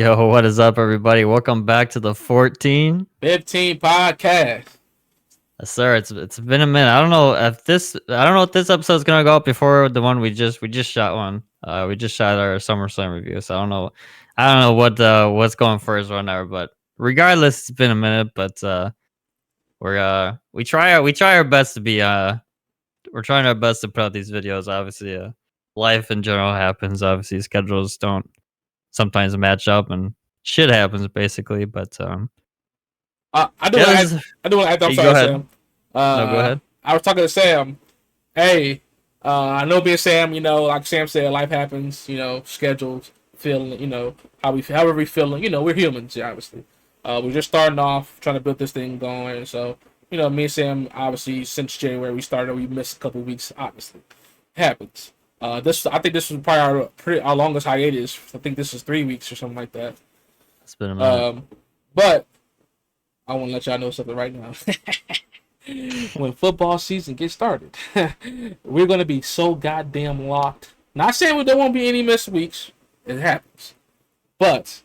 Yo, what is up, everybody? Welcome back to the 15 podcast. Sir. It's been a minute. I don't know if this episode's gonna go up before the one we just shot one. We just shot our SummerSlam review, so I don't know what's going first right now. But regardless, it's been a minute. But we try our best to be we're trying our best to put out these videos. Obviously, life in general happens. Obviously, schedules don't sometimes match up and shit happens basically. But I do yeah, want this to. is. I do want to add. I'm You go sorry, ahead. Sam. No, go ahead. I was talking to Sam. Hey, I know being Sam. Like Sam said, life happens. Schedules, feeling. However we feeling. We're humans, yeah, obviously. We're just starting off, trying to build this thing going. So, me and Sam, obviously, since January we started, we missed a couple weeks. Obviously, happens. I think this was probably our longest hiatus. I think this is 3 weeks or something like that. It's been a minute. But I want to let y'all know something right now. When football season gets started, we're gonna be so goddamn locked. Not saying there won't be any missed weeks. It happens. But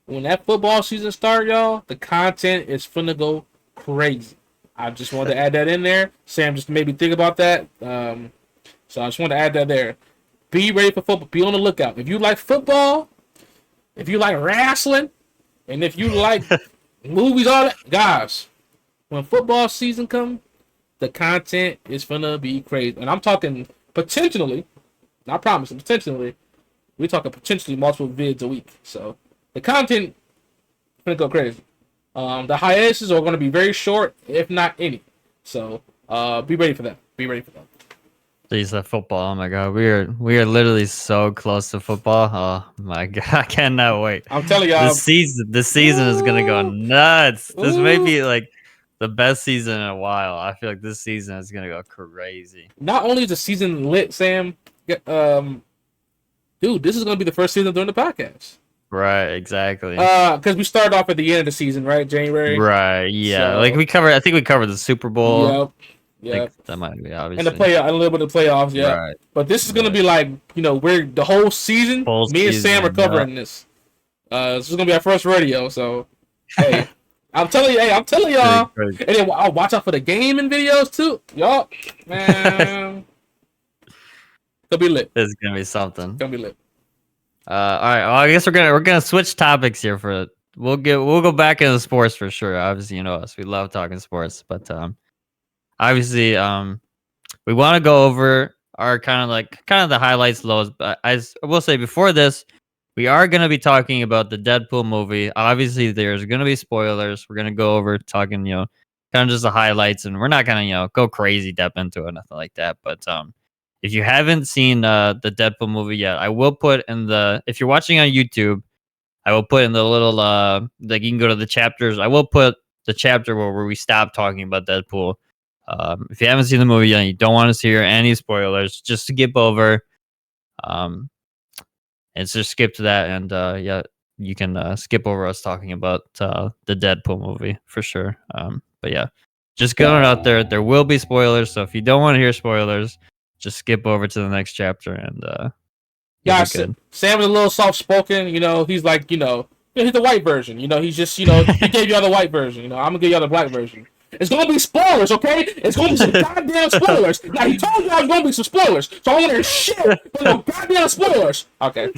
when that football season starts, y'all, the content is finna go crazy. I just wanted to add that in there. Sam just made me think about that. So I just want to add that there. Be ready for football. Be on the lookout. If you like football, if you like wrestling, and if you like movies, all that, guys, when football season comes, the content is gonna be crazy. And I'm talking potentially, not promising, potentially, we're talking potentially multiple vids a week. So the content is gonna go crazy. The hiatuses are gonna be very short, if not any. So be ready for that. Be ready for that. Jeez, that football. Oh my god, we are literally so close to football. Oh my god, I cannot wait. I'm telling y'all. This season is gonna go Ooh, nuts. This may ooh. be like the best season in a while. I feel like this season is gonna go crazy. Not only is the season lit, Sam, dude, this is gonna be the first season doing the podcast. Right, exactly. Because we started off at the end of the season, right? January. Right, yeah. Like So, I think we covered the Super Bowl. yep, I think yep. that might be And the obviously. a little bit of playoffs, yeah. Right, But this is gonna right. be like, we're the whole season. Full Me and Sam are season. Yeah. covering this. This is gonna be our first radio. So, hey, I'm telling y'all. Crazy. And then I'll watch out for the gaming videos too. Y'all, man, it'll be lit. It's gonna be something. Gonna be lit. All right. Well, I guess we're gonna switch topics here for we'll go back into sports for sure. Obviously, you know us. We love talking sports, but obviously we want to go over our kind of the highlights, lows. But I will say before this, we are gonna be talking about the Deadpool movie. Obviously, there's gonna be spoilers. We're gonna go over talking, kind of just the highlights, and we're not gonna go crazy depth into it, nothing like that. But if you haven't seen the Deadpool movie yet, I will put in if you're watching on YouTube, I will put in the little like you can go to the chapters. I will put the chapter where we stop talking about Deadpool. If you haven't seen the movie yet, and you don't want to hear any spoilers, just skip over. And just skip to that, and yeah, you can skip over us talking about the Deadpool movie for sure. But yeah, just going out there, there will be spoilers. So if you don't want to hear spoilers, just skip over to the next chapter, and you'll Yeah, be good. Sam is a little soft spoken. He's like, he's the white version. He's just, he gave y'all the white version. I'm gonna give y'all the black version. It's gonna be spoilers, okay? It's gonna be some goddamn spoilers. Now he told y'all it's gonna be some spoilers, so I want to hear shit, but no goddamn spoilers. Okay.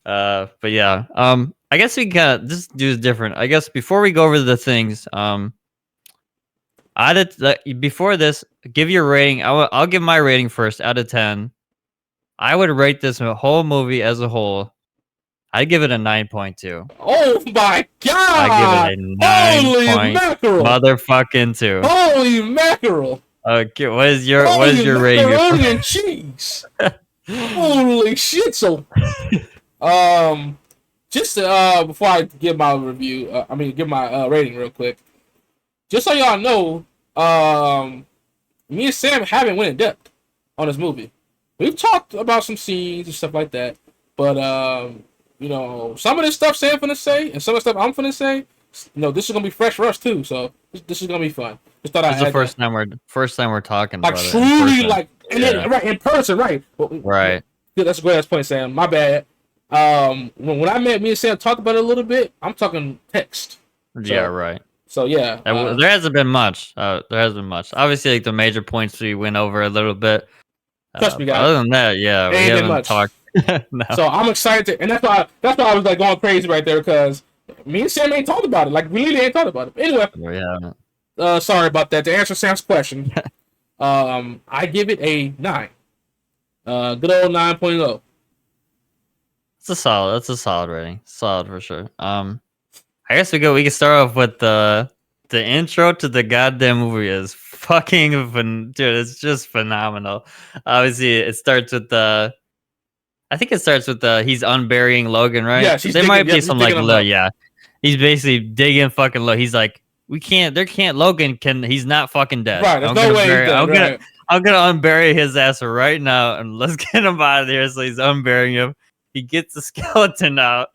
But yeah, I guess we can just do it different. I guess before we go over the things, before this, give your rating. I'll give my rating first out of 10. I would rate this whole movie as a whole. I'd give it a 9.2. Oh my I god! give it a Holy 9 mackerel! motherfucking 2. Holy mackerel! Okay, what is your rating? Macaroni and cheese. Holy shit! So, just before I give my review, give my rating real quick. Just so y'all know, me and Sam haven't went in depth on this movie. We've talked about some scenes and stuff like that, but some of this stuff Sam finna say and some of the stuff I'm finna say, this is gonna be fresh for us too. So this is gonna be fun. Just thought This is the first time we're talking about it. Truly, like, and then right in person, right? Right. That's a great point, Sam. My bad. When I met me and Sam talked about it a little bit, I'm talking text. Yeah, right. So yeah, There hasn't been much. There hasn't been much. Obviously, like the major points we went over a little bit. Trust me, But guys. other than that, yeah, we Ain't been haven't much. talked. No. So I'm excited to, and that's why I was like going crazy right there because me and Sam ain't talked about it. Like we really ain't talked about it. Anyway, We haven't. sorry about that. To answer Sam's question, I give it a 9. Good old 9.0. It's a solid. That's a solid rating. Solid for sure. I guess we can start off with the intro to the goddamn movie is fucking dude. It's just phenomenal. Obviously, it starts with the. I think it starts with the he's unburying Logan, right? Yeah, there might be some like low, yeah. He's basically digging fucking low. He's like, Logan he's not fucking dead. Right, there's no way he's dead. I'm gonna unbury his ass right now and let's get him out of here. So he's unburying him. He gets the skeleton out.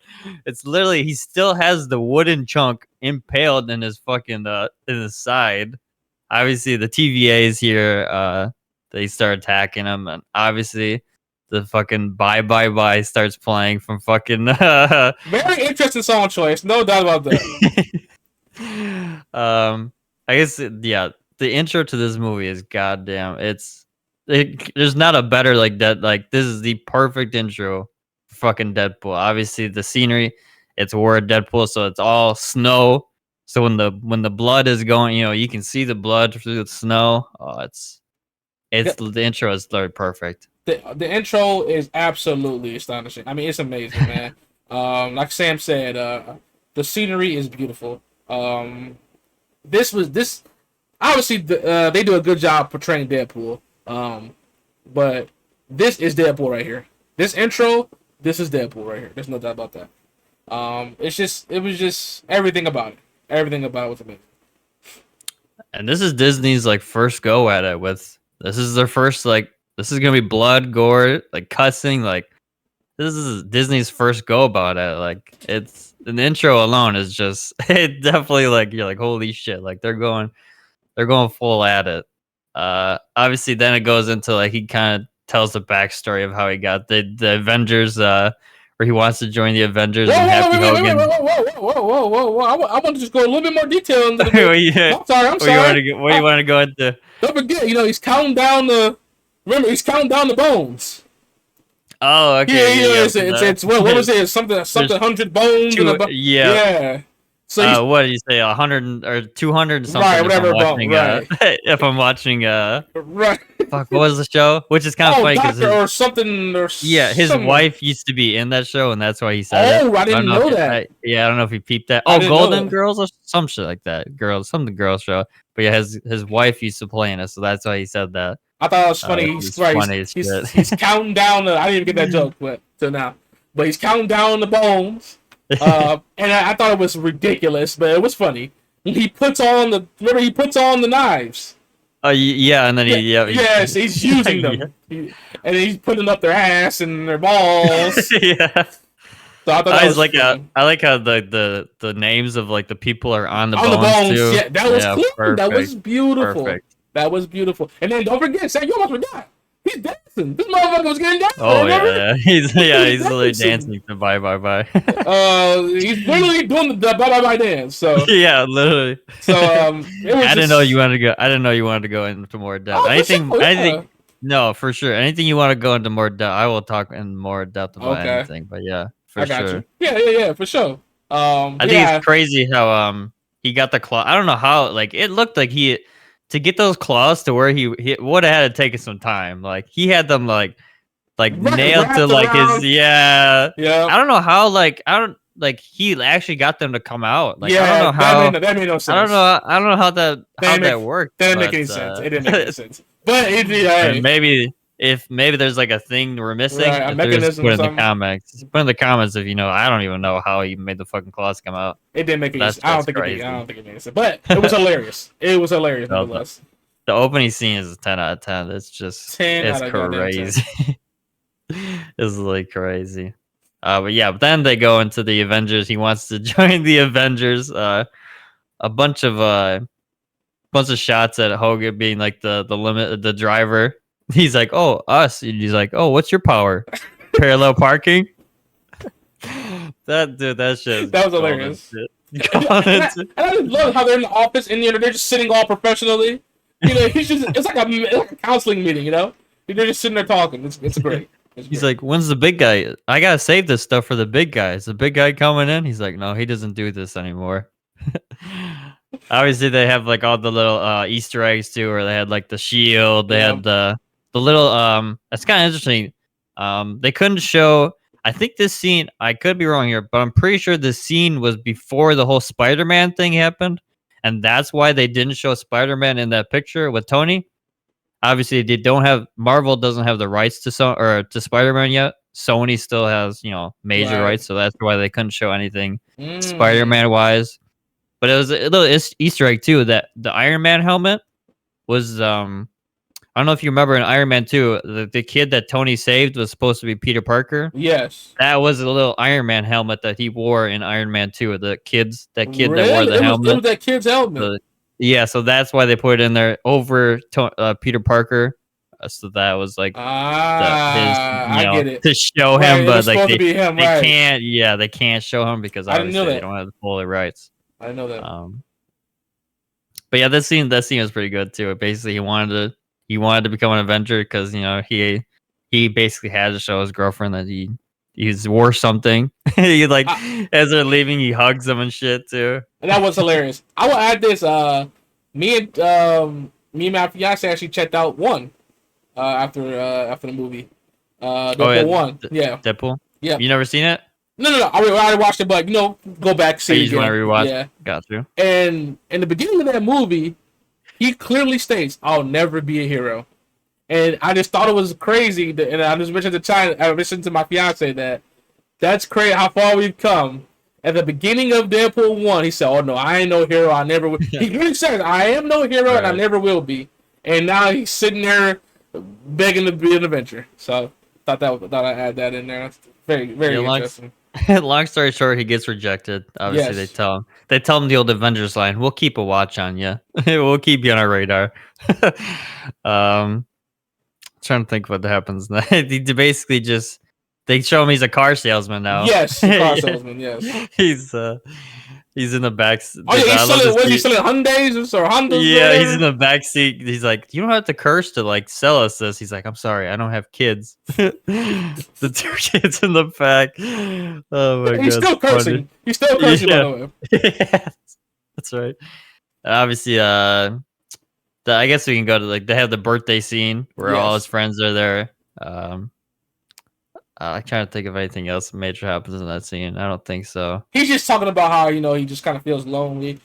It's literally he still has the wooden chunk impaled in his fucking in his side. Obviously the TVA is here. They start attacking him, and obviously the fucking bye starts playing from fucking very interesting song choice, no doubt about that. I guess yeah, the intro to this movie is goddamn. There's not a better like that. Like this is the perfect intro for fucking Deadpool. Obviously the scenery, it's word Deadpool, so it's all snow. So when the blood is going, you can see the blood through the snow. Oh, the intro is literally perfect. The intro is absolutely astonishing. I mean, it's amazing, man. Like Sam said, the scenery is beautiful. This obviously they do a good job portraying Deadpool. But this is Deadpool right here. This intro, this is Deadpool right here. There's no doubt about that. It was just everything about it. Everything about it was amazing. And this is Disney's like first go at it this is their first this is gonna be blood, gore, like cussing, like this is Disney's first go about it. Like it's an intro alone is just it definitely like you're like holy shit, like they're going full at it. Obviously then it goes into like he kind of tells the backstory of how he got the Avengers, where he wants to join the Avengers and Happy Hogan. Whoa! I want to just go a little bit more detail into the I'm sorry. What you want to go into? Don't forget, he's counting down he's counting down the bones. Oh, okay. Yeah. It's what was it? Something 100 bones. Yeah. So what did you say? 100 or 200 something? Right, whatever. If I'm watching, right. Fuck, what was the show? Which is kind of funny because or something. His wife used to be in that show, and that's why he said. Oh, I didn't know that. I don't know if he peeped that. Oh, Golden Girls or some shit like that. Some girl show. But yeah, his wife used to play in it, so that's why he said that. I thought it was funny. He's counting down. I didn't even get that joke, but till now. But he's counting down the bones. And I thought it was ridiculous, but it was funny. He puts on the knives. Oh yeah, and then yes, he's using them, and he's putting up their ass and their balls. Yeah. So I thought I like how the names of like the people are on the bones too. Yeah, that was clear. Perfect. That was beautiful. Perfect. That was beautiful. And then don't forget, Sam, you almost forgot. He's dancing. This motherfucker was getting down. Oh yeah. He's literally dancing to bye. He's literally doing the bye dance. So yeah, literally. So I didn't know you wanted to go into more depth. Anything. No, for sure. Anything you want to go into more depth, I will talk in more depth about anything. But yeah, for sure. Yeah, for sure. I think it's crazy how he got the claw. I don't know how. Like it looked like to get those claws to where he would have had to take some time. Like he had them like nailed to like his I don't know how he actually got them to come out. Like I don't know how that made no sense. I don't know how that worked. That didn't make any sense. It didn't make any sense. But maybe there's like a thing we're missing. Right, a mechanism. Put in the comments. Put in the comments if you know. I don't even know how he made the fucking claws come out. It didn't make any sense. I don't think it made sense. But it was hilarious. It was hilarious nonetheless. The opening scene is a 10 out of 10. It's just it's crazy. It's like crazy. But then they go into the Avengers. He wants to join the Avengers. A bunch of shots at Hogan being like the driver. He's like, oh, us. And he's like, oh, what's your power? Parallel parking. That shit is That was golden hilarious. shit. And Golden I, shit. and I just love how they're in the office and they're just sitting all professionally. It's like a counseling meeting. They're just sitting there talking. It's great. He's like, when's the big guy? I gotta save this stuff for the big guy. Is the big guy coming in? He's like, no, he doesn't do this anymore. Obviously, they have like all the little Easter eggs too, where they had like the shield. They had the little That's kind of interesting. They couldn't show. I think this scene. I could be wrong here, but I'm pretty sure this scene was before the whole Spider-Man thing happened, and that's why they didn't show Spider-Man in that picture with Tony. Obviously, they don't have Marvel doesn't have the rights to to Spider-Man yet. Sony still has major rights, so that's why they couldn't show anything Spider-Man wise. But it was a little Easter egg too that the Iron Man helmet was I don't know if you remember in Iron Man 2, the kid that Tony saved was supposed to be Peter Parker. Yes. That was a little Iron Man helmet that he wore in Iron Man 2. That kid that wore the helmet. It was that kid's helmet. Yeah, so that's why they put it in there over Peter Parker. So that was like I get it. to show him, but like they right. can't. Yeah, they can't show him because obviously they don't have the full rights. I didn't know that. But yeah, that scene was pretty good too. Basically, he wanted to become an Avenger because he basically had to show his girlfriend that he's worth something. He like as they're leaving, he hugs them and shit too. And that was hilarious. I will add this. Me and my fiance actually checked out 1 after the movie. Deadpool 1. Yeah. Deadpool. Yeah. You never seen it? No. I already watched it, but go back see it. You just want to rewatch? Yeah. Got you. And in the beginning of that movie, he clearly states, "I'll never be a hero." And I just thought it was crazy. And I just mentioned to my fiance that's crazy how far we've come. At the beginning of Deadpool 1, he said, "Oh no, I ain't no hero. I never will." He really said, "I am no hero, and I never will be." And now he's sitting there begging to be an Avenger. So thought I'd add that in there. That's very, very interesting. Long story short, he gets rejected. Obviously, they tell him the old Avengers line: "We'll keep a watch on you. We'll keep you on our radar." Trying to think what happens now. Basically just they show him he's a car salesman now. Yes, car salesman. Yes, he's in the back. Oh yeah, he's selling Hyundais or Hondas? Yeah, he's in the back seat. He's like, "You don't have to curse to like sell us this." He's like, "I'm sorry, I don't have kids." The 2 kids in the back. Oh my god, he's still cursing. Funny. He's still cursing. By the way. Yeah, that's right. Obviously, I guess we can go to they have the birthday scene where all his friends are there. I'm trying to think of anything else major happens in that scene. I don't think so. He's just talking about how he just kind of feels lonely.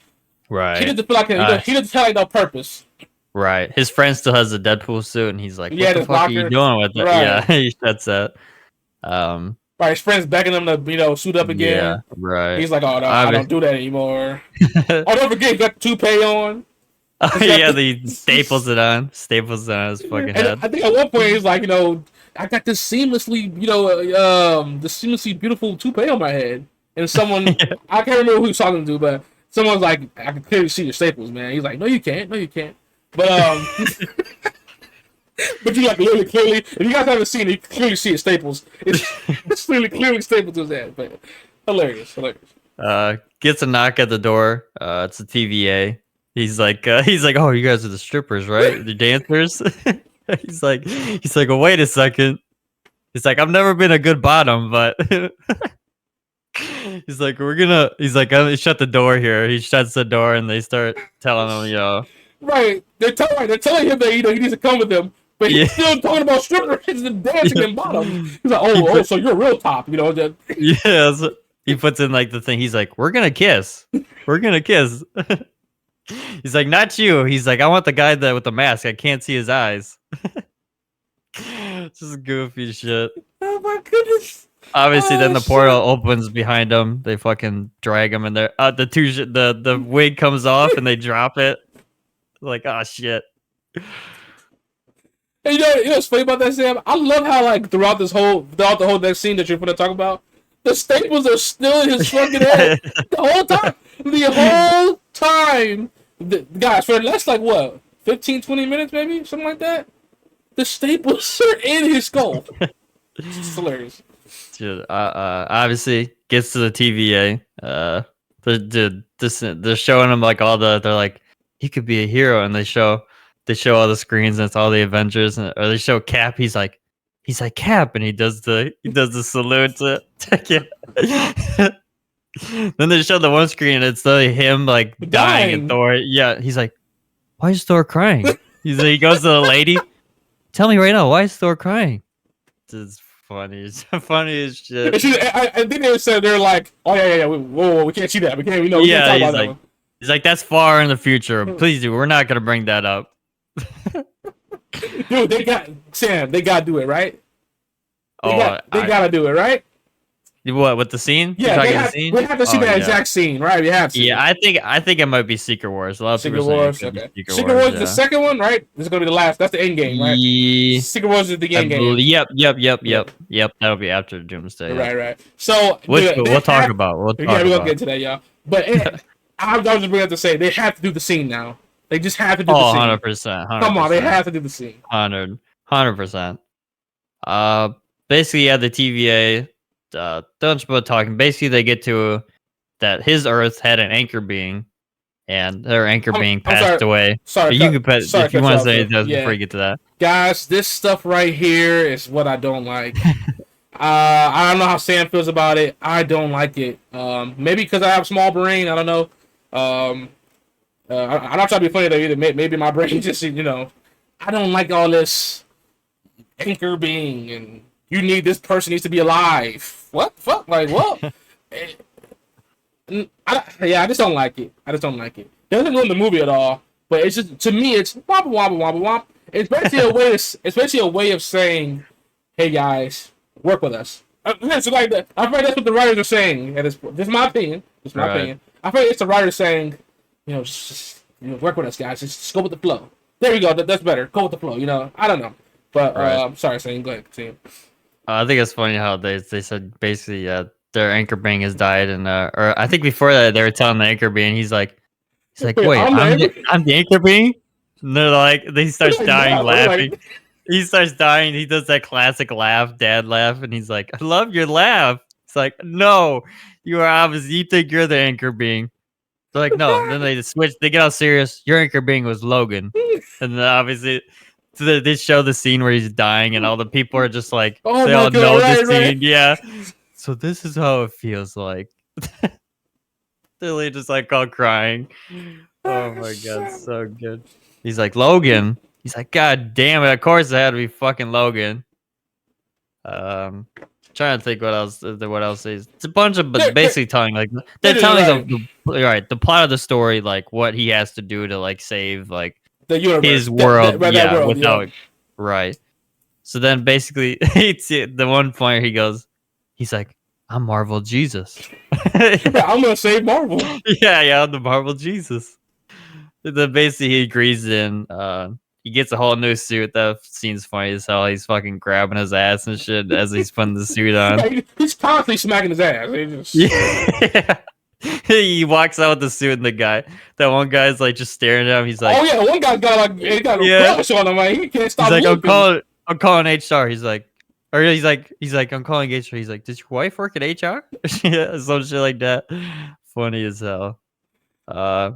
Right. He doesn't feel like he doesn't feel like no purpose. Right. His friend still has the Deadpool suit, and he's like, "What the fuck are you doing with it?" Right. Yeah, he says that. Right. His friend's begging him to suit up again. Yeah. Right. He's like, "Oh no, I don't do that anymore." Oh, don't forget, he got the toupee on. Oh yeah, he staples it on his fucking head. I think at one point he's like, I got this seamlessly, the seamlessly beautiful toupee on my head, and someone I can't remember who he was talking to, but someone's like, "I can clearly see your staples, man." He's like, "No, you can't. But but you like literally clearly, if you guys haven't seen it, you can clearly see his staples. It's clearly stapled to his head, but hilarious. Gets a knock at the door. It's a TVA. He's like, "Oh, you guys are the strippers, right? The dancers." He's like, "Oh, wait a second." He's like, "I've never been a good bottom, but." He's like, "Shut the door here." He shuts the door, and they start telling him, Right. They're telling him that he needs to come with them, but he's still talking about strippers and dancing in bottom. He's like, "Oh, so you're a real top, Yeah. So he puts in like the thing. He's like, "We're gonna kiss. We're gonna kiss." He's like, "Not you." He's like, "I want the guy with the mask. I can't see his eyes." Just goofy shit. Oh my goodness. Obviously, then the portal opens behind them. They fucking drag him in there. The wig comes off and they drop it. Like, oh shit. And you know what's funny about that, Sam? I love how throughout the whole next scene that you're gonna talk about, the staples are still in his fucking head the whole time. The whole time. Guys, for the last 15, 20 minutes maybe? Something like that? The staples are in his skull. It's hilarious. Obviously gets to the TVA. They're showing him like they're like, he could be a hero, and they show all the screens, and it's all the Avengers, or they show Cap. He's like Cap, and he does the salute to Cap. Then they show the one screen, and it's him like dying, and Thor. Yeah, he's like, why is Thor crying? He goes to the lady. Tell me right now, why is Thor crying? It's funny. It's funny as shit. I think they said they're like, oh yeah. Whoa, we can't see that. We can't. We can't talk about that one. He's like, that's far in the future. Please do. We're not gonna bring that up. Dude, they gotta do it, right? They gotta do it, right? What, with the scene? Yeah, we have to see that exact scene, right? We have to. Yeah, I think it might be Secret Wars. A lot of Secret Wars. Okay. Secret Wars is the second one, right? This is gonna be the last. That's the end game, right? Yeah. Secret Wars is the end game. Yep. That'll be after Doomsday. Right. So we'll talk about. We're gonna get to that, y'all. But I was just bringing up to say they have to do the scene now. They just have to do the scene. 100%. Come on, they have to do the scene. 100%. Basically, yeah, the TVA. Don't about talking. Basically, they get to that his Earth had an anchor being, and their anchor being passed away. Sorry, you can put if you want to say that before you get to that. Guys, this stuff right here is what I don't like. I don't know how Sam feels about it. I don't like it. Maybe because I have a small brain. I don't know. I'm not trying to be funny though either. Maybe my brain just I don't like all this anchor being and. This person needs to be alive. What? Fuck? Like, what? I just don't like it. It doesn't ruin the movie at all. But it's just, to me, it's womp, womp, womp, womp. It's basically a way of saying, hey, guys, work with us. It's like that. I feel like that's what the writers are saying. This is my opinion. I feel like it's the writers saying, just work with us, guys. Just go with the flow. There you go. That's better. Go with the flow. I don't know. But, sorry, Sam. Go ahead. Continue. I think it's funny how they said basically their anchor being has died, and or I think before that they were telling the anchor being he's like wait, I'm the anchor being, and they're like he starts dying laughing. He starts dying. He does that classic laugh, dad laugh, and he's like, I love your laugh. It's like, no, you are obviously you think you're the anchor being. They're like, no. Then they switch. They get all serious. Your anchor being was Logan, and then obviously. So they show the scene where he's dying, and all the people are just like, they all know the scene. Yeah. So this is how it feels like. They're just like all crying. Oh my god, so good. He's like, Logan. He's like, God damn it! Of course it had to be fucking Logan. Trying to think what else is. It's a bunch of basically telling they're telling the plot of the story, like what he has to do to like save like. The universe, his world, right. So then basically, the one point he's like, I'm Marvel Jesus. I'm gonna save Marvel. Yeah, I'm the Marvel Jesus. Then basically he agrees in. He gets a whole new suit. That scene's funny as hell. He's fucking grabbing his ass and shit as he's putting the suit on. He's constantly smacking his ass. Yeah. He walks out with the suit, and that one guy's like just staring at him. He's like, "Oh yeah, one guy got a brush on him. Like, he can't stop." He's like, "I'm calling HR." He's like, "I'm calling HR." He's like, "Does your wife work at HR?" Yeah, some shit like that. Funny as hell. I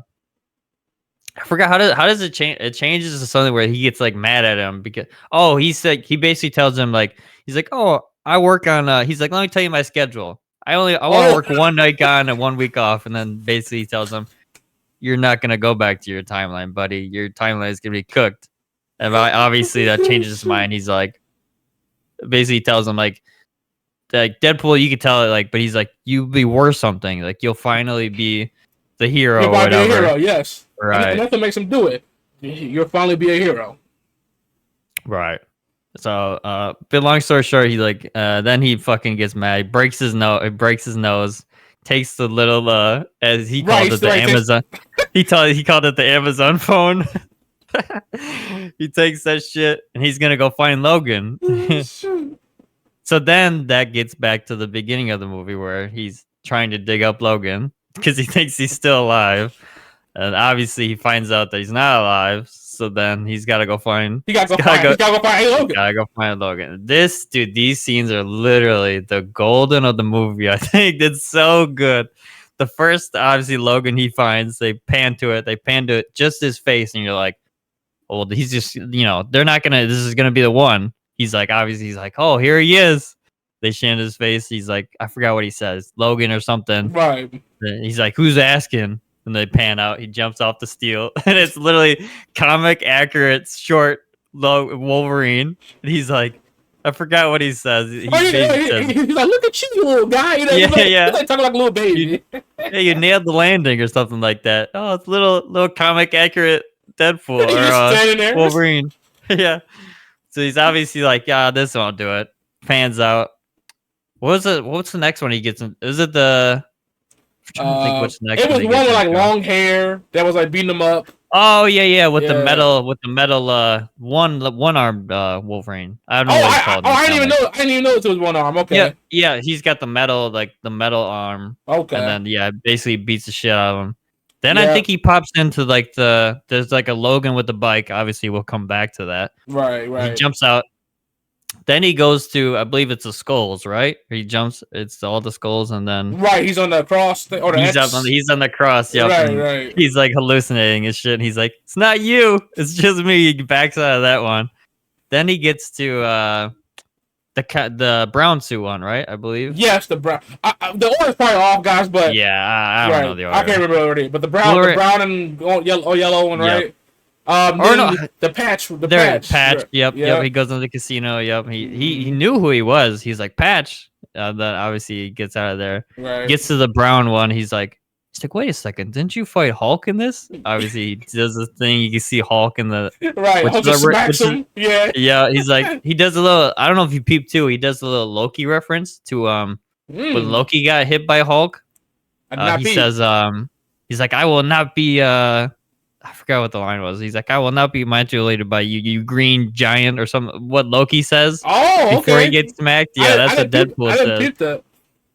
forgot how does it change? It changes to something where he gets like mad at him because he basically tells him like he's like, "Oh, I work on." He's like, "Let me tell you my schedule. I want to work one night on and 1 week off," and then basically he tells him, "You're not gonna go back to your timeline, buddy. Your timeline is gonna be cooked." And obviously that changes his mind. He's like, basically tells him like Deadpool, you could tell it like, but he's like, "You'll be worth something. Like you'll finally be the hero." You'll be a hero, yes. Right. And that's what makes him do it. You'll finally be a hero. Right. So, but long story short, he then he fucking gets mad. He breaks his nose. Takes the little, as he called it, the Amazon. He called it the Amazon phone. He takes that shit and he's gonna go find Logan. So then that gets back to the beginning of the movie where he's trying to dig up Logan because he thinks he's still alive. And obviously he finds out that he's not alive. So then he's got to go find. He gotta go find Logan. Gotta go find Logan. This dude, these scenes are literally the golden of the movie. I think it's so good. The first, obviously, Logan he finds. They pan to it, just his face, and you're like, "Oh, he's just, they're not gonna. This is gonna be the one." He's like, obviously, he's like, "Oh, here he is." They shan his face. He's like, I forgot what he says, Logan or something. Right. He's like, "Who's asking?" And they pan out. He jumps off the steel, and it's literally comic accurate short Wolverine. And he's like, I forgot what he says. He's like, "Look at you, little guy." He's like talking like a little baby. You nailed the landing or something like that. Oh, it's little comic accurate Deadpool or Wolverine. Yeah. So he's obviously like, yeah, this won't do it. Pans out. What's the next one he gets in? Is it the? I'm trying to think what's next. It was one with like long hair that was like beating him up. Oh yeah, with the metal one armed Wolverine. I don't know what it's called. I didn't even know it was one arm. Okay. Yeah, he's got the metal arm. Okay. And then basically beats the shit out of him. Then I think he pops into like there's like a Logan with the bike. Obviously, we'll come back to that. Right. He jumps out. Then he goes to, I believe it's the skulls, right? He jumps, it's all the skulls, and then he's on the cross or the he's on the cross. Yep. Right. He's like hallucinating his shit. And he's like, "It's not you, it's just me." He backs out of that one. Then he gets to the brown suit one, right? I believe. Yes, the brown. The order's probably off, guys, but I don't know the order. I can't remember already. But the brown and yellow one, right? The patch. Patch. Yep. He goes into the casino. Yep. He knew who he was. He's like, "Patch." Then obviously he gets out of there. Right. Gets to the brown one. He's like, "Wait a second. Didn't you fight Hulk in this?" Obviously he does the thing. You can see Hulk in the Hulk just smacks him. Yeah. He's like, he does a little. I don't know if you peeped too. He does a little Loki reference to when Loki got hit by Hulk. He says he's like, "I will not be I forgot what the line was. He's like, "I will not be manipulated by you, you green giant," or something. What Loki says. Oh, before he gets smacked. Yeah, that's what Deadpool says. That.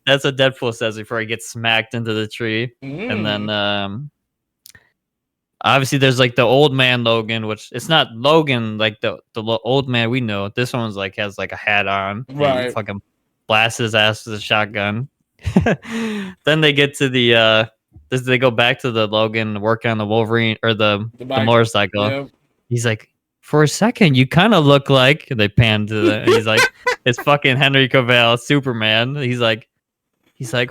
That's what Deadpool says before he gets smacked into the tree. And then obviously there's like the old man Logan, which it's not Logan like the old man we know. This one's like has like a hat on. Right. Fucking blasts his ass with a shotgun. Then they get to the they go back to the Logan working on the Wolverine or the motorcycle. Yep. He's like, "For a second, you kind of look like." They pan to he's like, "It's fucking Henry Cavill, Superman." He's like,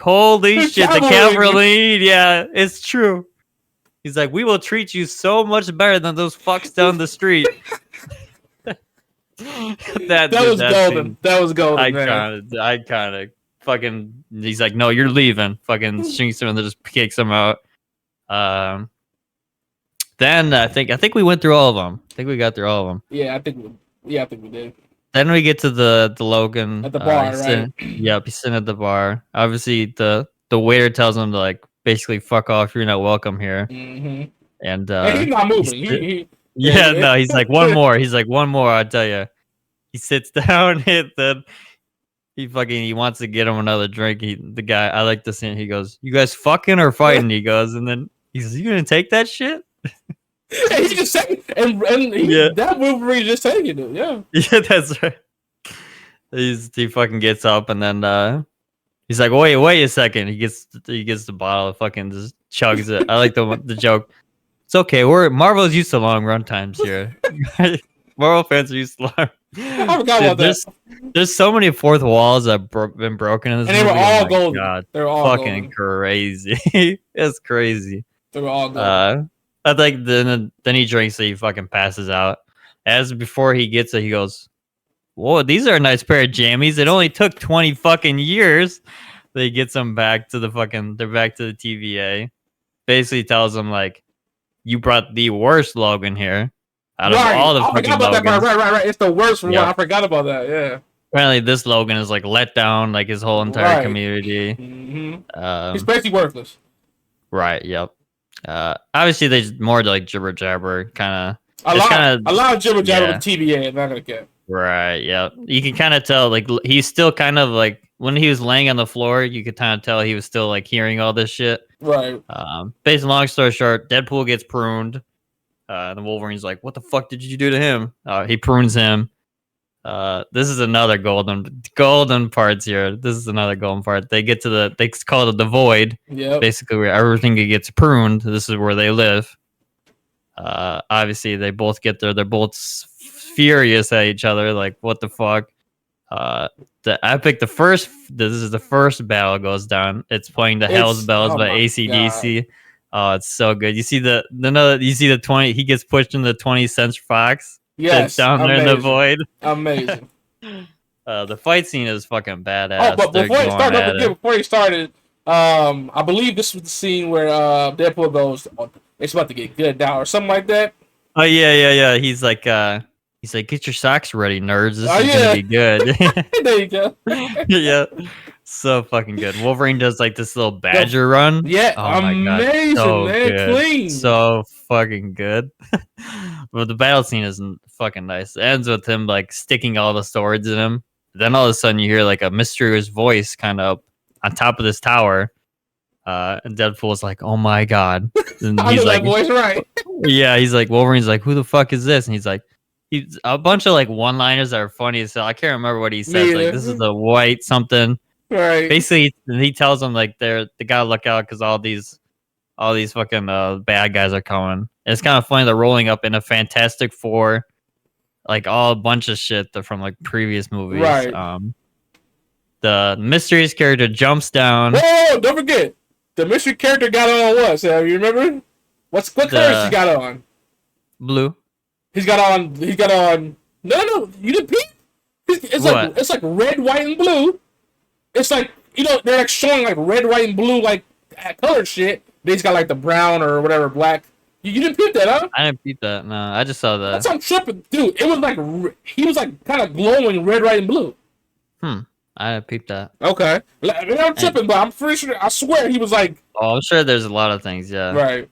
"Holy shit, the cavalry!" Yeah, it's true. He's like, "We will treat you so much better than those fucks down the street." that was golden. That was golden. I kind of. Fucking, he's like, "No, you're leaving." Fucking shrinks him and then just kicks him out. Then I think we went through all of them. I think we got through all of them. Yeah, I think we did. Then we get to the Logan at the bar, right? Yep, he's sitting at the bar. Obviously, the waiter tells him to like basically fuck off. You're not welcome here. Mm-hmm. And he's not moving. He's like, "One more." He's like, "One more." I tell you. He sits down. He wants to get him another drink. The guy, I like the scene. He goes, "You guys fucking or fighting?" He goes, and then he says, "You gonna take that shit?" And he just saying, that Wolverine just taking it. Yeah. Yeah, that's right. He fucking gets up and then he's like, wait a second. He gets the bottle, fucking just chugs it. I like the joke. It's okay. Marvel's used to long run times here. Marvel fans are used to long. I forgot about that. There's so many fourth walls that have been broken in this movie. And they were all golden. God, they were all fucking crazy. It's crazy. They were all golden. I think then he drinks it, he fucking passes out. As before he gets it, he goes, "Whoa, these are a nice pair of jammies. It only took 20 fucking years." They gets them back to they're back to the TVA. Basically tells them like, "You brought the worst Logan here. Out of all the fucking Logans." Right. It's the worst one. I forgot about that. Yeah. Apparently, this Logan is like let down, like his whole entire community. Mm-hmm. He's basically worthless. Right. Yep. Obviously, there's more like jibber jabber kind of. A lot of jibber jabber with TVA. I'm not gonna get. Right. Yeah. You can kind of tell, like, he's still kind of like when he was laying on the floor, you could kind of tell he was still like hearing all this shit. Right. Basically, long story short, Deadpool gets pruned. The Wolverine's like, "What the fuck did you do to him?" He prunes him. This is another golden parts here. This is another golden part. They get to they call it the void. Yeah. Basically, where everything gets pruned. This is where they live. Obviously, they both get there. They're both furious at each other. Like, what the fuck? This is the first battle goes down. It's playing the Hell's Bells by AC/DC. Oh, it's so good. You see you see the 20. He gets pushed in the 20 cents Fox. Yes, down there in the void. Amazing. The fight scene is fucking badass. Oh, but before he started, I believe this was the scene where Deadpool goes, oh, "It's about to get good now," or something like that. Oh yeah. He's like, "Get your socks ready, nerds. This is gonna be good." There you go. Yeah. So fucking good. Wolverine does like this little badger run. Yeah, oh amazing, my God. So man. Good. Clean. So fucking good. But the battle scene isn't fucking nice. It ends with him like sticking all the swords in him. Then all of a sudden you hear like a mysterious voice kind of on top of this tower. And Deadpool's like, "Oh my God." And I he's know like, that voice, right? Yeah, he's like, Wolverine's like, "Who the fuck is this?" And he's like, he's a bunch of like one-liners that are funny as hell. I can't remember what he says. Like, "This is the white something." Right. Basically, he tells them like they gotta look out because all these fucking bad guys are coming. And it's kind of funny. They're rolling up in a Fantastic Four, like all a bunch of shit from like previous movies. Right. The mysterious character jumps down. Whoa! Don't forget, the mystery character got on what? So you remember? What color he got on? Blue. He's got on. No, you didn't peep. It's like red, white, and blue. It's like, they're like showing like red, white, and blue like color shit. Then he's got like the brown or whatever black. You didn't peep that, huh? I didn't peep that. No, I just saw that. That's I'm tripping, dude. It was like he was like kind of glowing red, white, and blue. I didn't peep that. Okay, I'm tripping, but I'm pretty sure. I swear he was like. Oh, I'm sure there's a lot of things. Yeah.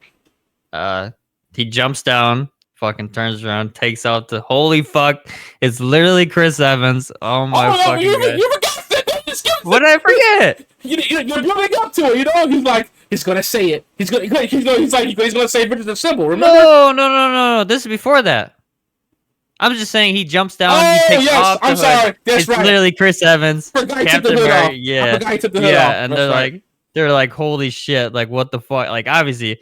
Right. He jumps down, fucking turns around, takes out the holy fuck. It's literally Chris Evans. Oh my fucking God. You forgot that. What did I forget? You're building up to it, He's like, he's gonna say it. He's gonna say Vengeance is Simple. Remember? No. This is before that. I'm just saying he jumps down. Oh, he takes off the I'm hood. sorry. That's it's right. literally Chris Evans. Captain America. Yeah. I forgot he took the hood off. And they're like, holy shit! Like, what the fuck? Like, obviously,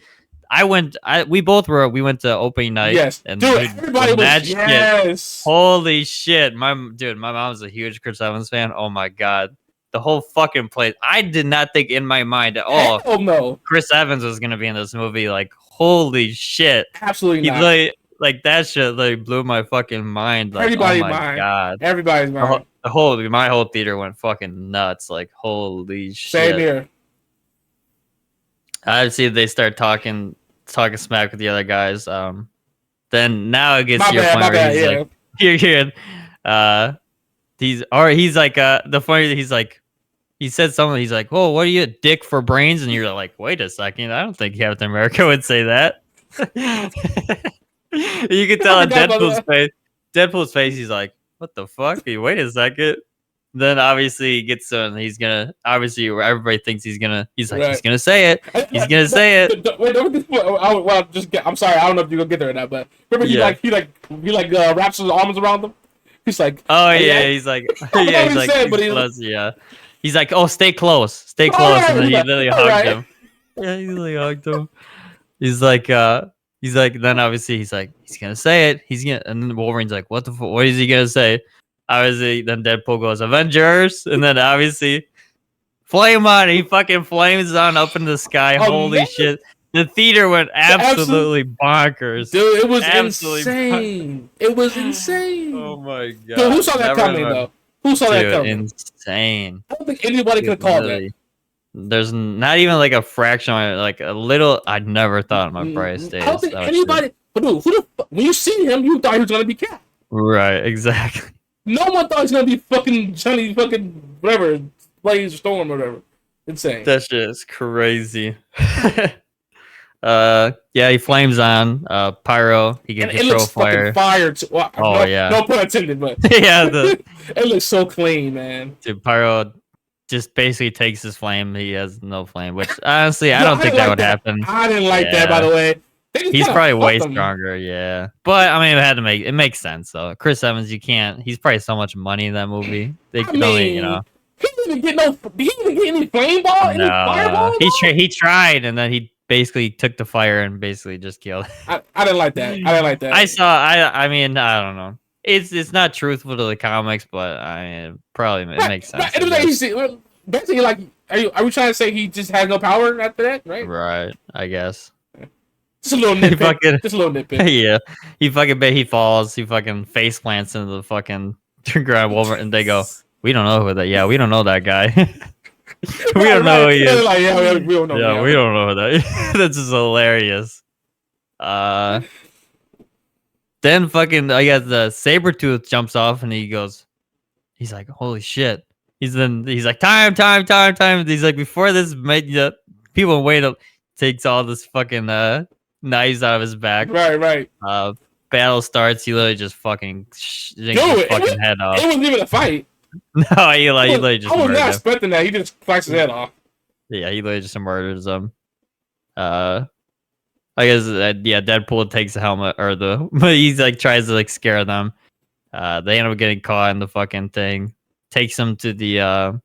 we went to opening night. Yes, and dude, everybody was yes. Holy shit, my mom's a huge Chris Evans fan. Oh my God. The whole fucking place. I did not think in my mind at all. Hell no. Chris Evans was gonna be in this movie. Like, holy shit. Absolutely not. Like that shit like blew my fucking mind. Like, Everybody's oh my God. Everybody's mind. My whole theater went fucking nuts. Like, holy shit. Same here. I see they start talking smack with the other guys. Then now it gets to your point where he's like, "You're good." He's like the funny. He's like. He said something. He's like, "Oh, what are you, a dick for brains?" And you're like, "Wait a second. I don't think Captain America would say that." You can tell on Deadpool's face. He's like, "What the fuck? Wait a second." Then obviously he gets and he's gonna. Obviously, everybody thinks he's gonna. He's like, he's gonna say it. He's gonna say it. Wait, I'm sorry. I don't know if you're gonna get there or not, but remember he wraps his arms around them. He's like, oh yeah, he's like, yeah, he's like, yeah. He's like, "Oh, stay close, and then he literally hugged him. Yeah, he literally hugged him. He's like, then obviously he's like, he's gonna say it. And then Wolverine's like, "What the fuck? What is he gonna say?" Obviously, then Deadpool goes, "Avengers," and then obviously, flame on. He fucking flames on up in the sky. Holy shit! The theater went absolutely bonkers. Dude, it was insane. It was insane. Oh my God. Dude, who saw that coming though? Who saw that coming? Insane. I don't think anybody could have called that. There's not even like a fraction, like a little. I never thought in my brightest days. I don't think anybody. But dude, when you see him, you thought he was gonna be Cap. Right, exactly. No one thought he was gonna be fucking Johnny, fucking whatever, Blaze Storm or whatever. Insane. That shit is crazy. Yeah, he flames on. Pyro, he can And it control looks fucking fire. fire too. Well, Oh yeah, no pun intended, but yeah. The it looks so clean, man. dude, Pyro just basically takes his flame. He has no flame, which honestly, I No, don't I think didn't that like would that. happen. I didn't like that, by Yeah. the way. They just He's kinda probably way fucked him. stronger, yeah. But I mean, it makes sense though. Chris Evans, you can't. He's probably so much money in that movie. They I could only, mean, he didn't get no. Did he even get any flame ball, any no. fireball? He tried, and then he basically took the fire and basically just killed. I didn't like that. I didn't like that. I mean, I don't know. It's not truthful to the comics, but I mean, probably it makes sense. Basically, like, are we trying to say he just has no power after that, right? Right, I guess. Just a little nitpick. Just a little nitpick. Yeah, he falls. He fucking face plants into the fucking ground. Wolverine, and they go, "We don't know who that. Yeah, we don't know that guy. We don't know who he is. Like, yeah, we don't know. Yeah, we don't know who that is." That's just hilarious. Then fucking I guess the Sabretooth jumps off and he's like, holy shit. He's like, time. He's like, before this people wait up, takes all this fucking knives out of his back. Right. Battle starts, he literally just fucking his fucking head off. It wasn't even a fight. No, he literally just I was murdered not him. expecting that. He just sliced his head off. Yeah, he literally just murders him. I guess Deadpool takes the helmet or he's like tries to like scare them. They end up getting caught in the fucking thing. Takes them to the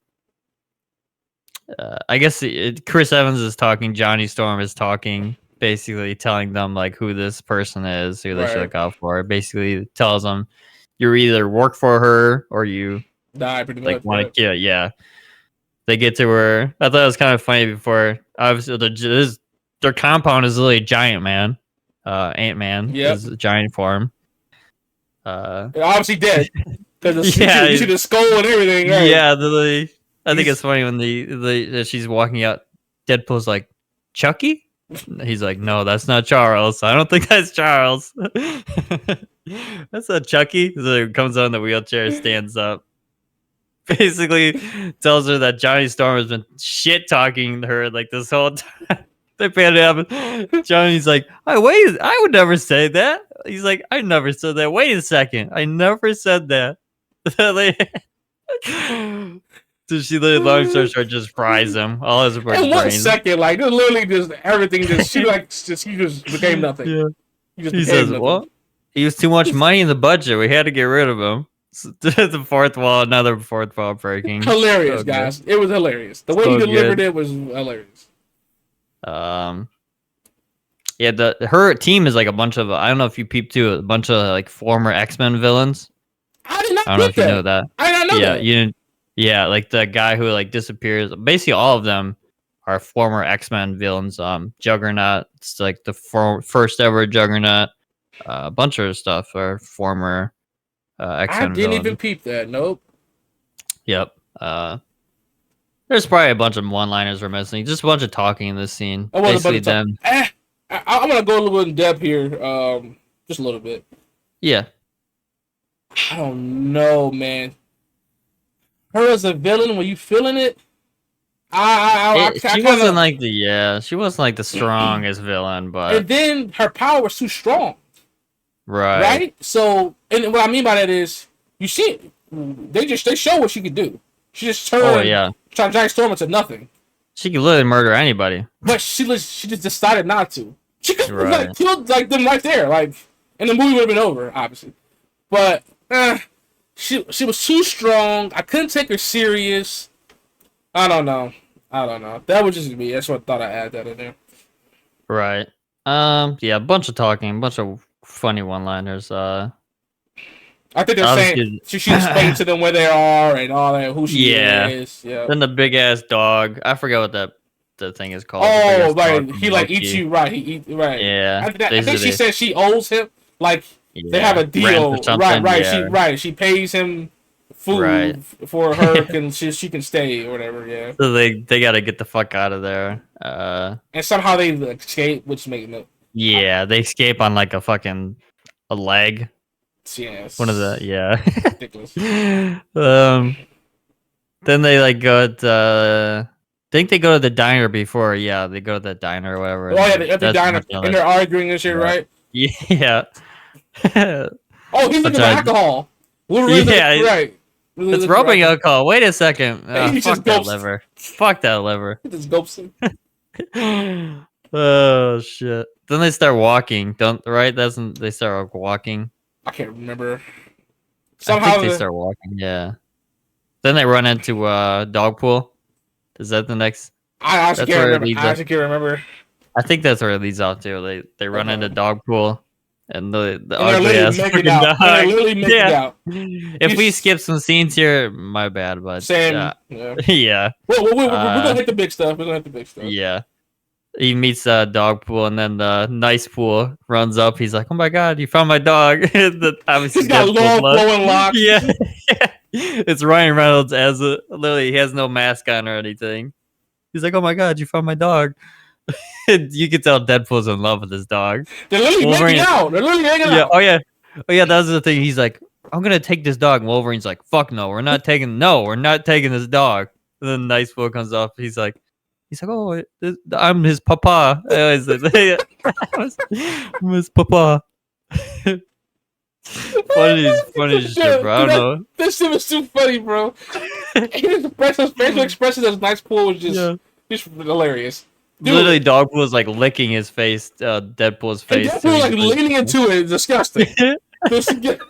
I guess Chris Evans is talking, Johnny Storm is talking, basically telling them like who this person is, who they should look out for. Basically tells them you either work for her or you die pretty like much. Want to kill. Yeah. They get to her. I thought it was kind of funny before. Obviously, their compound is literally a giant man. Ant-Man is a giant form. Obviously dead. Because Yeah, you see the skull and everything. Right? Yeah, I think it's funny when she's walking out. Deadpool's like, Chucky? He's like, no, that's not Charles. I don't think that's Charles. That's not Chucky. So he comes on the wheelchair, stands up. Basically tells her that Johnny Storm has been shit talking her like this whole time. They pan it up. Johnny's like, I would never say that. He's like, I never said that. Wait a second. I never said that. So she literally long story short just fries him. All his brains. In 1 second, like literally just everything he just became nothing. Yeah. He says, nothing. Well, he was too much money in the budget. We had to get rid of him. Another fourth wall breaking. Hilarious, guys. It was hilarious. The way he delivered it was hilarious. Yeah, her team is like a bunch of, I don't know if you peeped too, a bunch of like former X-Men villains. I did not. I don't know if you know that. I did not know that. You didn't. Yeah, like the guy who like disappears. Basically, all of them are former X-Men villains. Juggernaut, it's like the first ever Juggernaut. A bunch of stuff are former X-Men. I didn't even peep that. Nope. Yep. There's probably a bunch of one-liners we're missing. Just a bunch of talking in this scene. Basically, them. I'm gonna go a little bit in depth here. Just a little bit. Yeah. I don't know, man. Her as a villain, were you feeling it? She wasn't like the strongest villain, but and then her power was too strong. Right. So, and what I mean by that is, you see, they show what she could do. She just turned Giant Storm into nothing. She could literally murder anybody. But she just decided not to. She could have killed like them right there, like, and the movie would have been over, obviously. But she was too strong. I couldn't take her serious. I don't know. That was just me. That's what I thought I'd add that in there. Right. Yeah, a bunch of talking, a bunch of funny one-liners. I think they're saying she explained to them where they are and all that, who she is. Yeah. Then the big ass dog. I forget what the thing is called. Oh, right. He like eats you. Right. He eats. Right. Yeah. I think she said she owes him. Like they have a deal. Right. Yeah. She pays him food for her. She can stay or whatever. Yeah. So they got to get the fuck out of there. And somehow they escape, which makes no. Yeah, they escape on like a leg. Yes. One of the ridiculous. Then they like go at think they go to the diner before. Yeah, they go to the diner or whatever. Oh yeah, the empty that's diner, much on and it. they're arguing and shit, right? Yeah. Oh, he's looking for alcohol. Wolverine's Yeah, right. it's rubbing alcohol. Wait a second. He Fuck just that gulps. liver. Fuck that liver. He just gulps him. Oh shit. Then they start walking. Don't right? They start walking. I can't remember. I think they start walking. Yeah. Then they run into Dogpool. Is that the next? I actually That's can't where it remember. leads I up. actually can't remember. I think that's where it leads off to. They run into Dogpool, and the And they're ugly literally ass making fucking out. dog. And they're literally making Yeah. out. If we skip some scenes here, my bad, but Sam. yeah. Yeah. We're gonna hit the big stuff. We're gonna hit the big stuff. Yeah. He meets Dogpool, and then the nice pool runs up. He's like, "Oh my god, you found my dog!" Obviously, He's got long flowing locks. Yeah, it's Ryan Reynolds as literally he has no mask on or anything. He's like, "Oh my god, you found my dog!" You can tell Deadpool's in love with his dog. They're literally making out. They're literally hanging out. Oh yeah. That was the thing. He's like, "I'm gonna take this dog." And Wolverine's like, "Fuck no, we're not taking this dog." And then Nice Pool comes up. He's like, "Oh, I'm his papa." I'm his papa. funny shit, bro. I don't know. This shit was too funny, bro. His facial expressions as Nice Pool was just hilarious. Dude. Literally, Dogpool was like licking his face, Deadpool's face. And Deadpool like leaning into it. Disgusting. Disgusting.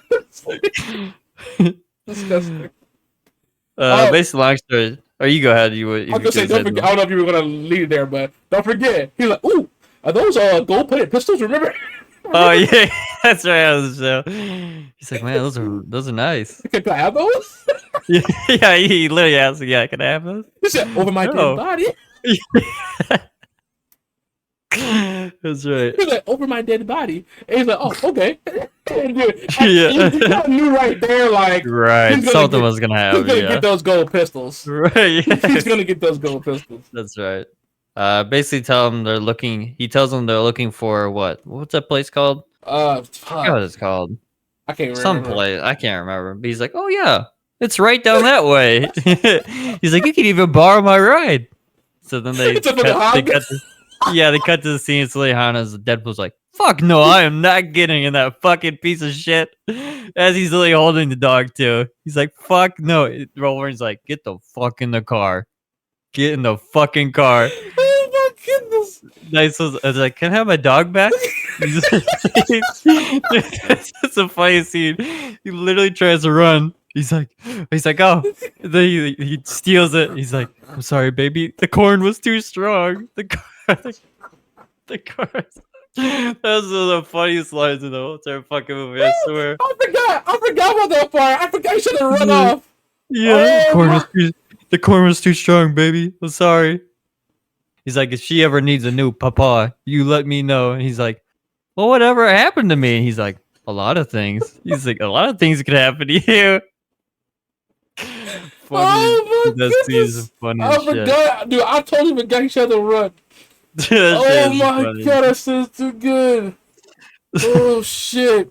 Basically, long story. Or you go ahead. I was gonna say, don't forget. I don't know if you were gonna lead it there, but don't forget. He's like, "Ooh, are those gold-plated pistols? Remember?" Oh yeah, that's right. On the show. He's like, "Man, those are nice." Can I have those? Yeah, he literally asked, "Yeah, can I have those?" He said, "Over my dead body." That's right. He's like, "Over my dead body," and he's like, "Oh, okay." You knew right there, like, right, something was gonna happen. He's gonna get those gold pistols. Right. Yeah. He's gonna get those gold pistols. That's right. Basically, tell them they're looking. He tells them they're looking for what? What's that place called? I forgot what it's called. I can't remember. Some place. I can't remember. But he's like, "Oh yeah, it's right down that way." He's like, "You can even borrow my ride." So then they cut to the scene. So Hana's Deadpool's like, "Fuck no, I am not getting in that fucking piece of shit." As he's literally holding the dog too. He's like, "Fuck no." Wolverine's like, "Get the fuck in the car. Get in the fucking car." Oh my goodness. Nice was like, "Can I have my dog back?" It's a funny scene. He literally tries to run. He's like, "Oh." Then he steals it. He's like, "I'm sorry, baby. The corn was too strong." The car. That was the funniest lines in the whole entire fucking movie. I swear. I forgot about that part. I forgot he should have run off. Yeah, the corn was too strong, baby. I'm sorry. He's like, "If she ever needs a new papa, you let me know." And he's like, "Well, whatever happened to me?" And he's like, "A lot of things." He's like, "A lot of things could happen to you." Oh my goodness! I forgot, dude. I totally forgot he should have run. Oh my god, that shit's too good. Oh shit.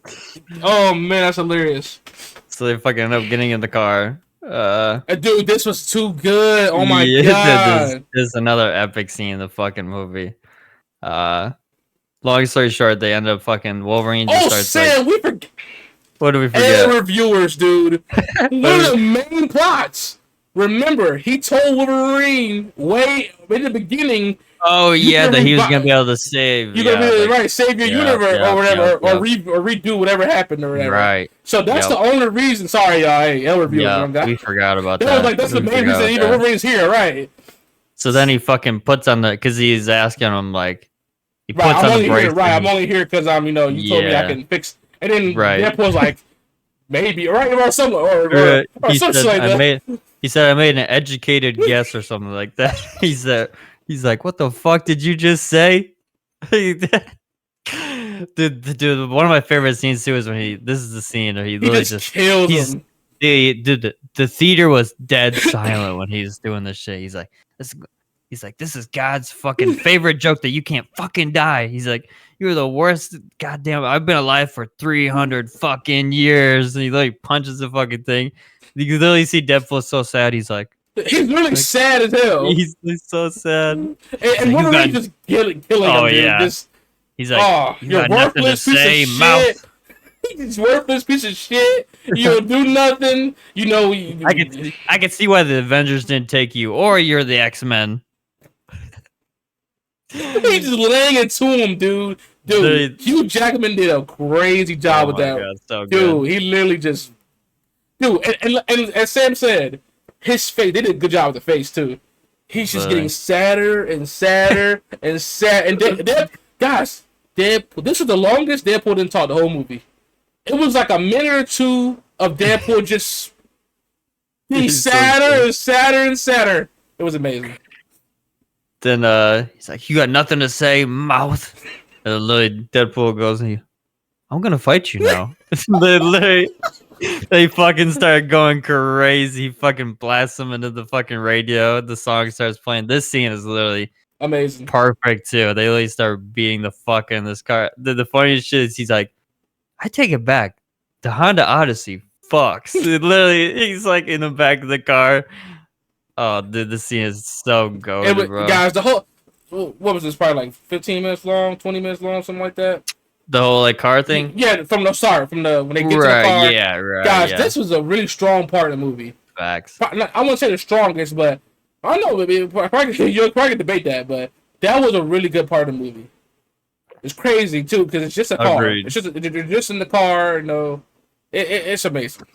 Oh man, that's hilarious. So they fucking end up getting in the car. Dude, this was too good. Oh my god. This is another epic scene in the fucking movie. Long story short, they end up fucking Wolverine just starts Sam, we forget. What do we forget? And reviewers, dude. One of the main plots. Remember, he told Wolverine way in the beginning. Oh yeah, that he was gonna be able to save. You're gonna be able to save your universe or whatever, or redo whatever happened or whatever. Right. So that's the only reason. Sorry, y'all. Hey, reviewers. We forgot about that. Was like that's the main reason even Wolverine's here, right? So then he fucking puts on the because he's asking him like he puts on the bracelet. I'm only here because I'm you told me I can fix. And then Deadpool's like maybe or something or something like that. He said I made an educated guess or something like that. He's like, "What the fuck did you just say?" Dude, one of my favorite scenes too is when this is the scene where he literally just kills him. Dude, the theater was dead silent when he's doing this shit. He's like, "This is God's fucking favorite joke that you can't fucking die." He's like, "You're the worst. Goddamn, I've been alive for 300 fucking years." And he like punches the fucking thing. You can literally see Deadpool so sad. He's like, He's really sad as hell. He's so sad. And Wolverine just killing him, dude. Yeah. Just, he's like, you're worthless piece of shit. Mouth. He's worthless piece of shit. You don't do nothing. You know. I can see why the Avengers didn't take you, or you're the X-Men. He's just laying it to him, dude. Dude, Hugh Jackman did a crazy job with that. God, so dude, good. He literally just, dude, and as Sam said, his face. They did a good job with the face too. He's just getting sadder and sadder and sad. And guys, Deadpool. This was the longest Deadpool didn't talk the whole movie. It was like a minute or two of Deadpool just being sadder and sadder and sadder. It was amazing. Then he's like, "You got nothing to say, mouth." And literally, Deadpool goes, "I'm gonna fight you now." Literally, they fucking start going crazy. He fucking blasts him into the fucking radio. The song starts playing. This scene is literally amazing, perfect too. They literally start beating the fuck in this car. The funniest shit is he's like, "I take it back. The Honda Odyssey fucks." Literally, he's like in the back of the car. Oh, dude, the scene is so goated, bro. Guys, the whole, what was this? Probably like 15 minutes long, 20 minutes long, something like that. The whole like car thing. Yeah, when they get to the car. Yeah, right. Guys, this was a really strong part of the movie. Facts. I wouldn't say the strongest, but I don't know. You'll probably debate that, but that was a really good part of the movie. It's crazy too because it's just a car. Agreed. It's just they're just in the car. You know, it's amazing.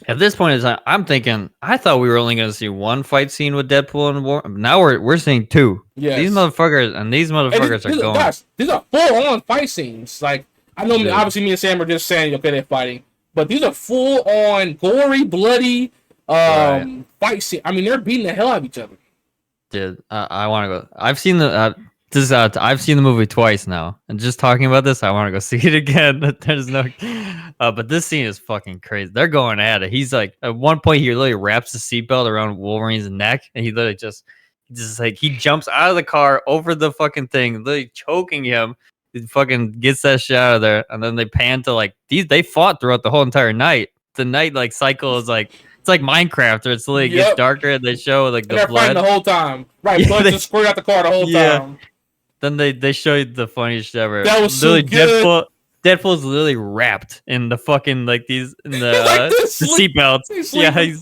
At this point in time, I'm thinking I thought we were only going to see one fight scene with Deadpool and Wolverine. Now we're seeing two. Yeah, these motherfuckers are going. Guys, these are full-on fight scenes. Like I know, obviously, me and Sam are just saying, okay, they're fighting, but these are full-on, gory, bloody fight scene. I mean, they're beating the hell out of each other. Dude, I want to go. I've seen the I've seen the movie twice now, and just talking about this, I want to go see it again. There's no, but this scene is fucking crazy. They're going at it. He's like, at one point, he literally wraps the seatbelt around Wolverine's neck, and he literally just like he jumps out of the car over the fucking thing, literally choking him. He fucking gets that shit out of there, and then they pan to like they fought throughout the whole entire night. The night like cycle is like. It's like Minecraft, or it's literally gets darker, and they show like the blood. They're fighting the whole time, right? Blood just squirt out the car the whole time. Then they show you the funniest shit ever. That was so good. Deadpool's literally wrapped in the fucking like these in the seatbelts. Yeah,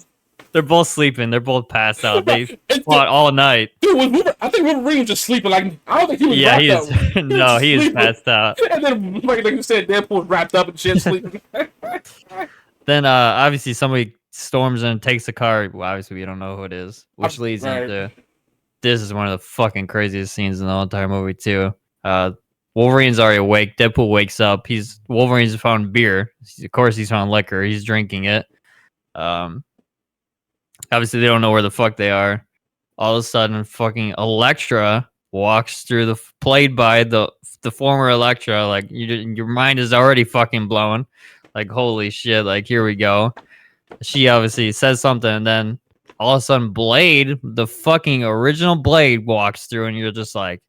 they're both sleeping. They're both passed out. They fought all night. Dude, I think Wolverine was just sleeping. Like I don't think he was. Yeah, he is. No, he is passed out. And then, like you said, Deadpool was wrapped up and shit, sleeping. Then obviously somebody storms in and takes the car. Well, obviously we don't know who it is, which leads into. This is one of the fucking craziest scenes in the whole entire movie too. Wolverine's already awake. Deadpool wakes up. Wolverine's found beer. Of course, he's found liquor. He's drinking it. Obviously, they don't know where the fuck they are. All of a sudden, fucking Elektra walks through played by the former Elektra. Like your mind is already fucking blown. Like holy shit! Like here we go. She obviously says something, and then. All of a sudden, Blade, the fucking original Blade, walks through, and you're just like,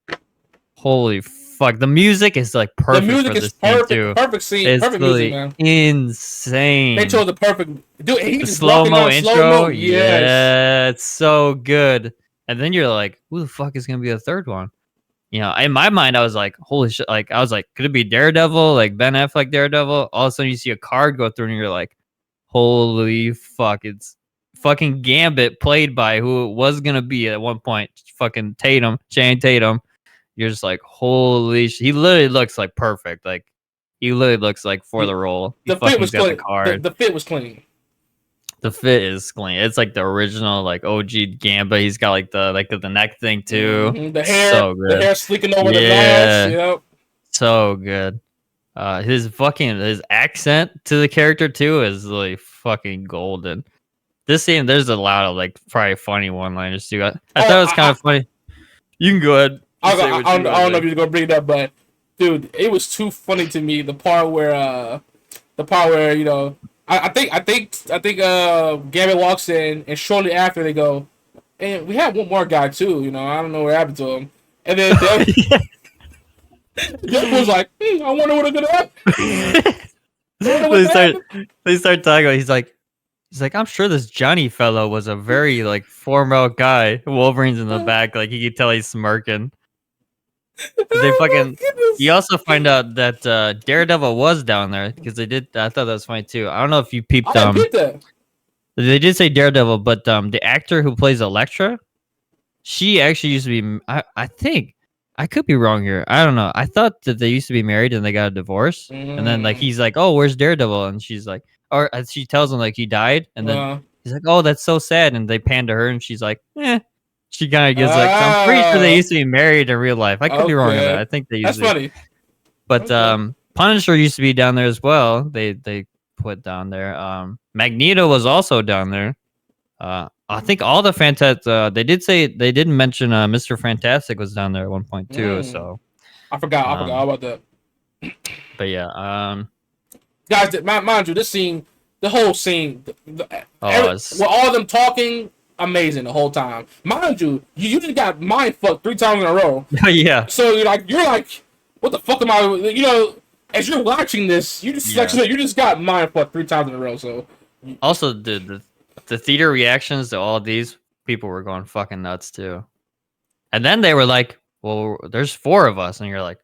"Holy fuck!" The music is like perfect. The music is perfect. Too. Perfect scene. It's perfect music, man. Insane. They chose the perfect. Dude, the slow-mo intro. Slow-mo. Yes. Yeah, it's so good. And then you're like, "Who the fuck is gonna be the third one?" You know, in my mind, I was like, "Holy shit!" Like, I was like, "Could it be Daredevil? Like Ben Affleck Daredevil?" All of a sudden, you see a card go through, and you're like, "Holy fuck!" It's fucking Gambit, played by who it was gonna be at one point, fucking Channing Tatum. You're just like, holy shit. He literally looks like perfect. Like he literally looks like for the role. The fit was clean. The fit was clean. The fit is clean. It's like the original, like OG Gambit. He's got like the neck thing too. Mm-hmm. The hair, so good. The hair sleeking over the mask. Yep. So good. His accent to the character too is really fucking golden. This scene, there's a lot of like probably funny one-liners too. I thought it was kind of funny. You can go ahead. I don't know if you're gonna bring it up, but dude, it was too funny to me. The part where you know, I think Gambit walks in, and shortly after they go, and we have one more guy too. You know, I don't know what happened to him. And then Deadpool's like, I wonder what's gonna happen. They start talking about. He's like. He's like, I'm sure this Johnny fellow was a very like formal guy. Wolverine's in the back, like you could tell he's smirking. They Oh my fucking. You goodness. also find out that Daredevil was down there because they did. I thought that was funny too. I don't know if you peeped. I didn't get that. They did say Daredevil, but the actor who plays Elektra, she actually used to be. I think I could be wrong here. I don't know. I thought that they used to be married and they got a divorce, and then like he's like, "Oh, where's Daredevil?" And she's like, or she tells him like he died, and then he's like, "Oh, that's so sad." And they pan to her, and she's like, "Eh." She kind of gives like, so I'm pretty sure they used to be married in real life. I could be wrong on that. I think they used That's funny. But Punisher used to be down there as well. They put down there. Magneto was also down there. I think all the they did say they didn't mention Mr. Fantastic was down there at one point too. So I forgot all about that. But yeah, guys, mind you, this scene, the whole scene, with all of them talking, amazing the whole time. Mind you, you just got mind fucked 3 times in a row. Yeah. So you're like, what the fuck am I? You know, as you're watching this, you just like you just got mind fucked 3 times in a row. So also the theater reactions to all these people were going fucking nuts too. And then they were like, "Well, there's 4 of us," and you're like,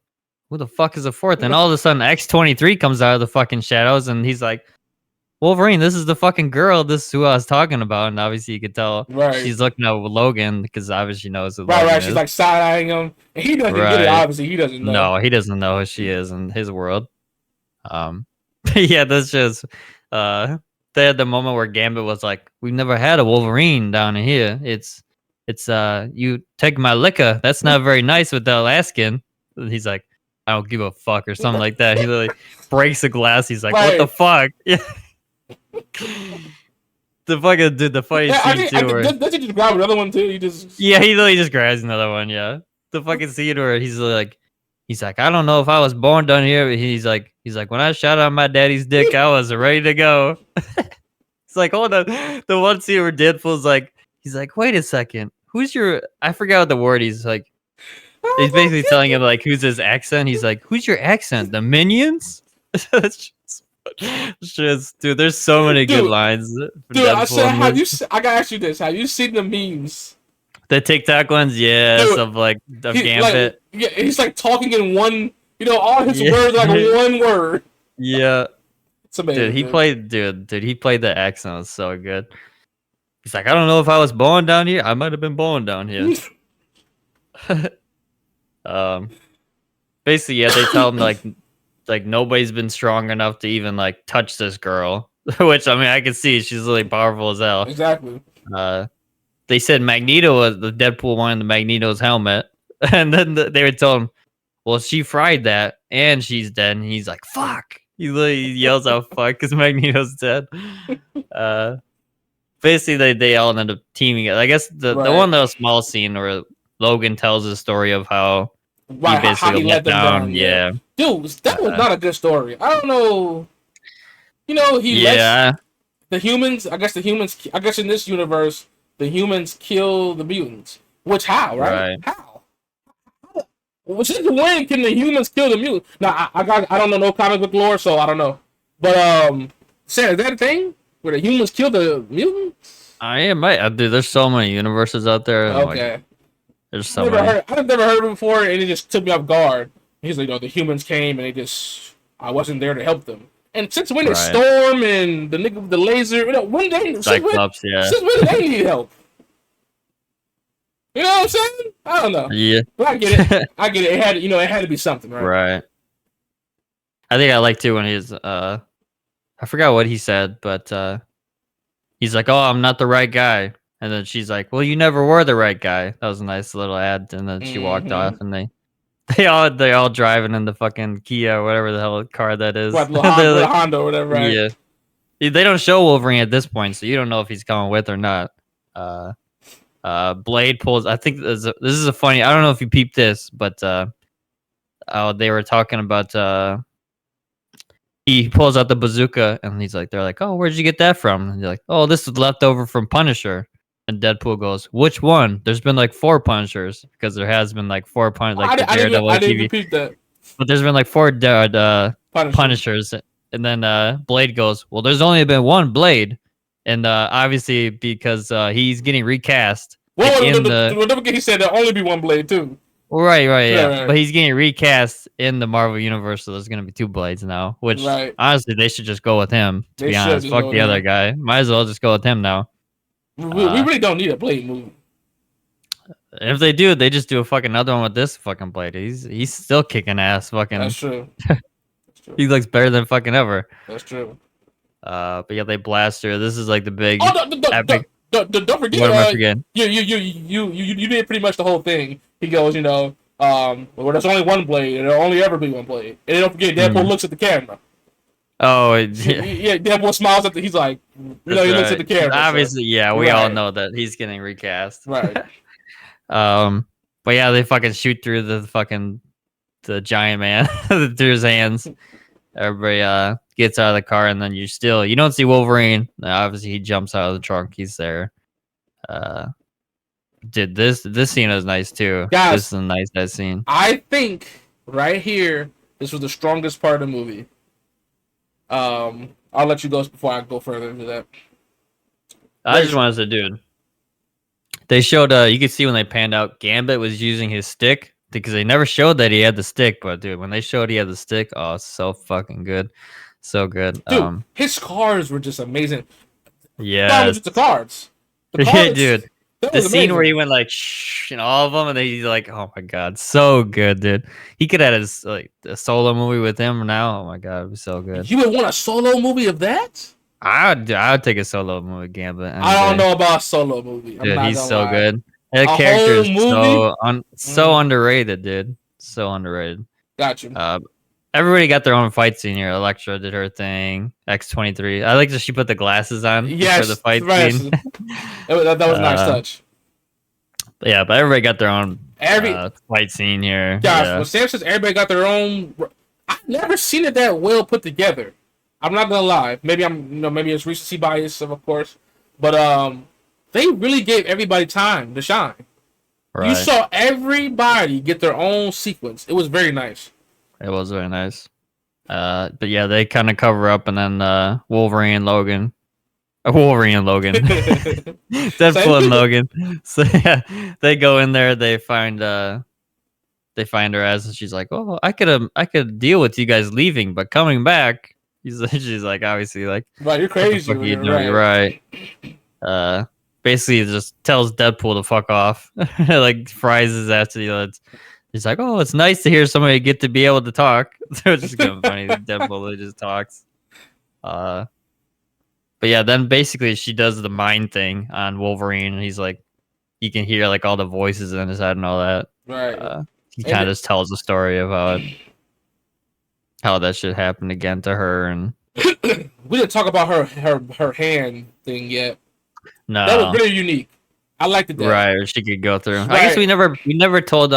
"Who the fuck is the 4th?" And all of a sudden, X-23 comes out of the fucking shadows, and he's like, "Wolverine, this is the fucking girl. This is who I was talking about." And obviously, you could tell she's looking at Logan because obviously she knows who Logan is. She's like side-eyeing him, and he doesn't get it. Obviously, he doesn't know. No, he doesn't know who she is in his world. Yeah, that's just they had the moment where Gambit was like, "We've never had a Wolverine down here. It's you take my liquor. That's not very nice without asking." And he's like, "I don't give a fuck," or something like that. He literally breaks a glass. He's like, "What the fuck?" Yeah. The fucking dude, the funny scene too. Does he just grab another one too? He literally just grabs another one. Yeah, the fucking scene where he's like, "I don't know if I was born down here." But he's like, "When I shot on my daddy's dick, I was ready to go." It's like, hold on. The one scene where Deadpool's like, he's like, "Wait a second, who's your?" I forgot what the word he's like. He's basically telling him like, who's his accent. He's like, "Who's your accent? The Minions?" Just, dude, there's so many good lines. Dude, I said, I gotta ask you this: have you seen the memes? The TikTok ones, yes, dude, of Gambit. Like, he's like talking in one. You know, all his words like one word. Yeah, it's amazing. Dude, he played the accent. It was so good. He's like, "I don't know if I was born down here. I might have been born down here." Basically, yeah, they tell him like nobody's been strong enough to even like touch this girl, which I mean I can see she's really powerful as hell. Exactly. They said Magneto was the Deadpool wanted the Magneto's helmet, and then they would tell him, "Well, she fried that and she's dead." And he's like, "Fuck!" He literally yells out "fuck" because Magneto's dead. Basically, they all end up teaming it. I guess the one little small scene where Logan tells the story of how he basically let them down. Yeah. Dude, that was not a good story. I don't know. You know, lets the humans. I guess in this universe, the humans kill the mutants. Which how, right? How? Well, since when can the humans kill the mutants? Now, I don't know no comic book lore, so I don't know. But Sam, is that a thing where the humans kill the mutants? Dude, there's so many universes out there. Okay. Like, there's so many. I've never heard of it before, and it just took me off guard. He's like, the humans came, and I wasn't there to help them. And since when did Storm and the nigga with the laser, when since when they need help? You know what I'm saying? I don't know. Yeah. But I get it. It had to be something, right? Right. I think I like too when he's I forgot what he said, but he's like, "Oh, I'm not the right guy." And then she's like, "Well, you never were the right guy." That was a nice little ad. And then she walked off, and they all driving in the fucking Kia or whatever the hell car that is. What, Honda or whatever, right? Yeah. They don't show Wolverine at this point, so you don't know if he's coming with or not. Blade pulls. I think this is a funny. I don't know if you peeped this, but they were talking about. He pulls out the bazooka, and they're like, "Oh, where'd you get that from?" And they're like, "Oh, this is left over from Punisher." And Deadpool goes, "Which one?" There's been like 4 Punishers because there has been like 4 Punishers, like I didn't repeat that. But there's been like 4 Punishers, and then Blade goes, "Well, there's only been 1 Blade." and obviously because he's getting recast. Well, Like in don't forget he said there'll only be one blade too. Right, yeah. Right. But he's getting recast in the Marvel universe, so there's gonna be 2 Blades now. Which honestly, they should just go with him. To be honest, fuck the other guy. Might as well just go with him now. We really don't need a Blade movie. If they do, they just do a fucking another one with this fucking Blade. He's still kicking ass. Fucking. That's true. He looks better than fucking ever. That's true. But yeah, they blast her. This is like the big epic. Don't forget. What am I forgetting? You did pretty much the whole thing. He goes, well, there's only one blade, and there'll only ever be one blade. And don't forget, Deadpool looks at the camera. Oh, yeah. Deadpool smiles at he's like, he looks at the camera. Obviously, so. Yeah, we all know that he's getting recast. Right. But yeah, they fucking shoot through the giant man through his hands. Everybody gets out of the car, and then you don't see Wolverine. Obviously, he jumps out of the trunk. He's there. Dude, this scene is nice too. Guys, this is a nice scene. I think right here, this was the strongest part of the movie. I'll let you go before I go further into that. I just wanted to say, dude. They showed you could see when they panned out, Gambit was using his stick. Because they never showed that he had the stick, but dude, when they showed he had the stick, oh, so fucking good, so good. Dude, his cards were just amazing. Yeah, that was just the cards. Yeah, dude. The scene where he went like shh and all of them, and then he's like, oh my god, so good, dude. He could have his like a solo movie with him now. Oh my god, it'd be so good. You would want a solo movie of that? I'd take a solo movie with Gambit. I don't know about a solo movie. Dude, he's so good. That character is so underrated, dude. So underrated. Got you. Everybody got their own fight scene here. Elektra did her thing. X-23. I like that she put the glasses on for the fight scene. that was a nice touch. But yeah, but everybody got their own fight scene here. Yeah, when Sam says everybody got their own, I've never seen it that well put together. I'm not gonna lie. Maybe maybe it's recency bias, of course, but they really gave everybody time to shine. Right. You saw everybody get their own sequence. It was very nice. It was very nice. But yeah, they kind of cover up, and then Wolverine and Logan. Deadpool and Logan. So yeah, they go in there. They find her ass, and she's like, "Oh, I could deal with you guys leaving, but coming back." She's like, obviously, like, "Right, you're crazy." Right. Basically just tells Deadpool to fuck off. Like fries his ass to the odds. He's like, oh, it's nice to hear somebody get to be able to talk. It's just kind of funny. Deadpool just talks. But yeah, then basically she does the mind thing on Wolverine, and he's like, you can hear like all the voices in his head and all that. Right. He kind of just tells the story of how that shit happened again to her, and we didn't talk about her hand thing yet. No, that was really unique. I liked it. Right, she could go through. Right. I guess we never told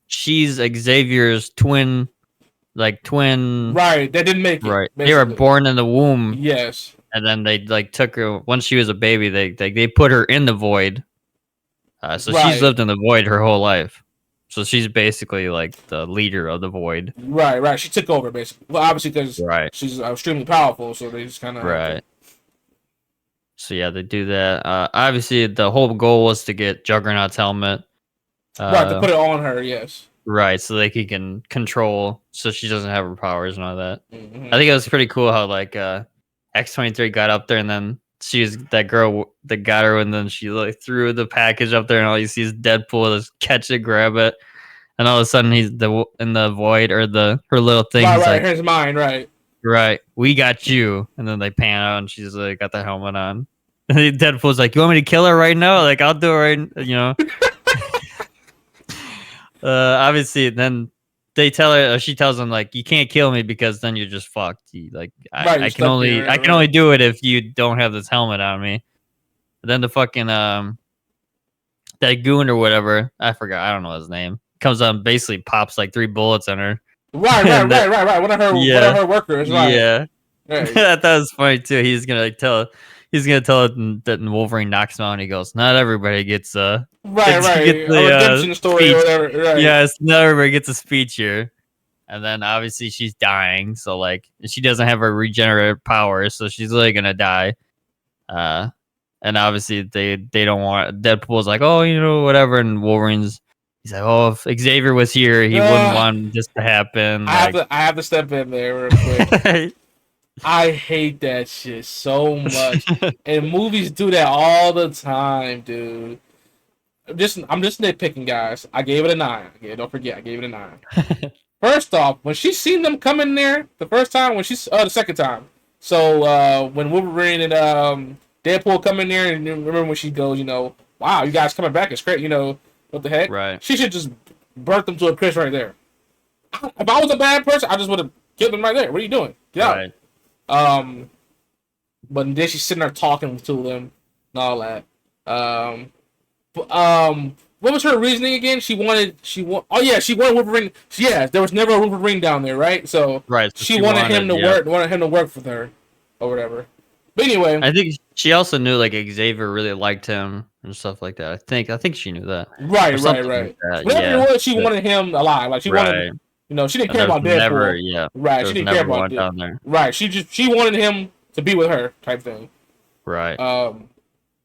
she's Xavier's twin. Right, they didn't make it. Right, basically. They were born in the womb. Yes, and then they like took her once she was a baby. They put her in the void. So she's lived in the void her whole life. So she's basically like the leader of the void. Right. She took over basically. Well, obviously because she's extremely powerful, so they just kind of right. So yeah, they do that. Obviously, the whole goal was to get Juggernaut's helmet. Right, to put it on her, yes. Right, so they can control, so she doesn't have her powers and all that. Mm-hmm. I think it was pretty cool how like X-23 got up there, and then she was that girl that got her, and then she like threw the package up there, and all you see is Deadpool just catch it, grab it, and all of a sudden he's in the void or her little thing. Right, like, here's mine, right. Right, we got you, and then they pan out, and she's like got the helmet on. And Deadpool's like, "You want me to kill her right now? Like, I'll do it right." You know. Obviously, then they tell her. She tells them like, "You can't kill me because then you're just fucked." I can only do it if you don't have this helmet on me. And then the fucking that goon or whatever, I forgot. I don't know his name. Comes on, basically pops like 3 bullets in her. Right. One of her workers. Right. Yeah. Right. I thought it was funny too. He's gonna tell that Wolverine knocks him out, and he goes, "Not everybody gets right. Gets the, redemption story or whatever. Right. Yes, not everybody gets a speech here." And then obviously she's dying, so like she doesn't have her regenerative powers, so she's really gonna die. And obviously they don't want Deadpool's like, oh, whatever, and Wolverine's he's like, oh, if Xavier was here, he wouldn't want this to happen. I have to step in there real quick. I hate that shit so much. And movies do that all the time, dude. I'm just nitpicking, guys. I gave it a 9. Don't forget, I gave it a 9. First off, when she seen them come in there the first time, the second time. So when Wolverine and Deadpool come in there, and remember when she goes, wow, you guys coming back, it's great, what the heck? Right. She should just burn them to a crisp right there. If I was a bad person, I just would have killed them right there. What are you doing? Get out. Right. But then she's sitting there talking to them and all that. What was her reasoning again? She wanted Wolverine. Yeah, there was never a Wolverine down there, right? So right. So she wanted him to work with her, or whatever. But anyway, I think she also knew like Xavier really liked him and stuff like that. I think she knew that. Right. Like Whatever it was, she wanted him alive. Like she wanted, she didn't care about Deadpool. Right, she didn't care about down there. Right, she wanted him to be with her, type thing. Right.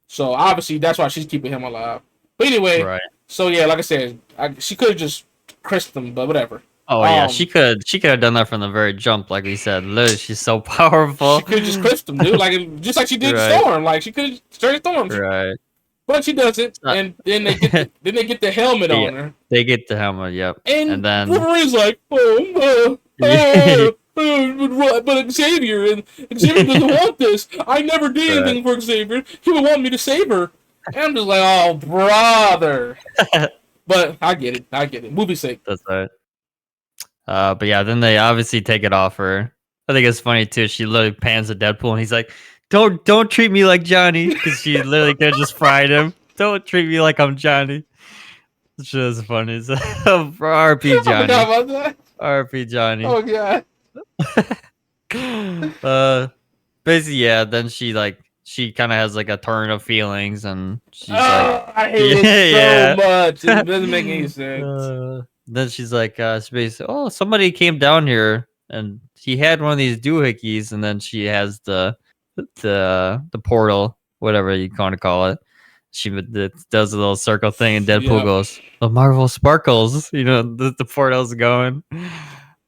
So obviously that's why she's keeping him alive. But anyway, right. So yeah, like I said, she could have just crisped him, but whatever. Oh yeah, she could have done that from the very jump, like we said. Literally, she's so powerful. She could have just crisped him, dude, just like she did Storm. Like she could have straight Storm. Right. But she doesn't, and then they get the helmet on her. They get the helmet, yep. And then Wolverine's like, but Xavier doesn't want this. I never did anything for Xavier. He would want me to save her. And I'm just like, oh, brother. But I get it. Movie sake. That's right. But yeah, then they obviously take it off her. I think it's funny too. She literally pans to Deadpool, and he's like, "Don't treat me like Johnny," because she literally could have just fried him. Don't treat me like I'm Johnny. It's just funny. So, R.P. Johnny. R.P. Johnny. Oh god. Basically, yeah. Then she kind of has like a turn of feelings, and she's like, I hate it so much. It doesn't make any sense. Then she's like, basically, oh, somebody came down here, and he had one of these doohickeys, and then she has the portal, whatever you want to call it. She does a little circle thing, and Deadpool goes, "The Marvel sparkles," the portal's going.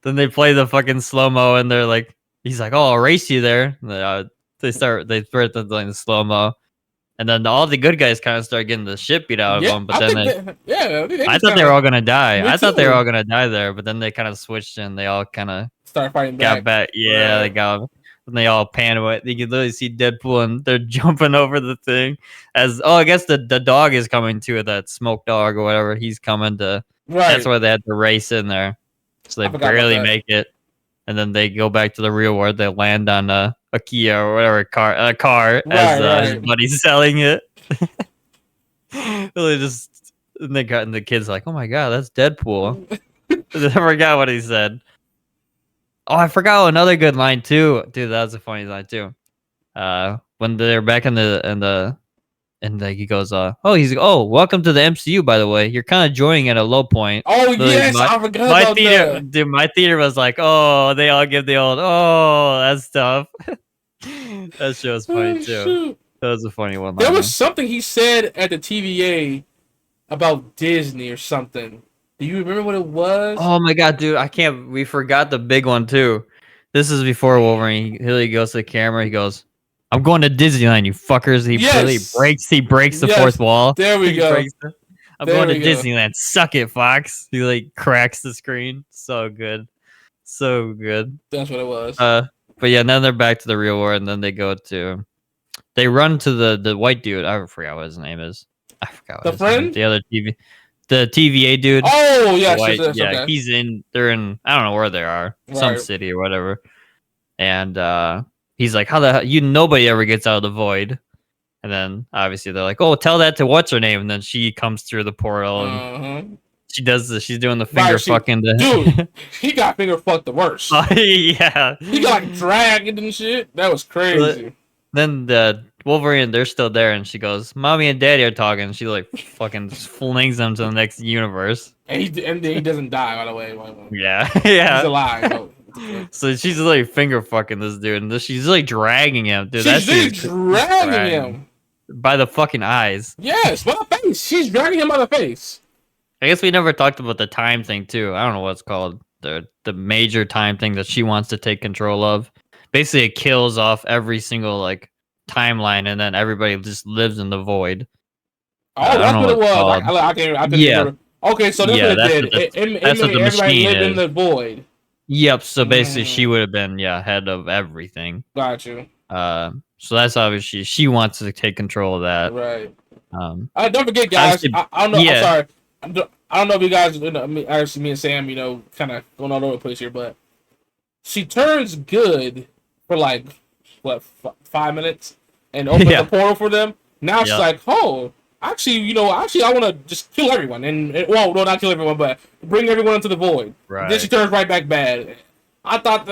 Then they play the fucking slow mo, and they're like, he's like, "Oh, I'll race you there." They start doing the slow mo, and then all the good guys kind of start getting the shit beat out of them. But then I thought they were all gonna die. I thought they were all gonna die there, but then they kind of switched and they all kind of start fighting back. Yeah, they got. And they all pan away. You can literally see Deadpool, and they're jumping over the thing. I guess the dog is coming too. That smoke dog or whatever. He's coming to. Right. That's why they had to race in there. So they barely make it, and then they go back to the real world. They land on a Kia or whatever car as his buddy's selling it. Really just and the kid's like, "Oh my god, that's Deadpool." I forgot what he said. Oh, I forgot another good line too, dude. That was a funny line too. When they're back in the he goes, welcome to the MCU. By the way, you're kind of joining at a low point. Oh yes, I forgot about that. Dude, my theater was like, oh, they all give the old, oh, that's tough. That shit was funny too. Shoot. That was a funny one. There was something he said at the TVA about Disney or something. Do you remember what it was? Oh my god, dude! We forgot the big one too. This is before Wolverine. He goes to the camera. He goes, "I'm going to Disneyland, you fuckers." He really breaks the fourth wall. There we go. I'm going to Disneyland. Suck it, Fox. He like cracks the screen. So good. That's what it was. But yeah, now they're back to the real world, and then they run to the white dude. I forgot what his name is. I forgot what the friend. The other the TVA dude. Oh yes, yeah. Okay. They're in. I don't know where they are. Some city or whatever. And he's like, "How the hell? Nobody ever gets out of the void." And then obviously they're like, "Oh, tell that to what's her name?" And then she comes through the portal and she does this. She's doing the finger fucking. Dude, he got finger fucked the worst. Yeah. He got like dragged and shit. That was crazy. Then the Wolverine, they're still there, and she goes, "Mommy and Daddy are talking." She like fucking flings them to the next universe. And he doesn't die, by the way. Yeah. He's alive. So So she's like finger fucking this dude, and she's like dragging him, dude. She's dragging him by the fucking eyes. Yes, by the face. She's dragging him by the face. I guess we never talked about the time thing too. I don't know what it's called. The major time thing that she wants to take control of. Basically, it kills off every single like timeline, and then everybody just lives in the void. Oh, that's what it was. I can't remember. Okay, so that's what it did. That's what the machine lived in the void. Yep. So basically, she would have been head of everything. Got you. So that's obviously she wants to take control of that. Right. Don't forget, guys. I don't know. I'm sorry. I don't know if you guys, actually, me and Sam, kind of going all over the place here, but she turns good for like what 5 minutes and opens the portal for them. Now she's like, oh. Actually, I want to just kill everyone, well, no, not kill everyone, but bring everyone into the void. Right. Then she turns right back bad. I thought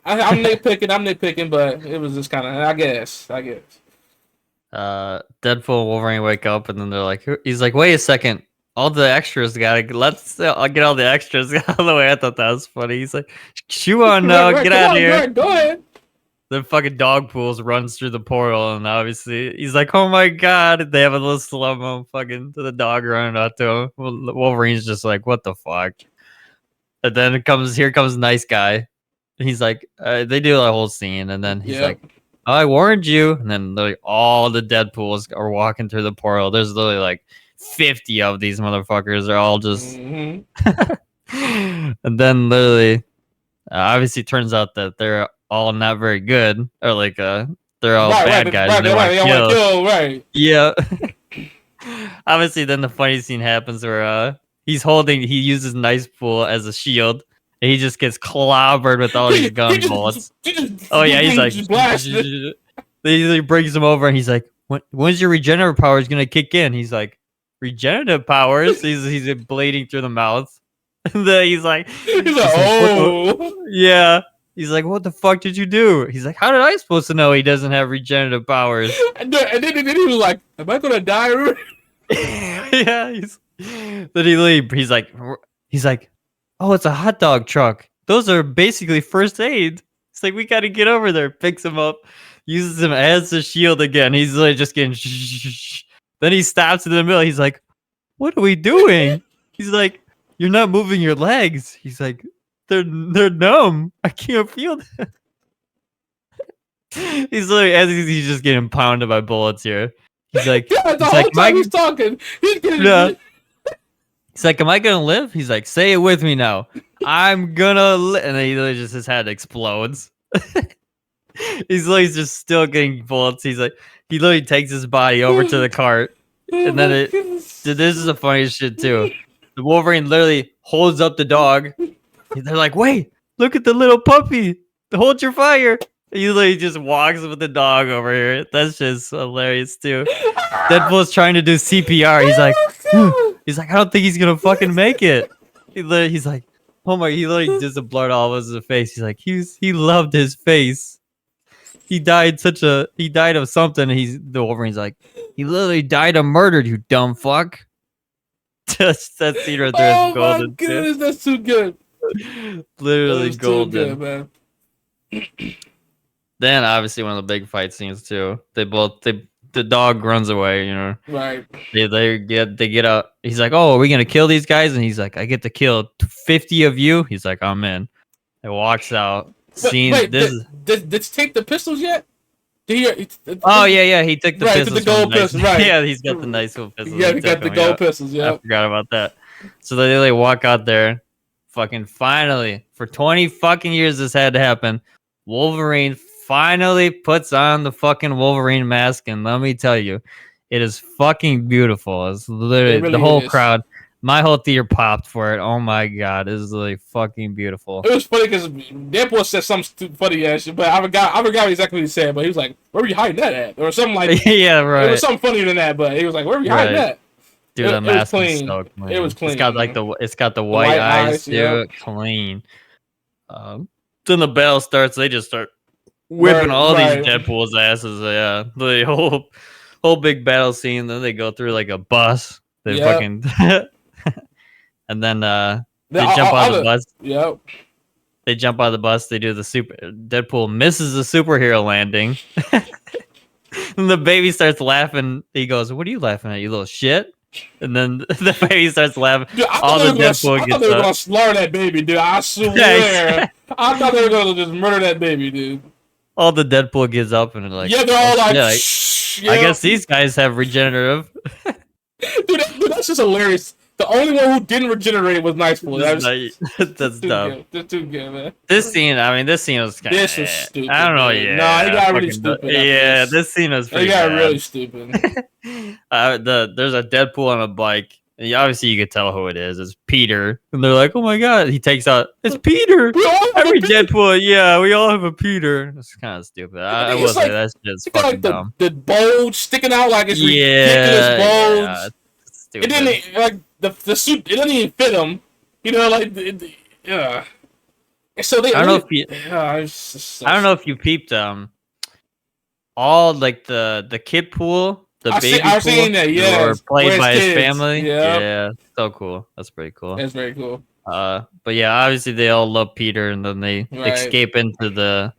I'm nitpicking, but it was just kind of, I guess. Deadpool and Wolverine wake up, and then they're like, he's like, wait a second, all the extras let's get all the extras out of the way. I thought that was funny. He's like, chew on now, get out of here. Go ahead. The fucking dog pools runs through the portal, and obviously he's like, "Oh my god!" They have a little slow mo fucking to the dog running out to him. Wolverine's just like, "What the fuck?" And then here comes nice guy. He's like, they do a whole scene, and then he's like, oh, "I warned you." And then like all the Deadpools are walking through the portal. There's literally like 50 of these motherfuckers. They're all just, and then literally, obviously, turns out that they're all not very good, or like they're all bad guys. They want to kill, right? Yeah. Obviously, then the funny scene happens where he uses Nice Pool as a shield, and he just gets clobbered with all these gun bullets. Oh yeah, he's like, he brings him over, and he's like, when's your regenerative powers gonna kick in? He's like, regenerative powers? He's bleeding through the mouth. And then he's like, oh yeah. He's like, what the fuck did you do? He's like, how did I supposed to know he doesn't have regenerative powers? And then he was like, am I gonna die? Yeah. Then he's like, oh, it's a hot dog truck. Those are basically first aid. It's like, we gotta get over there. Picks him up, uses him as a shield again. He's like just getting Then he stops in the middle. He's like, what are we doing? He's like, you're not moving your legs. He's like, they're numb. I can't feel them. He's literally, as he's just getting pounded by bullets here. He's like, yeah, the whole time he's talking. He's like, am I gonna live? He's like, say it with me now. I'm gonna live. And then he literally just, his head explodes. He's like just still getting bullets. He's like, he literally takes his body over to the cart. And then this is the funniest shit too. The Wolverine literally holds up the dog. They're like, wait, look at the little puppy. Hold your fire. He literally just walks with the dog over here. That's just hilarious too. Deadpool's trying to do CPR. He's like, I don't think he's gonna fucking make it. He's like, oh my, he literally does the blood all over his face. He's like, he loved his face. He died of something. The Wolverine's like, he literally died of murder, you dumb fuck. That scene right there is golden. Oh my goodness, that's too good. Literally golden, good, man. Then obviously one of the big fight scenes too. The dog runs away, Right. They get out. He's like, oh, are we gonna kill these guys? And he's like, I get to kill 50 of you. He's like, I'm in. It walks out. Did you take the pistols yet? Oh yeah, he took the pistols. The gold pistols, right? Yeah, he's got the nice gold pistols. Yeah, he got the gold pistols. Yeah, I forgot about that. So they walk out there. Fucking finally, for 20 fucking years this had to happen. Wolverine finally puts on the fucking Wolverine mask, and let me tell you, it is fucking beautiful. It's literally really the whole crowd. My whole theater popped for it. Oh my god, it is really fucking beautiful. It was funny because Deadpool said something funny ass shit, but I forgot exactly what he said. But he was like, "Where were you hiding that at?" Or something like. Yeah, right. It was something funnier than that, but he was like, "Where were you hiding that?" Dude, the mask is so clean. It was clean. It's got the white eyes, dude. Yeah. Clean. Then the battle starts. They just start whipping all these Deadpool's asses. Yeah, the whole big battle scene. Then they go through like a bus. They fucking. And then they jump on the bus. Yep. They jump out of the bus. They do the super. Deadpool misses the superhero landing. And the baby starts laughing. He goes, "What are you laughing at, you little shit?" And then the baby starts laughing. Dude, I All thought the Deadpool they were gonna slaughter that baby, dude. I swear. I thought they were gonna just murder that baby, dude. All the Deadpool gives up and they're like, yeah, they're all like, I guess these guys have regenerative. dude, that's just hilarious. The only one who didn't regenerate was Nightfall. That's dumb. That's too good, man. This scene was kind of. This was stupid. I don't know. Man. Yeah, Nah, he got really stupid. Yeah, this scene was pretty. He got bad. really stupid. There's a Deadpool on a bike. And obviously, you could tell who it is. It's Peter, and they're like, "Oh my god!" He takes out. It's Peter. Every Deadpool, yeah, we all have a Peter. It's kind of stupid. I will say that shit's fucking like dumb. The bulge sticking out like it's ridiculous bulge. Yeah, it's stupid. It didn't like the suit. It didn't even fit him. You know, like yeah. So they. I don't know if you. I don't know if you peeped all like the kid pool. I've seen that, yeah. Or played by his kids. family. Yep. Yeah, so cool. That's pretty cool. That's very cool. But yeah, obviously they all love Peter, and then they escape into the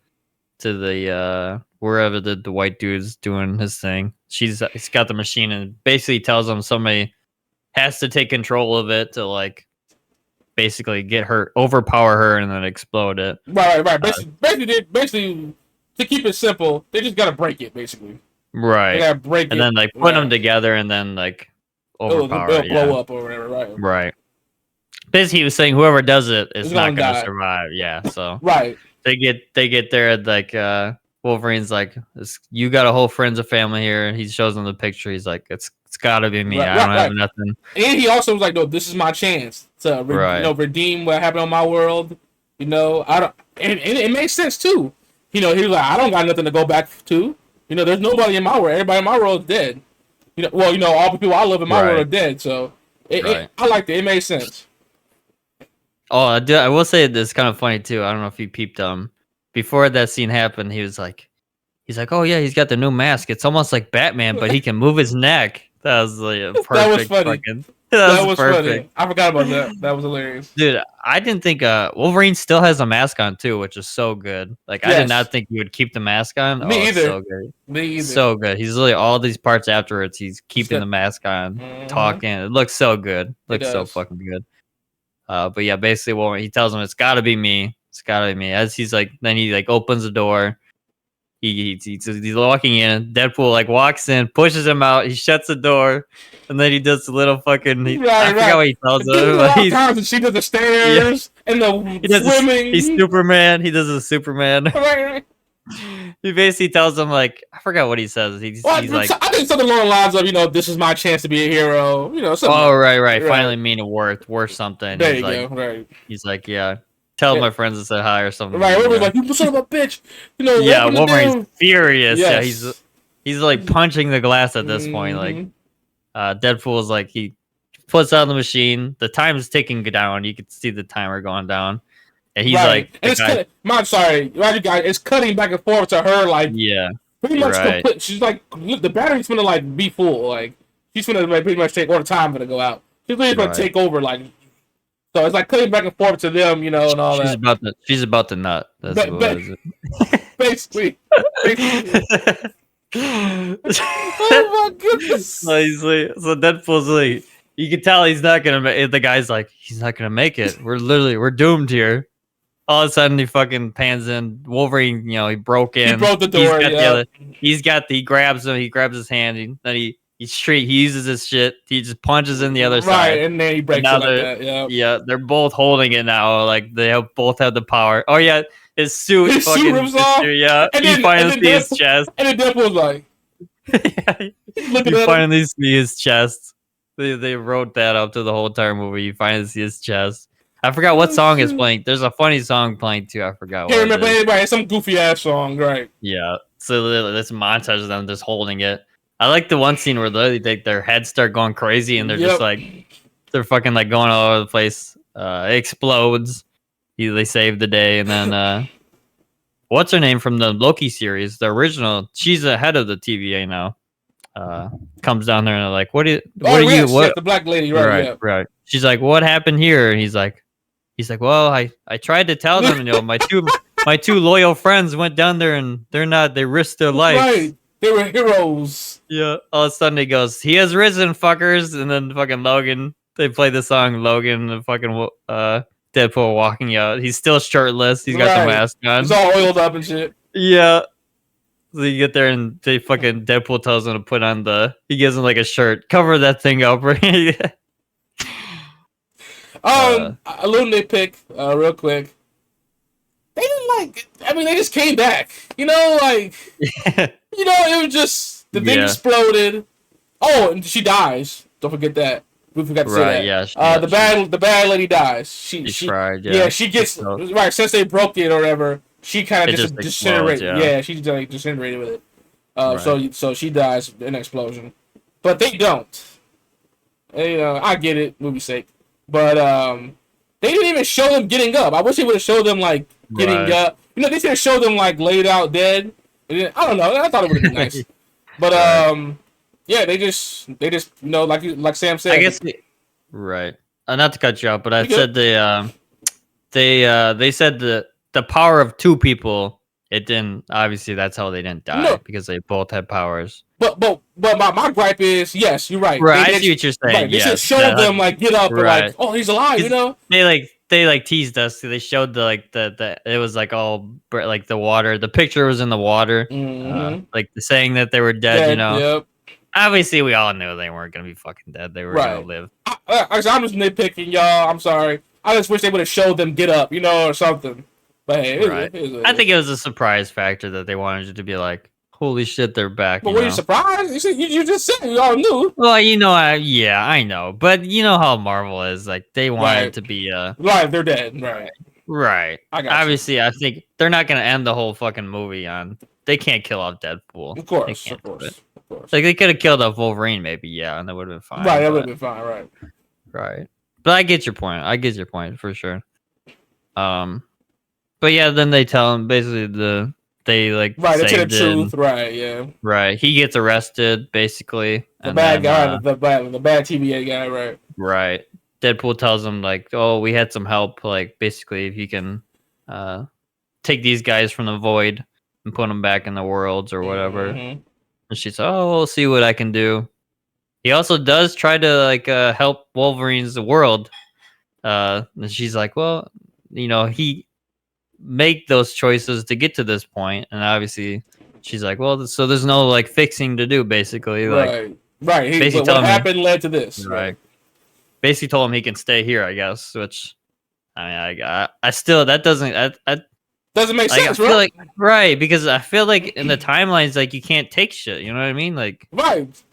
wherever the white dude's doing his thing. He's got the machine and basically tells them somebody has to take control of it to like basically get her, overpower her, and then explode it. Right. Basically, to keep it simple, they just gotta break it, basically. Right. They gotta break it, and then like put them together, and then like overpower it. Blow up or whatever. Right. Right. Basically, he was saying whoever does it is not going to die. survive. Yeah. So right. They get there at like Wolverine's like, you got a whole friends and family here, and he shows them the picture. He's like, it's got to be me. I don't have nothing. And he also was like, no, this is my chance to redeem what happened on my world. You know, I don't, and it makes sense too. You know, he was like, I don't got nothing to go back to. You know, there's nobody in my world. Everybody in my world is dead. You know, well, you know, all the people I love in my world are dead. So I liked it. It made sense. Oh, I will say this kind of funny too. I don't know if you peeped before that scene happened. He's like, oh yeah, he's got the new mask. It's almost like Batman, but he can move his neck. That was like a perfect. That was funny. That was perfect. Funny. I forgot about that. That was hilarious. Dude, I didn't think Wolverine still has a mask on too, which is so good. Like I did not think he would keep the mask on. Me either. So good. Me either. So good. He's literally all these parts afterwards. He's keeping the mask on, talking. It looks so good. Looks so fucking good. But yeah, basically, Wolverine, he tells him it's got to be me. It's got to be me. As he's like, then he like opens the door. He's walking in. Deadpool like walks in, pushes him out. He shuts the door, and then he does the little fucking. I forgot what he tells him. And she does the stairs and the swimming. He's Superman. He does the Superman. He basically tells him like, I forgot what he says. He's like, I think something along the lines of, you know, this is my chance to be a hero. You know, something. Oh right. Finally, mean worth something. There you go. Right. He's like, yeah. Tell my friends to say hi or something. Right, Wolverine's like, you son of a bitch. You know, yeah, Wolverine's furious. Yes. Yeah, he's like punching the glass at this point. Like, Deadpool's like, he puts on the machine. The time is ticking down. You can see the timer going down. And he's like, and it's cutting back and forth to her, like, pretty much complete. She's like, the battery's gonna like be full. Like, she's gonna like, pretty much take all the time gonna go out. She's really gonna take over, like. So it's like cutting back and forth to them, you know, and all that. She's about to nut. That's what it is. Basically. Oh my goodness. So Deadpool's like, you can tell he's not gonna make it. The guy's like, he's not gonna make it. We're doomed here. All of a sudden he fucking pans in. Wolverine, you know, he broke in. He broke the door. He grabs him. He grabs his hand. Then he uses his shit. He just punches in the other side. Right, and then he breaks it like that. Yeah, they're both holding it now. Like they both have the power. Oh yeah, his suit rips off. Yeah, and you finally see his chest. And then Deadpool's like, you finally see his chest. They wrote that up to the whole entire movie. You finally see his chest. I forgot what song is playing. There's a funny song playing too. I forgot. Can't remember anybody. Some goofy ass song, right? Yeah. So this montage of them just holding it. I like the one scene where their heads start going crazy and they're just like, they're fucking like going all over the place. It explodes. They save the day, and then what's her name from the Loki series, the original? She's the head of the TVA now. Comes down there and they're like, what are you? What the black lady, right? Right. She's like, what happened here? And he's like, he's like, well, I tried to tell them, my two loyal friends went down there and they risked their lives. Right. They were heroes. Yeah. All of a sudden he goes, he has risen, fuckers. And then fucking Logan, they play the song Logan, the fucking Deadpool walking out. He's still shirtless. He's got the mask on. He's all oiled up and shit. Yeah. So you get there and they fucking Deadpool tells him to put on he gives him like a shirt. Cover that thing up. A little nitpick, real quick. They didn't they just came back. It was just the thing exploded. Oh, and she dies. Don't forget that. We forgot to say that. Yeah. The bad lady dies. She tried. Yeah. Yeah, she gets right since they broke it or whatever. She kind of just disintegrated. Yeah, she just disintegrated with it. So she dies in an explosion, but they don't. I get it, movie's sake, but they didn't even show them getting up. I wish they would have showed them like getting up. They should have showed them like laid out dead. And then, I don't know. I thought it would have been nice, but yeah, they just like Sam said. I guess right. Not to cut you off, but I said they said the power of two people. It didn't. Obviously, that's how they didn't die because they both had powers. But my gripe is yes, you're right. Right, I see what you're saying. Right, they should show them like get up and like, oh, he's alive. They teased us. They showed the it was like all like the water. The picture was in the water, like saying that they were dead. Yep. Obviously, we all knew they weren't gonna be fucking dead. They were gonna live. I'm just nitpicking, y'all. I'm sorry. I just wish they would have showed them get up, or something. But hey, I think it was a surprise factor that they wanted you to be like, "Holy shit, they're back!" But were you surprised? You just said we all knew. Well, I know, but you know how Marvel is. Like they wanted it to be right. They're dead. Right. Obviously, I think they're not gonna end the whole fucking movie on. They can't kill off Deadpool. Of course. Like they could have killed off Wolverine, maybe, and that would have been fine. Right, that would have been fine. Right. But I get your point. For sure. But yeah, then they tell him basically they right. They tell the truth. Right. Yeah. Right. He gets arrested basically. The bad guy, the bad TVA guy. Right. Right. Deadpool tells him like, "Oh, we had some help. Like basically, if you can take these guys from the void and put them back in the worlds or whatever." And she said, "Oh, we'll see what I can do." He also does try to help Wolverine's world. And she's like, "Well, he make those choices to get to this point," and obviously she's like, "Well, so there's no fixing to do." Basically, right. Basically, what happened led to this. Right. Basically, told him he can stay here. I guess, which I still that doesn't. Doesn't make sense, right? Right, because I feel like in the timelines, you can't take shit. You know what I mean? Right.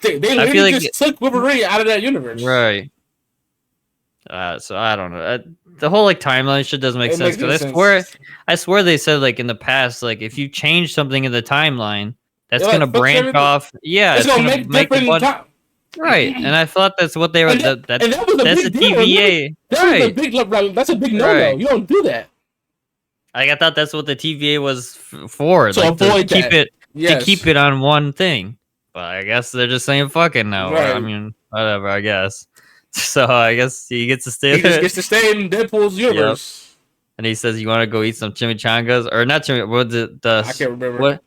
They literally just took Wolverine out of that universe. Right. So I don't know. The whole timeline shit doesn't make sense because I swear they said in the past if you change something in the timeline, that's gonna branch off. Yeah, it's gonna make different time. Right, and I thought that's what they were. That's a TVA. That's a big no-no. You don't do that. I thought that's what the TVA was for. To avoid to keep it on one thing. But I guess they're just saying fuck it now. Right. I mean, whatever. I guess. So I guess he gets to stay. He just gets to stay in Deadpool's universe. Yep. And he says, "You want to go eat some chimichangas or not chimichangas? What I can't remember. What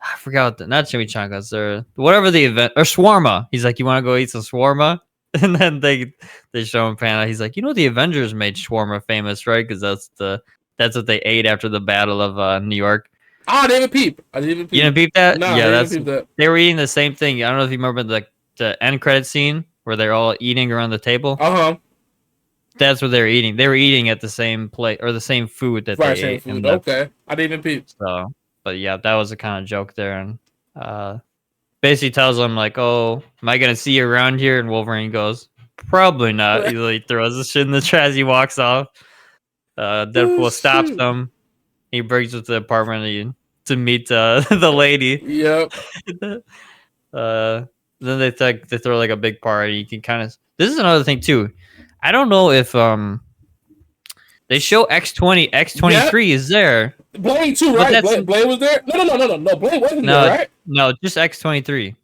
I forgot. Not chimichangas or whatever the event or shawarma." He's like, "You want to go eat some shawarma?" And then they show him Panda. He's like, "The Avengers made shawarma famous, right? Because that's what they ate after the Battle of New York." Oh, I didn't peep. You didn't peep that? No, yeah, I didn't peep that. They were eating the same thing. I don't know if you remember the end credit scene where they're all eating around the table. That's what they were eating. They were eating at the same plate or the same food that they ate. Food. Okay, I didn't even peep. So, but yeah, that was a kind of joke there, and basically tells them "Oh, am I gonna see you around here?" And Wolverine goes, "Probably not." He throws the shit in the trash. He walks off. Deadpool stops him. He brings him to the apartment to meet the lady. Yep. Then they throw a big party. You can kind of. This is another thing too. I don't know if they show X23 is there. Blade too, right? Blade was there. No. Blade wasn't there, right? No, just X23.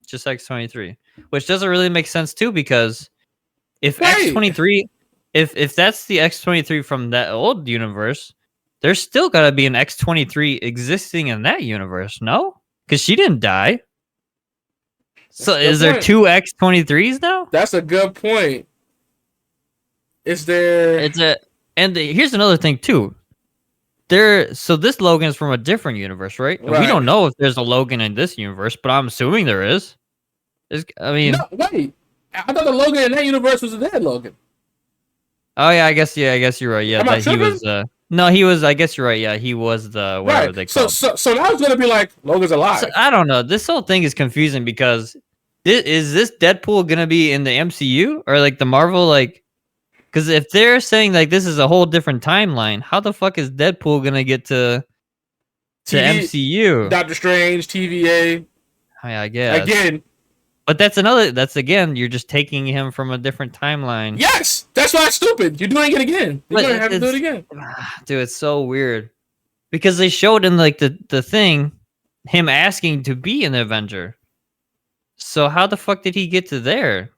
Just X23, which doesn't really make sense too because if X23 if that's the X-23 from that old universe, there's still got to be an X-23 existing in that universe, no? Because she didn't die. So is there two X-23s now? That's a good point. Is there? Here's another thing too. So this Logan is from a different universe, right? And we don't know if there's a Logan in this universe, but I'm assuming there is. I mean, no, wait. I thought the Logan in that universe was a dead Logan. Oh yeah, I guess you're right. Yeah, that he was. No, he was. I guess you're right. Yeah, he was the whatever they call. So now it's gonna be like Logan's alive. So, I don't know. This whole thing is confusing because is this Deadpool gonna be in the MCU or like the Marvel like? Because if they're saying like this is a whole different timeline, how the fuck is Deadpool gonna get to MCU? Doctor Strange, TVA. Oh, yeah, I guess again. But that's again, you're just taking him from a different timeline. Yes, that's why it's stupid. You're doing it again. You're gonna have to do it again. Dude, it's so weird. Because they showed in like the thing, him asking to be an Avenger. So how the fuck did he get to there?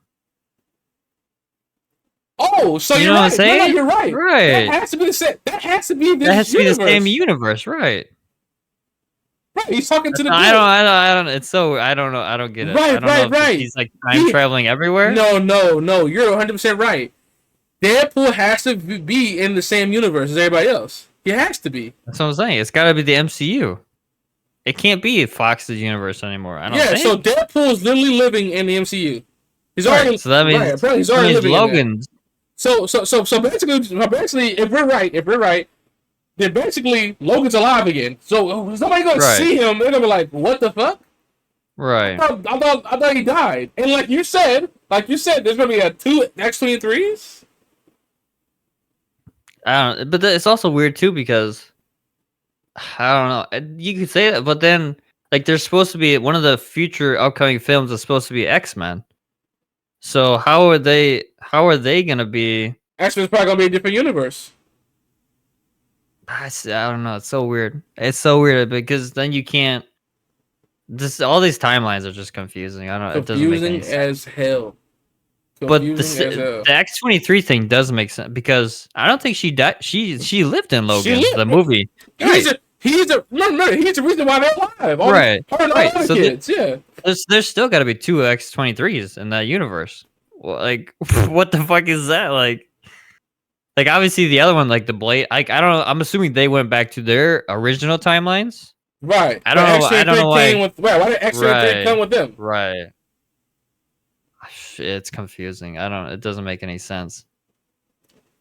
Oh, so you know what I'm saying? No, you're right. Right. That has to be the same. That has to be the same universe, right? Right, he's talking to the. I don't. It's so I don't know. I don't get it. Right. He's like time traveling everywhere. No. You're 100% right. Deadpool has to be in the same universe as everybody else. He has to be. That's what I'm saying. It's got to be the MCU. It can't be Fox's universe anymore. I don't. Yeah. So Deadpool is literally living in the MCU. He's right, already. So that means he's already living. Logan's. So basically, if we're right. Then basically Logan's alive again. So somebody gonna see him, they're gonna be like, "What the fuck?" Right. I thought he died. And like you said, there's gonna be a 2 X-23s. I don't. But it's also weird too because I don't know. You could say that, but then like there's supposed to be one of the future upcoming films is supposed to be X-Men. So how are they gonna be? X-Men's probably gonna be a different universe. I don't know. It's so weird. It's so weird because then you can't. All these timelines are just confusing. I don't know. It doesn't make any sense. As hell. But the X-23 thing does make sense because I don't think she died. She lived in Logan, the movie. He's the reason why they're alive. Right. So kids, yeah. There's still got to be 2 X-23s in that universe. Well, like, what the fuck is that? Like obviously the other one, like the Blade. Like I don't know. I'm assuming they went back to their original timelines. Right. I don't know why. Why did X-23 come with them? Right. It's confusing. It doesn't make any sense.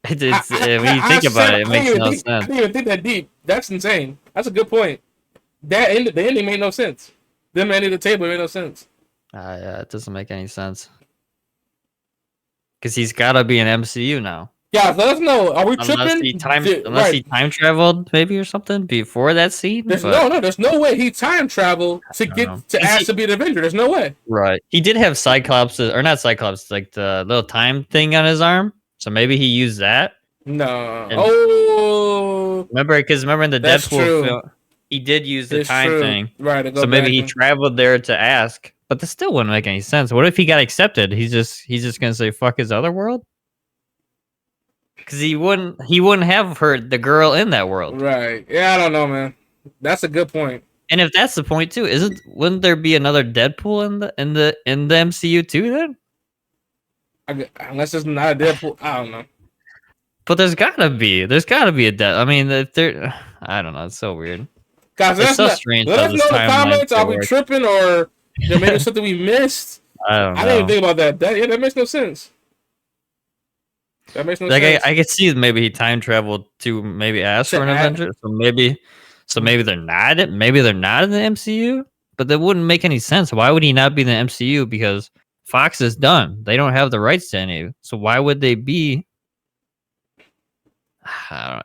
When you think about it, it makes no sense. I didn't even think that deep. That's insane. That's a good point. The ending made no sense. Them ending the table made no sense. Yeah, it doesn't make any sense. Because he's got to be an MCU now. Yeah, let us know. Are we tripping? Unless he time traveled, maybe or something before that scene. There's no way he time traveled to get to ask to be an Avenger. There's no way. Right. He did have Cyclops, or not Cyclops, like the little time thing on his arm. So maybe he used that. No. Remember in the Deadpool film, he did use the time thing. Right. So maybe he traveled there to ask, but this still wouldn't make any sense. What if he got accepted? He's just gonna say fuck his other world. Because he wouldn't have the girl in that world. Right. Yeah, I don't know, man. That's a good point. And if that's the point too, wouldn't there be another Deadpool in the MCU too then? Unless it's not a Deadpool, I don't know. But there's gotta be a Deadpool. I mean, I don't know. It's so weird. Guys, it's so strange. Let us know in the comments. Are we tripping or there may be something we missed? I don't know. I didn't even think about that. That makes no sense. That makes no sense. I could see maybe he time traveled to maybe ask for an Avenger. So maybe they're not in the MCU. But that wouldn't make any sense. Why would he not be in the MCU? Because Fox is done. They don't have the rights to any. So why would they be?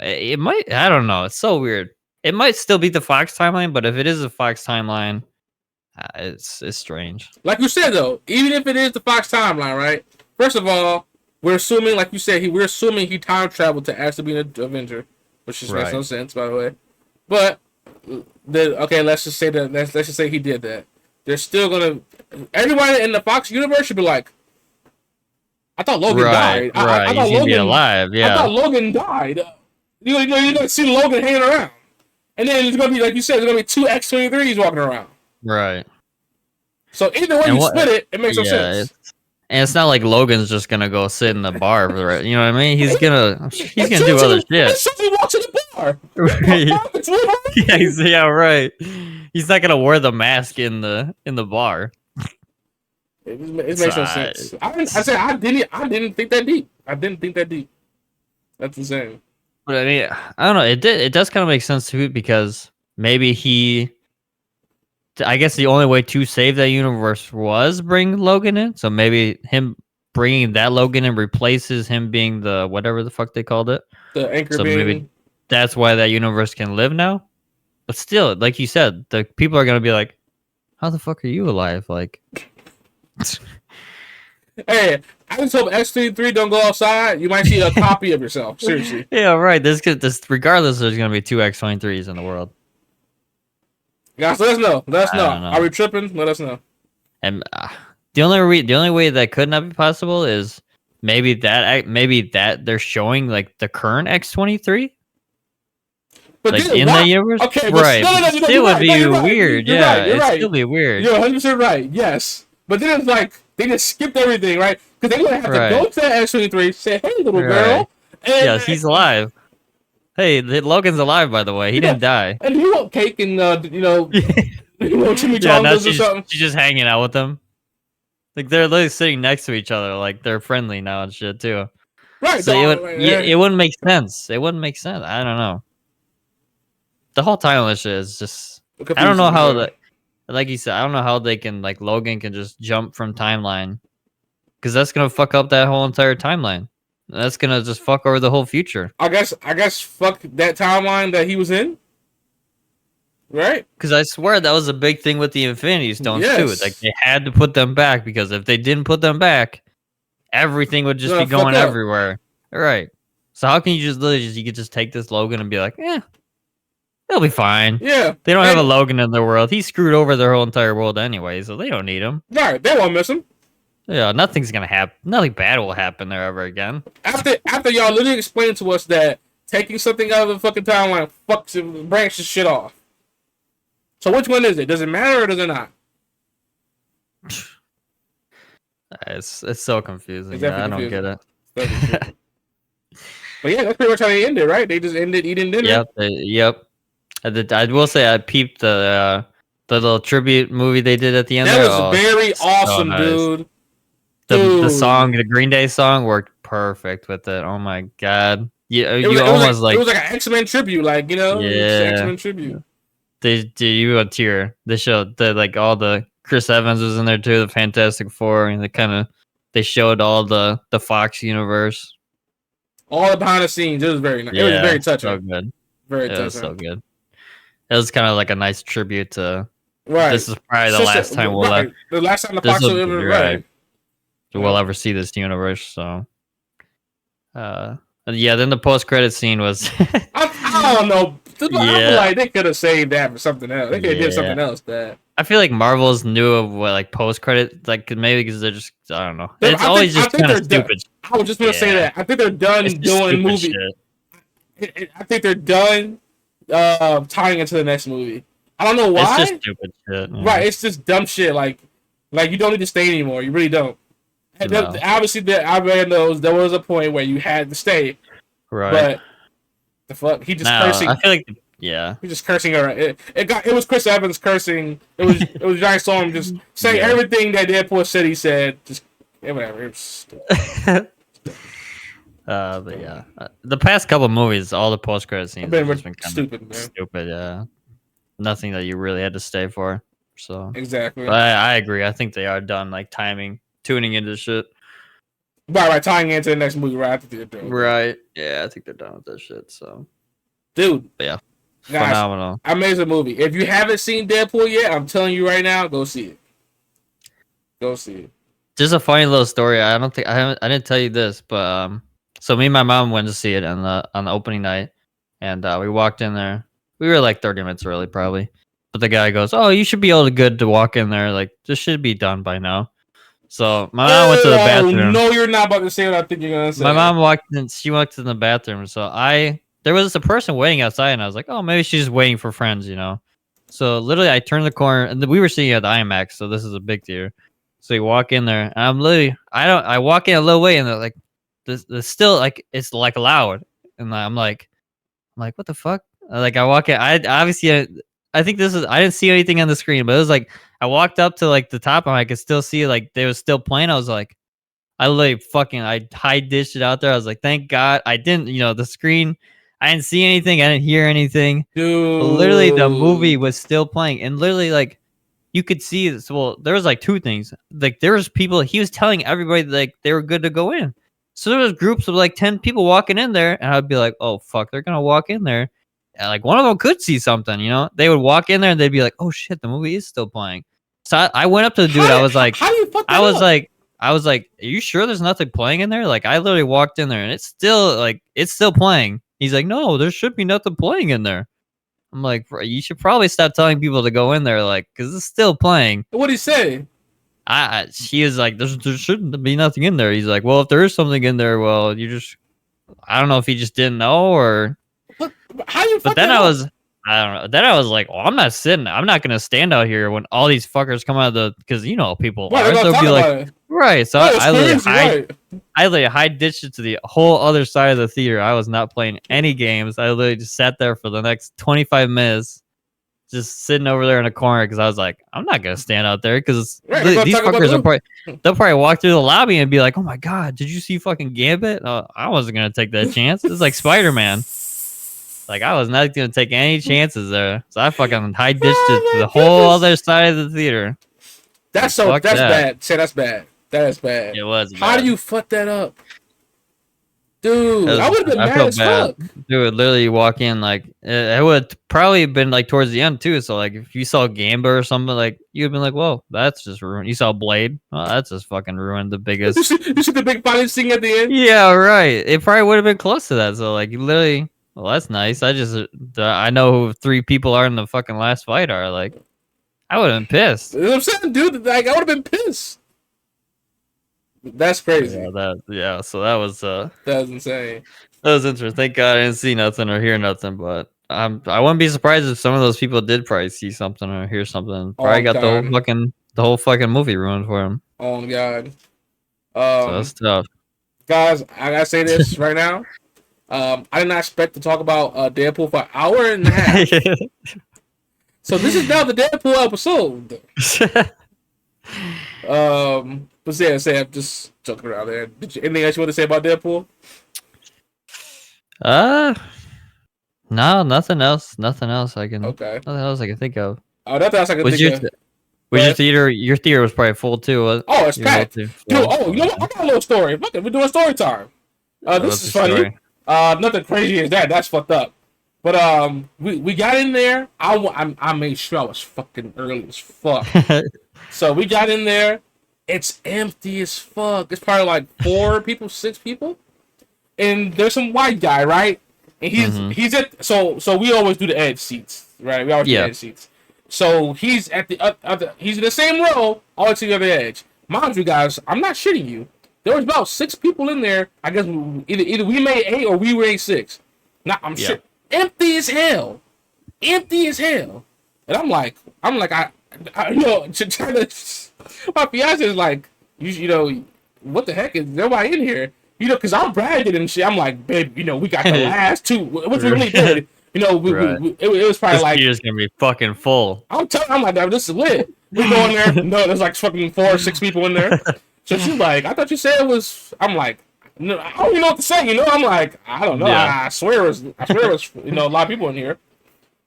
It might. I don't know. It's so weird. It might still be the Fox timeline, but if it is a Fox timeline, it's strange. Like you said though, even if it is the Fox timeline, right? First of all, we're assuming, like you said, we're assuming he time traveled to actually be an Avenger, which just makes no sense, by the way. But let's just say that. Let's just say he did that. They're still gonna. Everybody in the Fox universe should be like, I thought Logan Right, died. right. I He's thought gonna be Logan. alive. I thought Yeah, Logan died. You're gonna see Logan hanging around, and then it's gonna be like you said. There's gonna be two X-23s walking around. right. So either way And you what? split it, it makes no Yeah, sense. and it's not like Logan's just gonna go sit in the bar for the rest. You know what I mean? He's gonna As do other shit. soon as he walks in the bar, Right. it's Wolverine. Yeah, right. He's not gonna wear the mask in the bar. It makes no sense. I didn't think that deep. I didn't think that deep. That's insane. But I mean, I don't know. It does kind of make sense too because maybe he. I guess the only way to save that universe was bring Logan in. So maybe him bringing that Logan in replaces him being the whatever the fuck they called it. The anchor So being. maybe that's why that universe can live now. But still, like you said, the people are gonna be like, "How the fuck are you alive?" Like, Hey, I just hope X-23 don't go outside. You might see a copy of yourself. Seriously. yeah, right. This regardless, there's gonna be two X-23s in the world. Guys, let us know. Let us I know. don't know. Are we tripping? Let us know. And the only way that could not be possible is maybe that they're showing like the current X-23. But Like then in why- the universe, Okay, but right? no, But you're still right, would be you're right, weird. you're Yeah, right, you're it'd right. still be weird. You're 100% right. Yes. But then it's like they just skipped everything, right? Because they're gonna have Right. to go to that X-23, say, "Hey, little Right. girl," and Yes, he's alive. Hey, Logan's alive, by the way. He didn't die. and you want cake and chimichangas Yeah, now or she's something. just hanging out with them. Like they're literally sitting next to each other, like they're friendly now and shit too. Right. So dog, it wouldn't make sense. It wouldn't make sense. I don't know. The whole timeless shit is just. I don't know how that. Like you said, I don't know how they can like Logan can just jump from timeline, because that's gonna fuck up that whole entire timeline. That's gonna just fuck over the whole future. I guess fuck that timeline that he was in. Right? Because I swear that was a big thing with the Infinity Stones too. Yes. Like they had to put them back, because if they didn't put them back, everything would just Gonna be going fuck up. everywhere. Right. So how can you just literally you could just take this Logan and be like, they'll be fine. Yeah. They don't have a Logan in their world. He screwed over their whole entire world anyway, so they don't need him. Right. They won't miss him. Yeah, nothing's gonna happen. Nothing bad will happen there ever again. After y'all literally explained to us that taking something out of the fucking timeline fucks it, branches shit off. So which one is it? Does it matter or does it not? It's so confusing. It's Yeah, I definitely don't get it. But yeah, that's pretty much how they ended, right? They just ended eating dinner. Yep. Yep. I will say I peeped the little tribute movie they did at the end. That there. was very awesome, nice. dude. The song, the Green Day song, worked perfect with it. Oh my god! It was like an X-Men tribute, like X-Men tribute. You a tear. They showed like all the Chris Evans was in there too, the Fantastic Four, and they showed all the Fox universe. All the behind the scenes. It was very nice. Yeah, it was very touching. So good. Very touching. It was so good. It was kind of like a nice tribute to. Right. This is probably the last time we'll ever. The last time the Fox will ever. Right. We'll ever see this universe. So. Yeah. Then the post-credit scene was. I don't know. I feel like they could have saved that for something else. They could have did something else. That I feel like Marvel's knew of what like post-credit, like maybe because they're just I don't know. It's always just kind of stupid. I was just gonna say that. I think they're done doing movie. I think they're done tying into the next movie. I don't know why. It's just stupid shit. Yeah. Right, it's just dumb shit. Like you don't need to stay anymore. You really don't. No. Obviously, I read those. There was a point where you had to stay. Right. But the fuck, he just cursing. I feel like he's just cursing her. It was Chris Evans cursing. It was Giant Storm just saying everything that Deadpool said. He said just whatever. It was stupid. But yeah, the past couple movies, all the post credit scenes have been kind stupid, of stupid. Yeah, nothing that you really had to stay for. So exactly. But I agree. I think they are done like tuning into shit. Right, tying into the next movie. Right, I think they're done. Right. Yeah, I think they're done with that shit. So, dude. But yeah. Guys, phenomenal. Amazing movie. If you haven't seen Deadpool yet, I'm telling you right now, go see it. Go see it. Just a funny little story. I didn't tell you this, but so me and my mom went to see it on the opening night, and we walked in there. We were like 30 minutes early, probably. But the guy goes, "Oh, you should be able to walk in there. Like this should be done by now." So my mom went to the bathroom. No, you're not about to say what I think you're gonna say. My mom walked in. She walked in the bathroom. So there was a person waiting outside, and I was like, oh, maybe she's just waiting for friends, So literally, I turned the corner, and we were sitting at the IMAX, so this is a big theater. So you walk in there, and I walk in a little way, and they're like, this still like it's like loud, and I'm like, what the fuck? Like I walk in, I think I didn't see anything on the screen, but it was like I walked up to like the top, and I could still see like they was still playing. I was like, I high dished it out there. I was like, thank God I didn't, the screen. I didn't see anything. I didn't hear anything. Dude. But literally, the movie was still playing, and literally, like, you could see this. Well, there was like two things. Like, there was people. He was telling everybody like they were good to go in. So there was groups of like 10 people walking in there, and I'd be like, oh fuck, they're gonna walk in there. And, like one of them could see something. They would walk in there, and they'd be like, oh shit, the movie is still playing. So I went up to the dude. I was like, how do you fuck that I was like, are you sure there's nothing playing in there? Like, I literally walked in there, and it's still playing. He's like, no, there should be nothing playing in there. I'm like, you should probably stop telling people to go in there, like, because it's still playing. What'd he say? She is like, there shouldn't be nothing in there. He's like, well, if there is something in there, well, I don't know if he just didn't know or. How you? But then I don't know. Then I was like, well, I'm not gonna stand out here when all these fuckers come out of because people are. They'll be like, right. So I literally high ditched it to the whole other side of the theater. I was not playing any games. I literally just sat there for the next 25 minutes, just sitting over there in a corner because I was like, I'm not gonna stand out there because these fuckers they'll probably walk through the lobby and be like, oh my god, did you see fucking Gambit? I wasn't gonna take that chance. It's like Spider-Man. Like, I was not going to take any chances there. So I fucking high ditched it to the whole other side of the theater. That's bad. Say that's bad. That is bad. It was bad. How do you fuck that up? Dude, I would have been mad as fuck. Dude, literally walk in, like, it would probably been, like, towards the end, too. So, like, if you saw Gamba or something, like, you'd been like, whoa, that's just ruined. You saw Blade. Oh, that's just fucking ruined the biggest. You see the big fighting scene at the end? Yeah, right. It probably would have been close to that. So, like, you literally... Well, that's nice. I know who 3 people are in the fucking last fight are. Like, I would have been pissed. You know what I'm saying, dude? Like, I would have been pissed. That's crazy. Yeah, so that was insane. That was interesting. Thank God I didn't see nothing or hear nothing, but I wouldn't be surprised if some of those people did probably see something or hear something. Probably got the whole fucking movie ruined for them. Oh my God. So that's tough. Guys, I gotta say this right now. I did not expect to talk about Deadpool for an hour and a half. So this is now the Deadpool episode. But yeah, I'm just joking around there. Anything else you want to say about Deadpool? No, nothing else. Nothing else I can think of. Oh, nothing else I can think of. Was your theater? Your theater was probably full too. Oh, it's packed. Dude, you know what? I got a little story. Look, we're doing story time. This is funny. Story? Nothing crazy as that. That's fucked up. But we got in there. I made sure I was fucking early as fuck. So we got in there. It's empty as fuck. It's probably like 4 people, 6 people, and there's some white guy, right? And he's at so we always do the edge seats, right? We always do the edge seats. So he's at the other. He's in the same row, all to the other edge. Mind you, guys, I'm not shitting you. There was about 6 people in there. I guess either we made 8 or we were 6. Now I'm shit. Empty as hell. Empty as hell. And I'm like, I trying to. My fiance is like, you know, what the heck is nobody in here? You know, because I'm bragging and shit. I'm like, babe, you know, we got the last 2, which we really did. You know, it was probably like. This gonna be fucking full. I'm like, this is lit. We go in there. No, there's like fucking 4 or 6 people in there. So she's like, I thought you said it was. I'm like, no, I don't even know what to say. You know, I'm like, I don't know. Yeah. I swear it was. You know, a lot of people in here.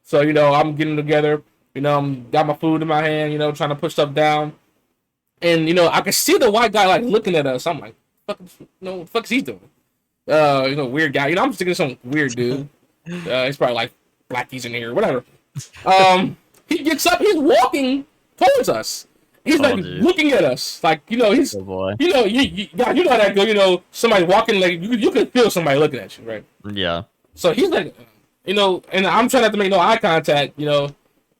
So you know, I'm getting together. You know, I'm got my food in my hand. You know, trying to push stuff down. And you know, I could see the white guy like looking at us. I'm like, what the fuck is he doing? You know, weird guy. You know, I'm just thinking some weird dude. He's probably like blackies in here, whatever. He gets up. He's walking towards us. He's like looking at us, like you know. He's you know you know that go. You know, somebody walking like you can feel somebody looking at you, right? Yeah. So he's like, you know, and I'm trying not to make no eye contact, you know,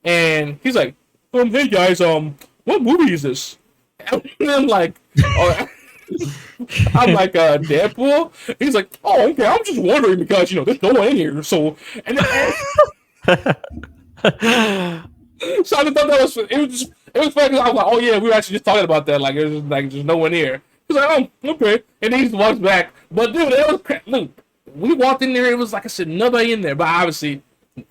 and he's like, hey guys, what movie is this? And I'm like, oh, I'm like, Deadpool? He's like, oh, okay, I'm just wondering because, there's no one in here, so, and then, so I just thought that it was funny because I was like, oh yeah, we were actually just talking about that, like, there's no one here. He's like, oh, okay, and then he just walks back, but dude, it was, look, we walked in there, it was like I said, nobody in there, but obviously,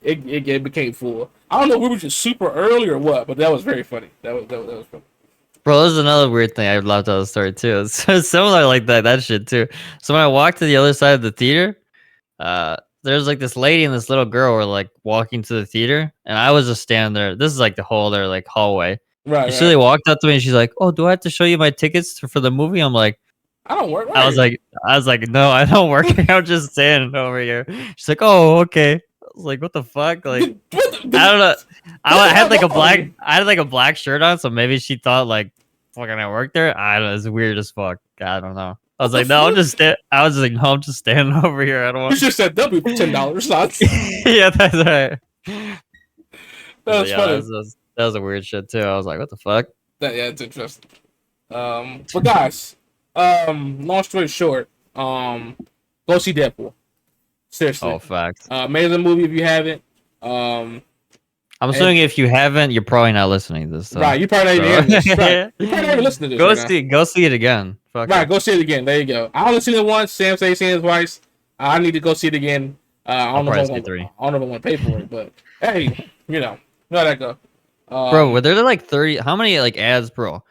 it became full. I don't know if we were just super early or what, but that was very funny. That was funny. Bro, this is another weird thing I love to tell the story too. It's similar like that shit too. So when I walked to the other side of the theater, there's like this lady and this little girl were like walking to the theater, and I was just standing there. This is like the whole other like hallway. Right. And she walked up to me and she's like, "Oh, do I have to show you my tickets for the movie?" I'm like, I don't work. Right. I was like, no, I don't work. I'm just standing over here. She's like, "Oh, okay." I was like, what the fuck? Like, I don't know. I had like a black shirt on, so maybe she thought like fucking I worked there. I don't know. It's weird as fuck. I don't know. I was like, no, I'm just standing over here. I don't want. You just said W for $10. Yeah, that's right. That was funny. That was a weird shit too. I was like, what the fuck? Yeah, it's interesting. But guys, long story short, go see Deadpool. Seriously. Oh, fact. Amazing movie if you haven't. I'm assuming if you haven't, you're probably not listening to this. So. Right, you probably not even this. Right. You probably not even listening to this. Go see it again. Fuck right, go see it again. There you go. I only seen it once. Sam said he's seen it twice. I need to go see it again. I don't know if I want to pay for it, but hey, how that go. Bro, were there like 30? How many like ads, bro?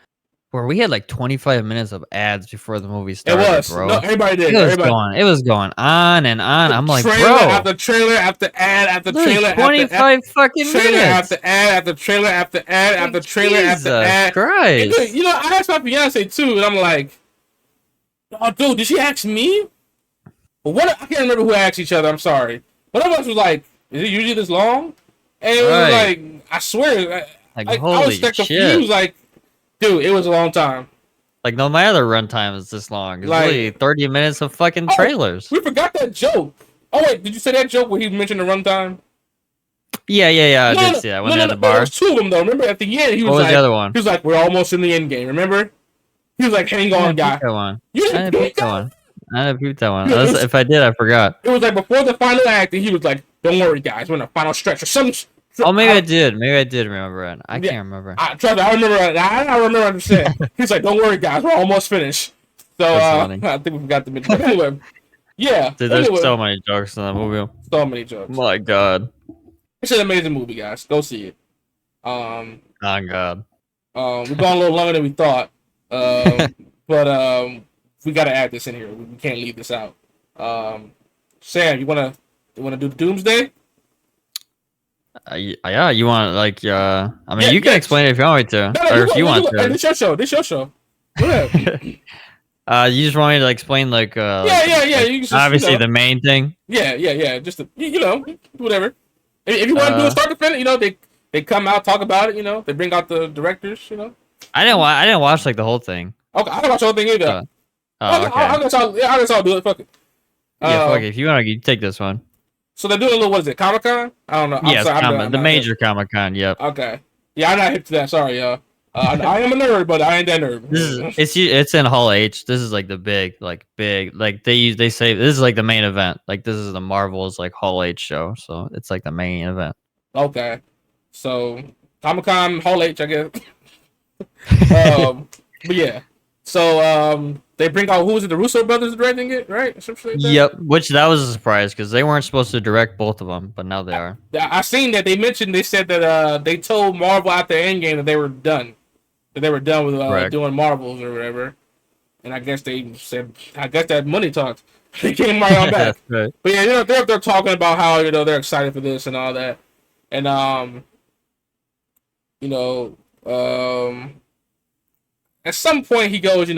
Bro, we had like 25 minutes of ads before the movie started. It was, bro. No, everybody did. It was going on and on. I'm like, trailer bro, after trailer after ad after trailer 25 fucking trailer minutes after ad after trailer after ad after trailer after ad. Christ. And, I asked my fiance too, and I'm like, oh, dude, did she ask me? What? I can't remember who asked each other. I'm sorry, but one of us was like, is it usually this long? And it was like, I swear, like I holy was like shit. confused, like. Dude, it was a long time. Like, no matter runtime is this long. It's really 30 minutes of fucking trailers. We forgot that joke. Oh, wait, did you say that joke where he mentioned the runtime? Yeah. I did see that when they're at the bar. There was two of them, though. Remember, at the end, he was like, the other one? He was like, we're almost in the end game, remember? He was like, hang on, guy. I didn't peep that one. If I did, I forgot. It was like before the final act, and he was like, don't worry, guys, we're in the final stretch. Or something. Oh, maybe I did. Maybe I did remember it. I can't remember. I remember. I remember understand. He's like, "Don't worry, guys, we're almost finished." So I think we forgot the mention. Anyway, yeah. Dude, there's so many jokes in that movie. So many jokes. My God. It's an amazing movie, guys. Go see it. Oh God. We've gone a little longer than we thought. But we gotta add this in here. We can't leave this out. Sam, you wanna do Doomsday? Yeah, you want like I mean, you can explain it if you want me to, or if you want to. Hey, this your show. Go ahead. You just want me to explain like yeah. You just, obviously the main thing. Yeah. Just whatever. If you want to do a start to finish, they come out, talk about it. They bring out the directors. I didn't watch like the whole thing. Okay, I didn't watch the whole thing either. Okay. I guess I'll do it. Fuck it. Fuck it. If you want, you take this one. So they're doing a little, what is it, Comic-Con? I don't know. Yeah, the major Comic-Con, yep. Okay. Yeah, I'm not hip to that. Sorry, y'all. I am a nerd, but I ain't that nerd. It's in Hall H. This is like the big, like they say this is like the main event. Like this is the Marvel's like Hall H show, so it's like the main event. Okay. So Comic-Con, Hall H, I guess. But yeah. So they bring out, who was it? The Russo brothers directing it, right? Like yep. Which that was a surprise because they weren't supposed to direct both of them, but now they are. I seen that they said that they told Marvel after Endgame that they were done, with doing Marvels or whatever, and I guess they said that money talked. They came right on back. Right. But yeah, they're talking about how they're excited for this and all that, and at some point he goes,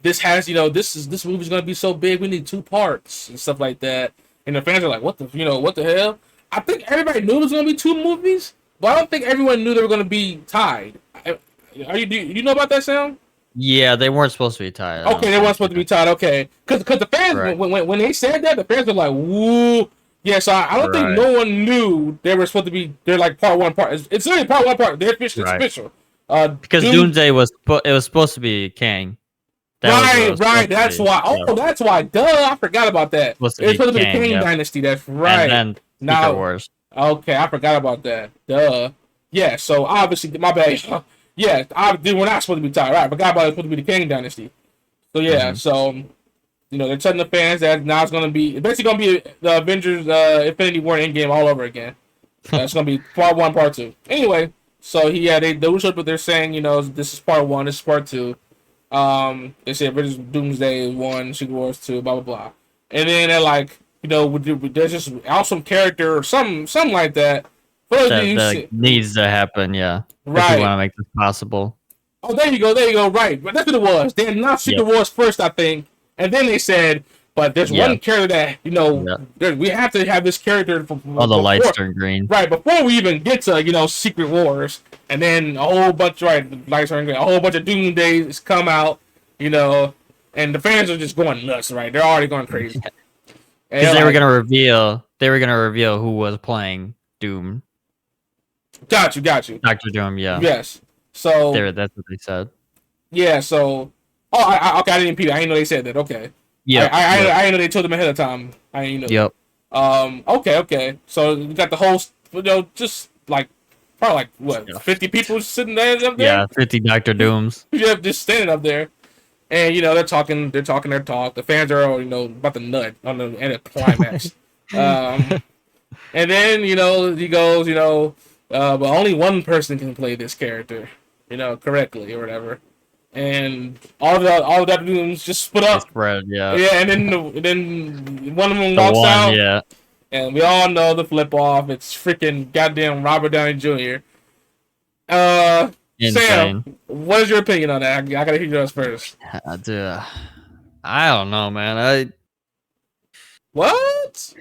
this movie's gonna be so big, we need 2 parts and stuff like that. And the fans are like, what the hell? I think everybody knew it was gonna be 2 movies, but I don't think everyone knew they were gonna be tied. Do you know about that, Sam? Yeah, they weren't supposed to be tied. Okay, they weren't supposed to be tied. Okay, because the fans, right. when they said that, the fans were like, woo. Yeah, so I don't think no one knew they were supposed to be. They're like part 1, part. It's really part 1, part. They're official. It's official. Because Doomsday was supposed to be Kang. Right. That's why. Oh, that's why. Duh, I forgot about that. Supposed to It's be supposed to be the Kang, Kang yep. Dynasty. That's right. And then Secret Now, Wars. okay, I forgot about that. Duh. Yeah. So obviously, my bad. Yeah, we're not supposed to be tied. Right. I forgot about it's supposed to be the Kang Dynasty. So yeah. So they're telling the fans that now it's basically gonna be the Avengers Infinity War Endgame all over again. It's gonna be part 1, part 2. Anyway, so they showed what they're saying. This is part 1. This is part 2. They said Avengers Doomsday 1, Secret Wars 2, blah blah blah, and then they're like, there's just awesome character or something like that. That needs to happen, yeah. Right. If you want to make this possible. Oh, there you go. Right, but that's what it was. They announced Secret Wars first, I think, and then they said, but there's one character that we have to have this character. All the lights turn green. Right, before we even get to Secret Wars, and then a whole bunch lights turn green, a whole bunch of Doomsdays come out, and the fans are just going nuts. Right, they're already going crazy. Because they were gonna reveal who was playing Doom. Got you. Dr. Doom, yeah. Yes. So that's what they said. Yeah. So. Oh, okay. I didn't repeat. I didn't know they said that. Okay. Yeah. I didn't know they told them ahead of time. I didn't know. Yep. Okay. So you got the whole, just like probably like what 50 people sitting there up there. Yeah, 50 Dr. Dooms. Yeah, just standing up there, and they're talking their talk. The fans are about to nut on the end of climax. And then he goes, but only one person can play this character, correctly or whatever. And all the Dr. Dooms just split up. Spread, yeah. Yeah, and then one of them walks out. Yeah. And we all know the flip off. It's freaking goddamn Robert Downey Jr. Sam, what is your opinion on that? I gotta hear yours first. Dude, I don't know, man. What?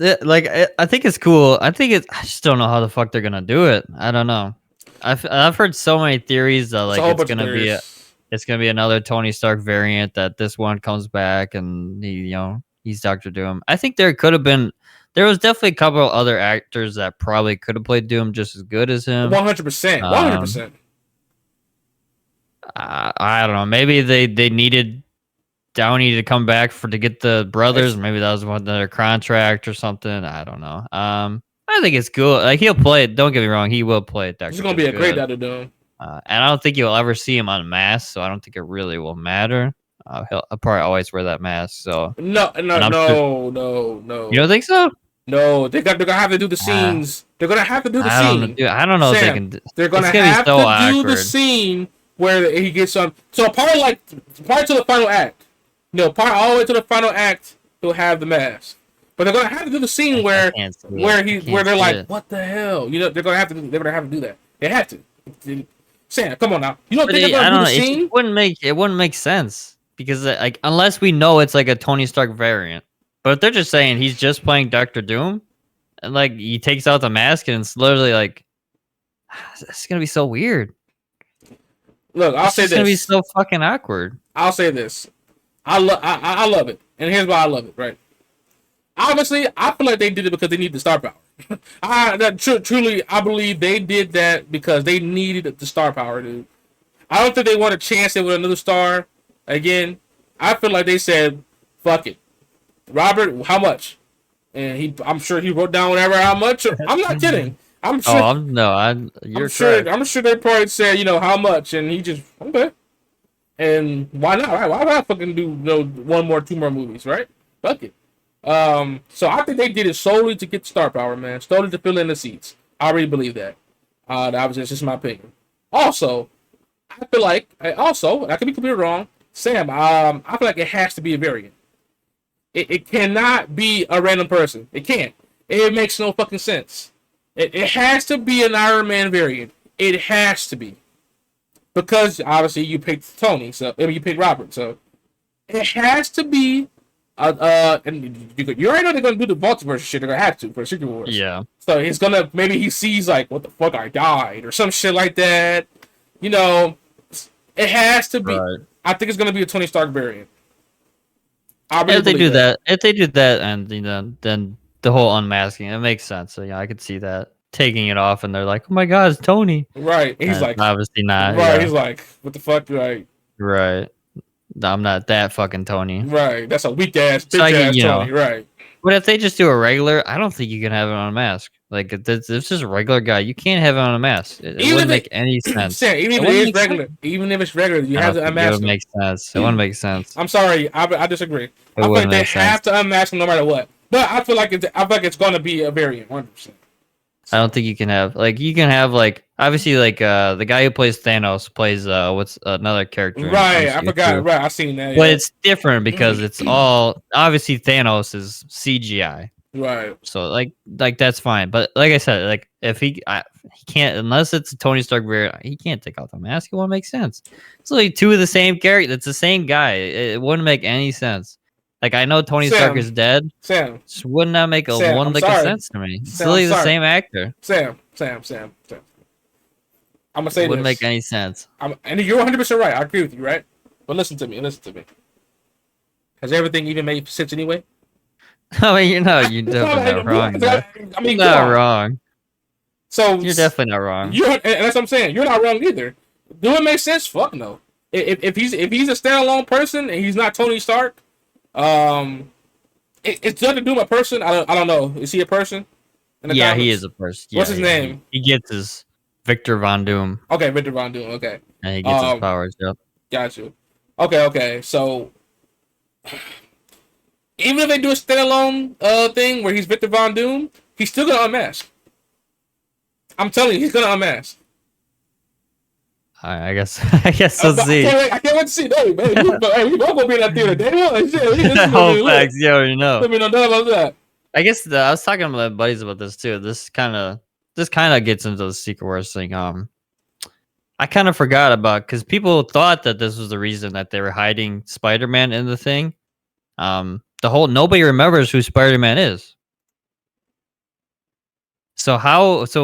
I think it's cool. I just don't know how the fuck they're gonna do it. I don't know. I've heard so many theories that it's gonna be another Tony Stark variant, that this one comes back and he's Dr. Doom. I think there was definitely a couple of other actors that probably could have played Doom just as good as him. 100%. 100%. I don't know. Maybe they needed Downey to come back to get the brothers. Maybe that was one of their contract or something. I don't know. I think it's cool. Like, he'll play it. Don't get me wrong. He will play it. He's gonna be a great Dr. Doom. And I don't think you'll ever see him unmasked, so I don't think it really will matter. He'll probably always wear that mask. So no. You don't think so? No, they're gonna have to do the scenes. They're gonna have to do the scene. I don't know if they can. They're gonna have to do the scene where he gets on. So part to the final act. Part all the way to the final act, he'll have the mask. But they're gonna have to do the scene where they're like, what the hell? They're gonna have to do that. They have to. Sam, come on now. You don't think they're gonna do the scene? It wouldn't make sense, because unless we know it's like a Tony Stark variant. But if they're just saying he's just playing Dr. Doom, and he takes out the mask, and it's literally it's gonna be so weird. Look, I'll say this. It's gonna be so fucking awkward. I'll say this. I love it, and here's why I love it. Right. Obviously, I feel like they did it because they need the star power. Truly, I believe they did that because they needed the star power, dude. I don't think they want to chance it with another star again. I feel like they said, "Fuck it, Robert. How much?" And I'm sure he wrote down how much. I'm not kidding. I'm sure. You're correct. I'm sure they probably said, how much, and he just okay. And why not? Right? Why not fucking do 2 more movies, right? Fuck it. So I think they did it solely to get star power, man. Solely to fill in the seats. I really believe that. That was just my opinion. Also, I feel like I could be completely wrong. Sam, I feel like it has to be a variant. It cannot be a random person. It can't. It makes no fucking sense. It has to be an Iron Man variant. It has to be. Because obviously you picked Tony, you picked Robert, so it has to be. And you already know they're gonna do the multiverse shit. They're gonna have to for Secret Wars. Yeah. So he's gonna maybe he sees what the fuck, I died or some shit like that. It has to be. Right. I think it's gonna be a Tony Stark variant. If they do that, and then the whole unmasking, it makes sense. So I could see that. taking it off, and they're like, "Oh my God, it's Tony." Right. He's And like, obviously not. right. Yeah. He's like, what the fuck? Like, Right. I'm not that fucking Tony. right. That's a weak ass, So bitch ass Tony. Right. But if they just do a regular, I don't think you can have it on a mask. Like if this is a regular guy, you can't have it on a mask. It wouldn't make any sense. Sam, even if it is regular, even if it's regular, you have to unmask it would them. make sense. It wouldn't make sense. I'm sorry, I disagree. It I feel like wouldn't they make have sense. to unmask them no matter what. But I feel like it's going to be a variant, 100%. I don't think you can have obviously the guy who plays Thanos plays what's another character. Right, I forgot. Too. Right, I seen that. But it's different because it's all obviously Thanos is CGI. Right. So like that's fine. But like I said, like if he can't unless it's a Tony Stark variant, he can't take out the mask. It won't make sense. It's like two of the same character. It's the same guy. It wouldn't make any sense. Like I know Tony Stark is dead. Sam, just would not make one lick of sense to me. It's literally the same actor. Sam. I'm gonna say it wouldn't make any sense. And you're 100% right. I agree with you, right? But listen to me. Has everything even made sense anyway? I mean, you're definitely not wrong. I mean, you're not wrong. So you're definitely not wrong. And that's what I'm saying. You're not wrong either. Do it make sense? Fuck no. If he's a standalone person and he's not Tony Stark, it's nothing to do with a person. I don't know. Is he a person? Yeah, he is a person. What's his name? He gets his Victor Von Doom. Okay, Victor Von Doom. Okay. And he gets his powers. Yep. Got you. Okay. So even if they do a standalone thing where he's Victor Von Doom, he's still gonna unmask. I'm telling you, he's gonna unmask. I guess we'll see. I can't wait to see that, man. We both gonna be in that theater. Day one. Shit, whole facts. You already know. Let me know about that. I guess I was talking to my buddies about this too. This kind of gets into the Secret Wars thing. I kind of forgot about because people thought that this was the reason that they were hiding Spider-Man in the thing. Nobody remembers who Spider-Man is. So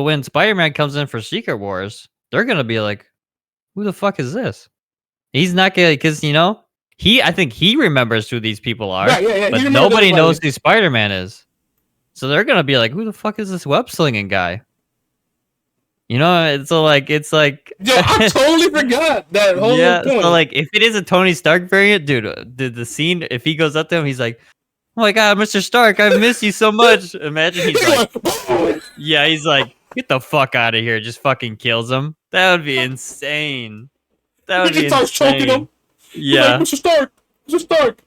when Spider-Man comes in for Secret Wars, they're gonna be like, "Who the fuck is this?" He's not gonna, because I think he remembers who these people are, yeah. But nobody knows who Spider-Man is. So they're gonna be like, "Who the fuck is this web slinging guy?" It's like Yo, I totally forgot that whole point. So like if it is a Tony Stark variant, dude, the scene, if he goes up to him, he's like, "Oh my God, Mr. Stark, I've missed you so much." Imagine he's like, he's like, "Get the fuck out of here!" Just fucking kills him. That would be insane. That would be insane. Choking him. Yeah, like, Mr. Stark.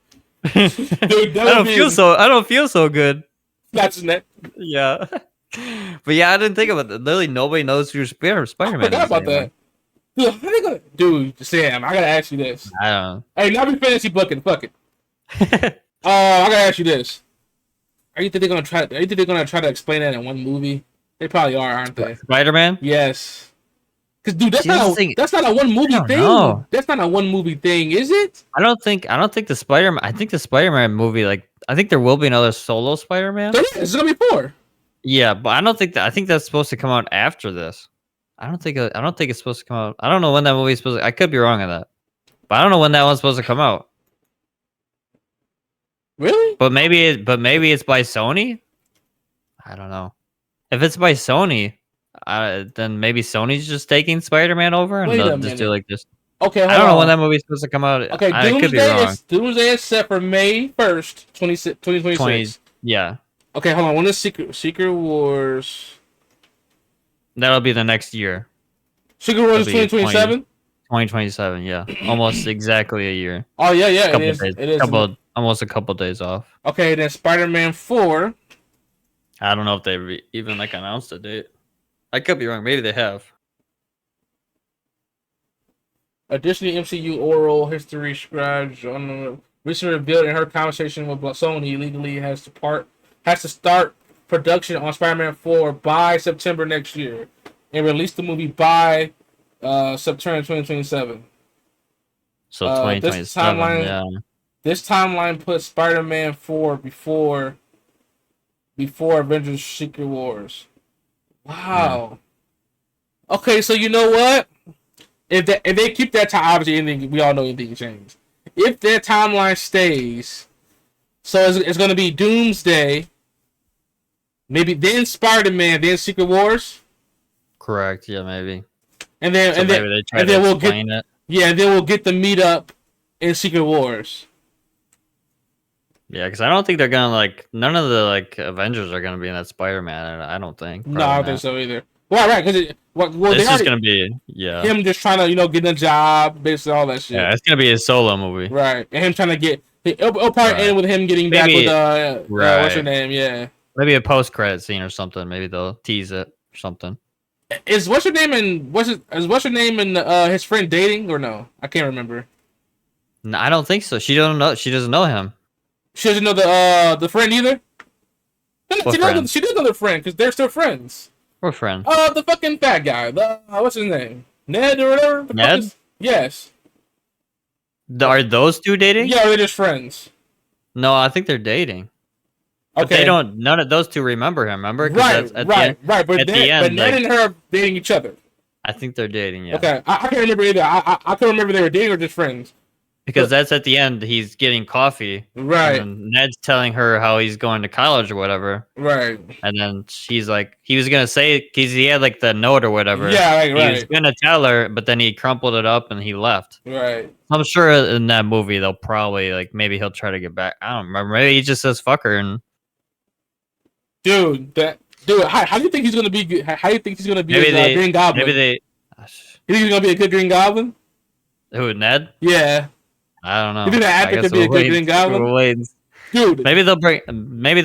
Dude, I don't feel so good. That's his neck. Yeah. But yeah, I didn't think about that. Literally, nobody knows who Spider-Man is. I forgot about that. Dude, how they gonna... Dude, Sam, I gotta ask you this. I don't know. Hey, not be fantasy booking. Fuck it. I gotta ask you this. Are you think they're gonna try to explain that in one movie? They probably are, aren't they? Spider-Man? Yes. Cause dude, that's not a one movie thing. Know. That's not a one movie thing, is it? I don't think the Spider-Man. I think the Spider-Man movie, I think there will be another solo Spider-Man. It's gonna be 4. Yeah, but I don't think that. I think that's supposed to come out after this. I don't think it's supposed to come out. I don't know when that movie is supposed to. I could be wrong on that, but I don't know when that one's supposed to come out. Really? But maybe it's by Sony. I don't know. If it's by Sony, then maybe Sony's just taking Spider-Man over and they'll just do like this. Okay, I don't know when that movie's supposed to come out. Okay, I could be wrong. Doomsday is set for May 1st, 2026. Yeah. Okay, hold on. When is Secret Wars? That'll be the next year. Secret Wars is 2027? 2027, yeah. Almost exactly a year. Oh, yeah. It is. Almost a couple days off. Okay, then Spider-Man 4. I don't know if they even announced a date. I could be wrong. Maybe they have. Additionally, MCU oral history scribe recently revealed in her conversation with Sony legally has to start production on Spider-Man 4 by September next year and release the movie by September 2027. So 2027, This timeline puts Spider-Man 4 before Avengers Secret Wars. Wow. Yeah. Okay, so you know what? If they keep that time, obviously we all know anything can change. If their timeline stays, so it's going to be Doomsday. Maybe then Spider-Man, then Secret Wars. Correct. Yeah, maybe. And then so and maybe then they try and to then we'll explain get it. yeah, and then we'll get the meet up in Secret Wars. Yeah, because I don't think they're gonna like none of the like Avengers are gonna be in that Spider-Man. I don't think. No, I don't think so either. Well, right, because This is gonna be him just trying to get a job, basically all that shit. Yeah, it's gonna be a solo movie. Right, and him trying to get. It'll probably end with him getting back with what's her name? Yeah. Maybe a post-credit scene or something. Maybe they'll tease it or something. Is what's her name and his friend dating or no? I can't remember. No, I don't think so. She doesn't know him. She doesn't know the friend either. No, she does know the friend because they're still friends. What friend? The fucking fat guy. The what's his name? Ned or whatever. Ned? Yes. Are those two dating? Yeah, they're just friends. No, I think they're dating. But Okay. none of those two remember him, remember? Right. But at the end, Ned and her are dating each other. I think they're dating, yeah. Okay, I can't remember either. I can't remember if they were dating or just friends. Because that's at the end, he's getting coffee. Right. And Ned's telling her how he's going to college or whatever. Right. And then she's like, he was going to say, because he had like the note or whatever. Yeah, right. He was going to tell her, but then he crumpled it up and he left. Right. I'm sure in that movie, they'll probably, like, maybe he'll try to get back. I don't remember. Maybe he just says fuck her. And Dude, how do you think he's going to be? How do you think he's going to be Green Goblin? You think he's going to be a good Green Goblin? Who, Ned? Yeah. I don't know. You think that actor could be a good Green Goblin? Dude. Maybe they'll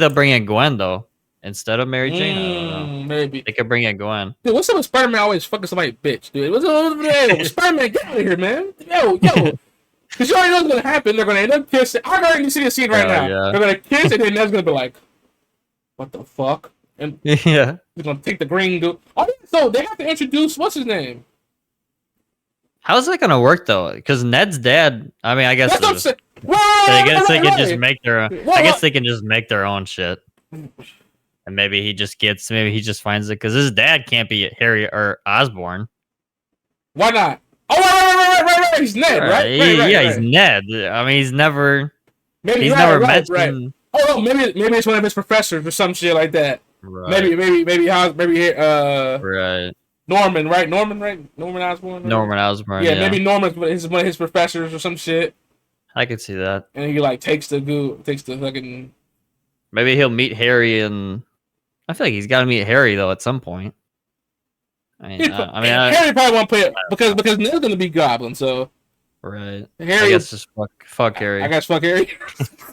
bring in Gwen though instead of Mary Jane. I don't know. Maybe they could bring in Gwen. Dude, what's up with Spider-Man always fucking somebody bitch, dude? What's up with Spider-Man? Get out of here, man! Yo, because you already know what's gonna happen. They're gonna end up kissing. I already see the scene right now. Yeah. They're gonna kiss, and then Ned's gonna be like, "What the fuck?" And yeah, he's gonna take the green dude. Oh, so they have to introduce what's his name. How's that gonna work though? Because Ned's dad. I mean, I guess. That's what I'm saying. I guess they can just make their. I guess they can just make their own shit. And maybe he just finds it because his dad can't be Harry or Osborn. Why not? Oh, right. He's Ned, right? He's Ned. I mean, he's never. He's never mentioned. Right. Oh no, maybe it's one of his professors or some shit like that. Right. Maybe right. Norman, right? Norman Osborn. Norman Osborn. Yeah, maybe Norman's one of his professors or some shit. I could see that. And he like takes the fucking. Maybe he'll meet Harry, and I feel like he's got to meet Harry though at some point. Harry probably won't play it because Ned's gonna be Goblin, so. Right. Harry, I guess just fuck Harry. I guess fuck Harry.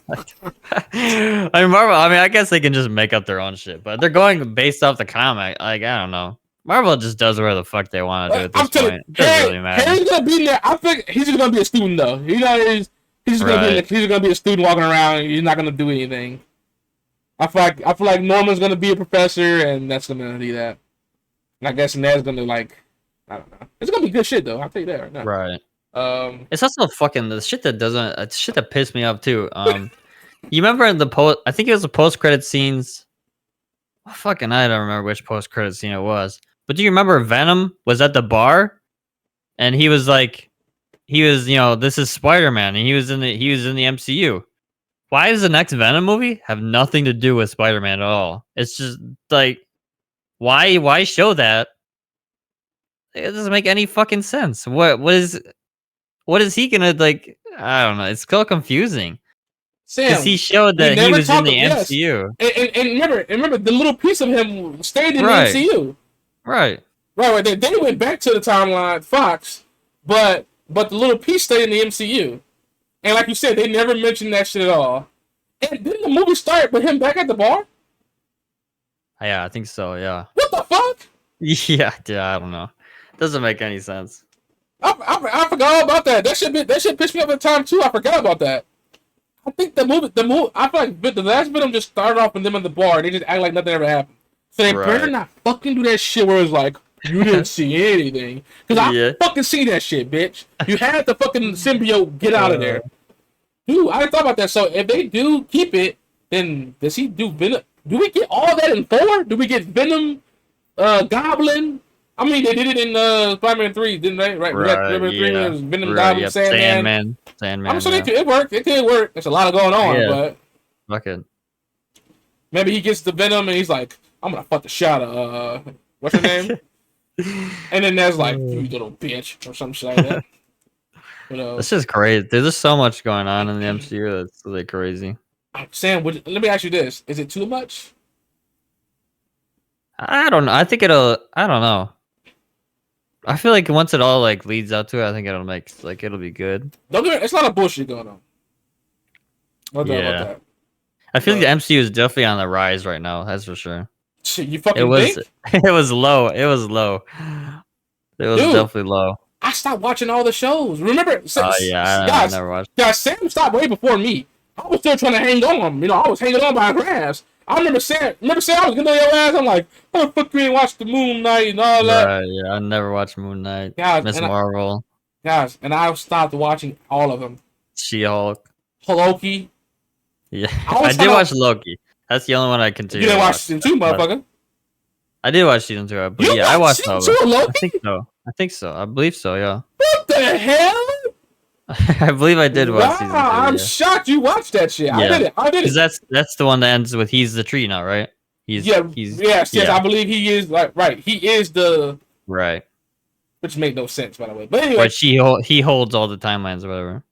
I mean, Marvel. I mean, I guess they can just make up their own shit, but they're going based off the comic. Like, I don't know. Marvel just does whatever the fuck they want to do at this point. It doesn't really matter. Harry's gonna be there. I think he's just gonna be a student though. He's just gonna be a student walking around. He's not gonna do anything. I feel like Norman's gonna be a professor, and that's gonna be that. And I guess Ned's gonna I don't know. It's gonna be good shit though. I'll tell you that right now. Right. It's also fucking the shit that pissed me off too. You remember in the I think it was the post-credit scenes. Oh, fucking, I don't remember which post-credit scene it was. But do you remember Venom was at the bar, and he was this is Spider-Man, and he was in the MCU. Why does the next Venom movie have nothing to do with Spider-Man at all? It's just like, why show that? It doesn't make any fucking sense. What is he gonna like? I don't know. It's so confusing. Because he showed that he was in the MCU. And remember, the little piece of him stayed in the MCU. Right. They went back to the timeline, Fox, but the little piece stayed in the MCU. And like you said, they never mentioned that shit at all. And didn't the movie start with him back at the bar? Yeah, I think so, yeah. What the fuck? Yeah, I don't know. Doesn't make any sense. I forgot all about that. That shit pissed me off at the time too. I forgot about that. I think the movie. I feel like the last Venom just started off with them at the bar. And they just act like nothing ever happened. So they better not fucking do that shit where it's like you didn't see anything. Because I fucking see that shit, bitch. You had the fucking symbiote get out of there. Dude, I didn't thought about that. So if they do keep it, then does he do Venom? Do we get all that in 4? Do we get Venom, Goblin? I mean, they did it in Spider-Man 3, didn't they? Right. Spider-Man 3 was Venom, Goblin, Sandman. I'm sure it worked. It could work. There's a lot going on, but fuck it. Maybe he gets the Venom and he's like, I'm gonna fuck the shit out of what's her name? And then there's like, you little bitch or some shit like that. This is crazy. There's just so much going on in the MCU that's really crazy. Sam, let me ask you this: is it too much? I don't know. I think it'll. I don't know. I feel like once it all like leads up to it, I think it'll be good. It's a lot of bullshit going on. No doubt about that. I feel like the MCU is definitely on the rise right now. That's for sure. Shit, you fucking think? It was low. It was definitely low. I stopped watching all the shows. Remember? I never watched. Guys, Sam stopped way before me. I was still trying to hang on. I was hanging on by a grass. I remember Sam. I was gonna know your ass. I'm like, oh, the fuck you ain't watched the Moon Knight and all that. Right, yeah, I never watched Moon Knight. Miss Marvel. And I stopped watching all of them. She-Hulk. Loki. Yeah, I did watch Loki. That's the only one I continued. You didn't watch season 2, motherfucker. I did watch season 2, but I watched season 2 of Loki. I think so. I believe so. Yeah. What the hell? I believe I did watch season 2. I'm shocked you watched that shit. Yeah. I did it. Because that's the one that ends with he's the tree now, right? Yes. I believe he is right. He is the right. Which makes no sense, by the way. But anyway, he holds all the timelines or whatever.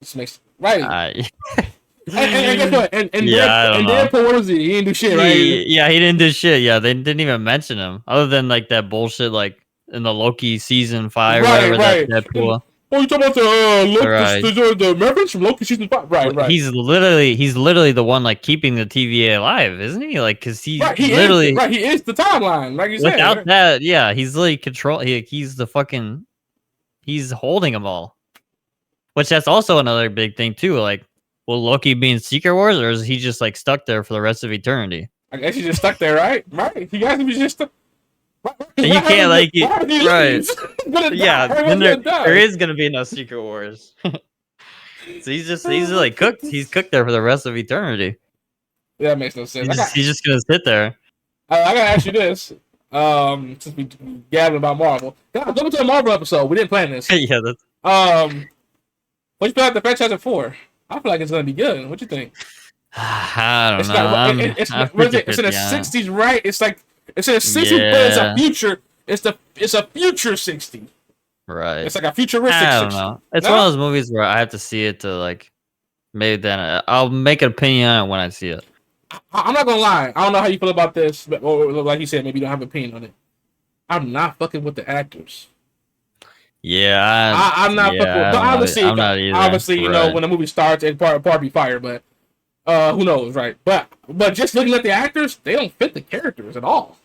This makes right. And guess what? And Deadpool, what was he? He didn't do shit, right? He didn't do shit. Yeah, they didn't even mention him, other than like that bullshit, like in the Loki season 5, whatever. That Deadpool. Oh, you talking about the reference from Loki season 5? Right. He's literally the one like keeping the TVA alive, isn't he? Like, cause he literally he is the timeline, like you said. Without that, yeah, he's literally he's holding them all. Which that's also another big thing too. Like, will Loki be in Secret Wars, or is he just like stuck there for the rest of eternity? I guess he's just stuck there, right? Right. He has to be just stuck. And you can't right? Yeah, then there is gonna be no Secret Wars. So he's like cooked. He's cooked there for the rest of eternity. Yeah, that makes no sense. He's just gonna sit there. I gotta ask you this. Since we gabbing about Marvel, go to a Marvel episode. We didn't plan this. Yeah, that's. What you feel like the franchise is for? I feel like it's gonna be good. What you think? I don't know. It's in the 60s, right? It's like it's in the 60s, but it's a future. It's a future 60. Right. It's like a futuristic. I don't know. It's one of those movies where I have to see it to like. Maybe then I'll make an opinion on it when I see it. I'm not gonna lie. I don't know how you feel about this, but like you said, maybe you don't have an opinion on it. I'm not fucking with the actors. Yeah, I'm not. Yeah, but obviously, I'm not either. Obviously, you know when the movie starts, it part be fire. But who knows, right? But just looking at the actors, they don't fit the characters at all.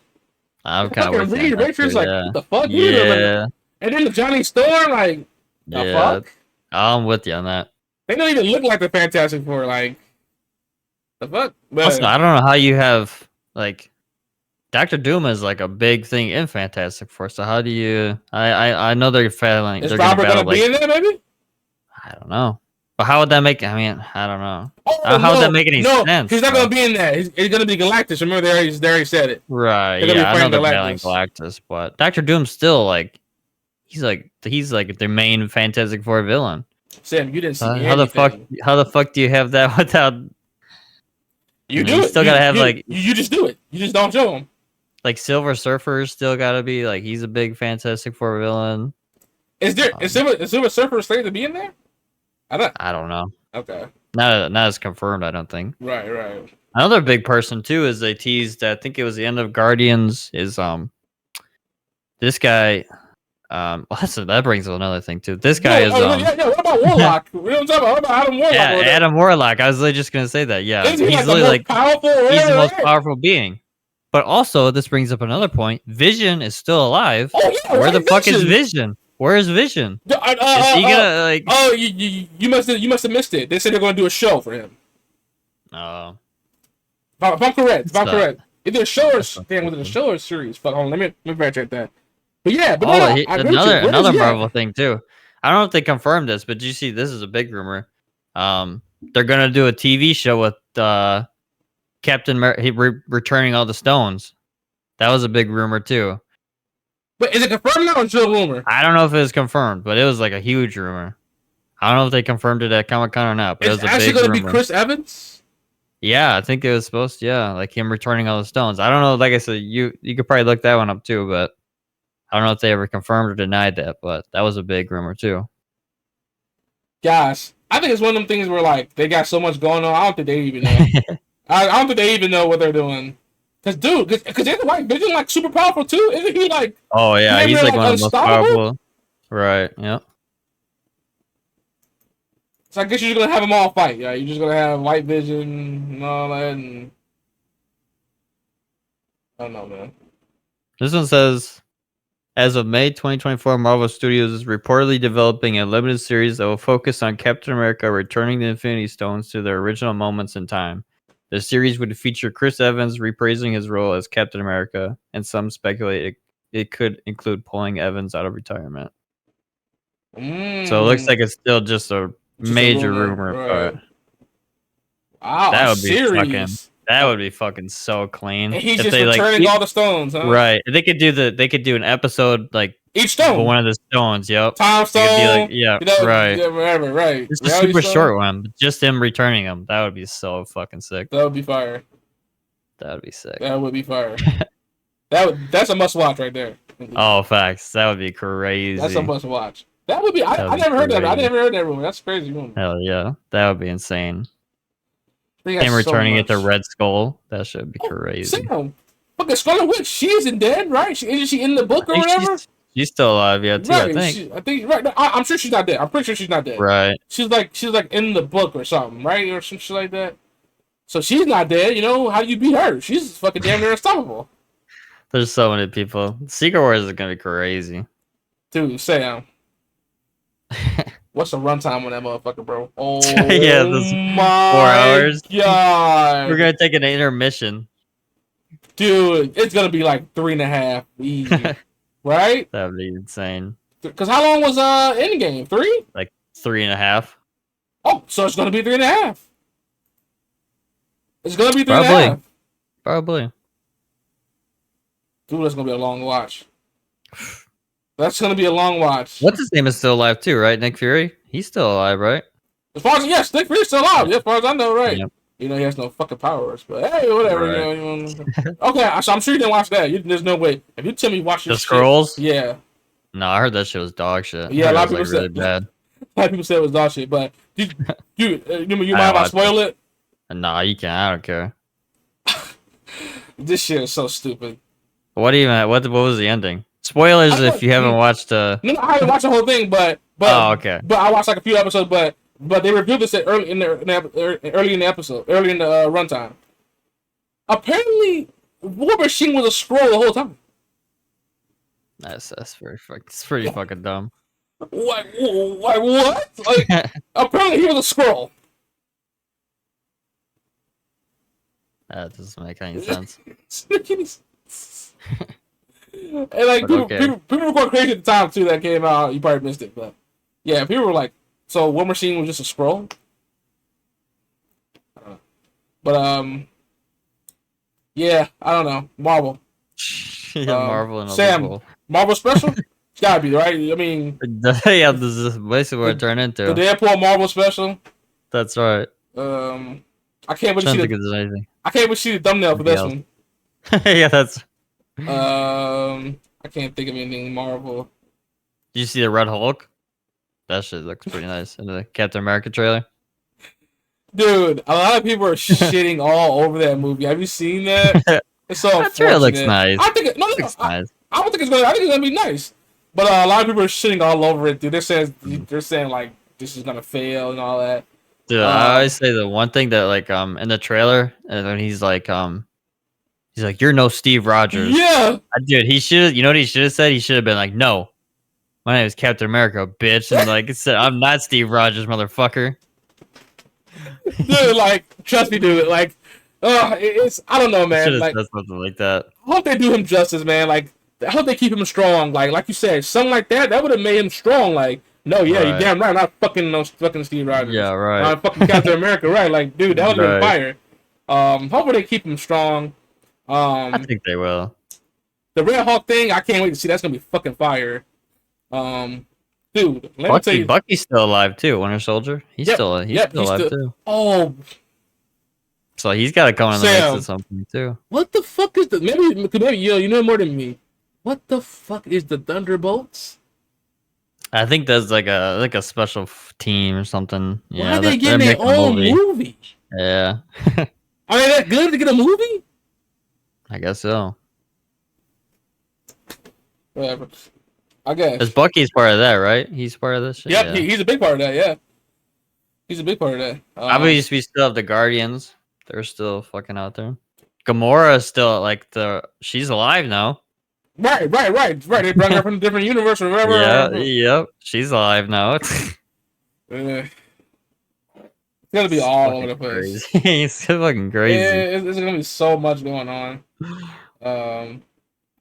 I'm kind of Reed Richards, like what the fuck? Yeah. And then the Johnny Storm, like the fuck? I'm with you on that. They don't even look like the Fantastic Four, like the fuck. But also, I don't know how you have like. Dr. Doom is like a big thing in Fantastic Four. So how do you? I know they're failing. Is Robert gonna be in there? Maybe. I don't know. But how would that make? I mean, I don't know. How would that make any sense? No, he's not gonna be in there. He's gonna be Galactus. Remember, there he said it. Right. Yeah, I know they're failing Galactus, but Dr. Doom's still like, he's like the main Fantastic Four villain. Sam, you didn't see how the fuck do you have that without? You do it. Still gotta have like. You just do it. You just don't show him. Like Silver Surfer's still gotta be like he's a big Fantastic Four villain. Is Silver Surfer slated to be in there? I don't know. Okay. Not as confirmed, I don't think. Right. Another big person too is they teased. I think it was the end of Guardians. Is this guy? That brings up another thing too. This guy is What about Warlock? What about Adam Warlock? Yeah, Adam Warlock. I was literally just gonna say that. Yeah, he's literally like powerful. He's the most powerful being. But also, this brings up another point. Vision is still alive. Oh, yeah, where the fuck is Vision? Where is Vision? Is he gonna like? Oh, you must have missed it. They said they're gonna do a show for him. Oh. If I'm correct. Either a show or was it a show or a series? Fuck, hold on, let me fact check that. But yeah, another Marvel thing too. I don't know if they confirmed this, but did you see? This is a big rumor. They're gonna do a TV show with Captain returning all the stones. That was a big rumor too. But is it confirmed now or still a rumor? I don't know if it was confirmed, but it was like a huge rumor. I don't know if they confirmed it at Comic-Con or not, but it was a big rumor. It's actually going to be Chris Evans? Yeah, I think it was supposed to. Yeah, like him returning all the stones. I don't know. Like I said, you could probably look that one up too, but I don't know if they ever confirmed or denied that. But that was a big rumor too. Gosh, I think it's one of them things where like they got so much going on. I don't think they even know. I don't think they even know what they're doing. Cause dude, cause they're like super powerful too. Isn't he like? Oh yeah, he's like one of the most powerful. Right. Yeah. So I guess you're just gonna have them all fight. Yeah, you're just gonna have White Vision and all that. And I don't know, man. This one says, as of May 2024, Marvel Studios is reportedly developing a limited series that will focus on Captain America returning the Infinity Stones to their original moments in time. The series would feature Chris Evans reprising his role as Captain America, and some speculate it could include pulling Evans out of retirement. So it looks like it's still just a major rumor, right. but wow, that would be fucking so clean. And he's just returning all the stones, huh? Right. They could do an episode like each stone, one of the stones. Yep. Time stone. Like, yeah. Right. Yeah, whatever. Right. It's a super short one, but just him returning them. That would be so fucking sick. That would be fire. That would be sick. That would be fire. That's a must watch right there. Oh, facts. That would be crazy. That's a must watch. That would be. I never heard that. I never heard that rumor. That's crazy rumor. Hell yeah, that would be insane. Him returning it to Red Skull. That should be crazy. Sam, fucking Scarlet Witch. She isn't dead, right? Isn't she in the book or whatever? She's still alive, yeah. Too, right. I think. Right. I'm sure she's not dead. I'm pretty sure she's not dead. Right. She's like in the book or something, right, or some shit like that. So she's not dead. You know how do you beat her? She's fucking damn near unstoppable. There's so many people. Secret Wars is gonna be crazy. Dude, Sam. What's the runtime on that motherfucker, bro? Oh yeah, this my 4 hours. God. We're gonna take an intermission. Dude, it's gonna be like 3.5 easy. Right? That'd be insane. Because how long was Endgame? 3? Like 3.5. Oh, so it's gonna be 3.5. It's gonna be 3.5. Probably. Dude, that's gonna be a long watch. That's gonna be a long watch. What's his name is still alive too, right? Nick Fury? He's still alive, right? As far as yes, Nick Fury's still alive. Yeah, as far as I know, right? Yep. You know he has no fucking powers, but hey, whatever. Right. You know. Okay, so I'm sure you didn't watch that. There's no way. If you tell me you watch the Scrolls, yeah. No, I heard that shit was dog shit. Yeah, a lot of people said really bad. A lot of people said it was dog shit, but you mind if I spoil it? Nah, you can't. I don't care. This shit is so stupid. What was the ending? Spoilers if you haven't watched. No, I haven't watched the whole thing, but oh, okay. But I watched like a few episodes, but they reviewed this early in the episode, early in the runtime. Apparently, War Machine was a scroll the whole time. That's pretty fucking dumb. What? Like, apparently he was a scroll. That doesn't make any sense. And like people were going crazy at the time too. That came out. You probably missed it, but yeah, people were like, "So War Machine was just a scroll?" But yeah, I don't know. Marvel. Yeah, Marvel and Sam, Marvel special. It's gotta be right. I mean, yeah, this is basically what it turned into. The Deadpool Marvel special. That's right. I can't wait to see I can't wait to see the thumbnail for this one. Yeah, that's. I can't think of anything Marvel. Did you see the Red Hulk? That shit looks pretty nice in the Captain America trailer. Dude, a lot of people are shitting all over that movie. Have you seen that? It's so that trailer looks nice. I think nice. I don't think it's gonna. I think it's gonna be nice. But a lot of people are shitting all over it, dude. They're saying like this is gonna fail and all that. Dude, I always say the one thing that like in the trailer, and when he's like you're no Steve Rogers. Yeah. Dude, he should. You know what he should have said? He should have been like, no, my name is Captain America, bitch, and like said, I'm not Steve Rogers, motherfucker. Dude, like trust me, dude. Like, it's I don't know, man. Like something like that. I hope they do him justice, man. Like, I hope they keep him strong. Like you said, something like that would have made him strong. Like, no, yeah, you're damn right. I'm not fucking Steve Rogers. Yeah, right. I'm fucking Captain America, right? Like, dude, that would have been fire. Hopefully they keep him strong. I think they will. The Red Hulk thing, I can't wait to see. That's gonna be fucking fire. Dude, let me tell you, Bucky's still alive too. Winter Soldier, he's still alive too. Oh, So he's got to come in the mix Sam, at some point too. what the fuck is the maybe you know more than me? What the fuck is the Thunderbolts? I think there's like a special team or something. Why Yeah, are they they're getting their making a own movie. movie? Yeah, Are they that good to get a movie? I guess so. Whatever. I guess. Because Bucky's part of that, right? He's part of this shit. Yep, Yeah. he's a big part of that. Yeah, he's a big part of that. Obviously, we still have the Guardians. They're still fucking out there. Gamora is still like she's alive now. Right. They brought her from a different universe or whatever. Yeah, yep. She's alive now. It's gonna be all over the place. It's fucking crazy. Yeah, it's gonna be so much going on.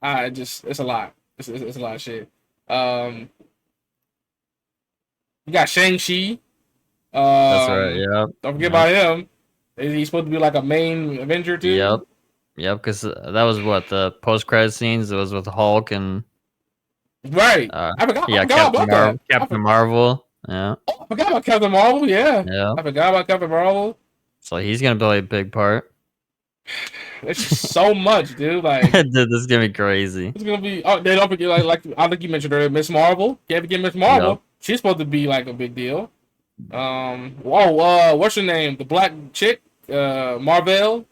It's a lot. It's a lot of shit. You got Shang-Chi. That's right. Yep. Don't forget about him. He's supposed to be like a main Avenger too. Yep. Because that was what the post-credit scenes. It was with Hulk and right. I forgot about that. Captain Marvel. Yeah. Oh, I forgot about Captain Marvel. Yeah. Yeah. I forgot about Captain Marvel. So he's gonna play a big part. It's just so much, dude. Like, dude, this is gonna be crazy. It's gonna be. Oh, they don't forget like I think you mentioned earlier, Miss Marvel. Can't forget Miss Marvel. Yep. She's supposed to be like a big deal. What's her name? The black chick, Marvel.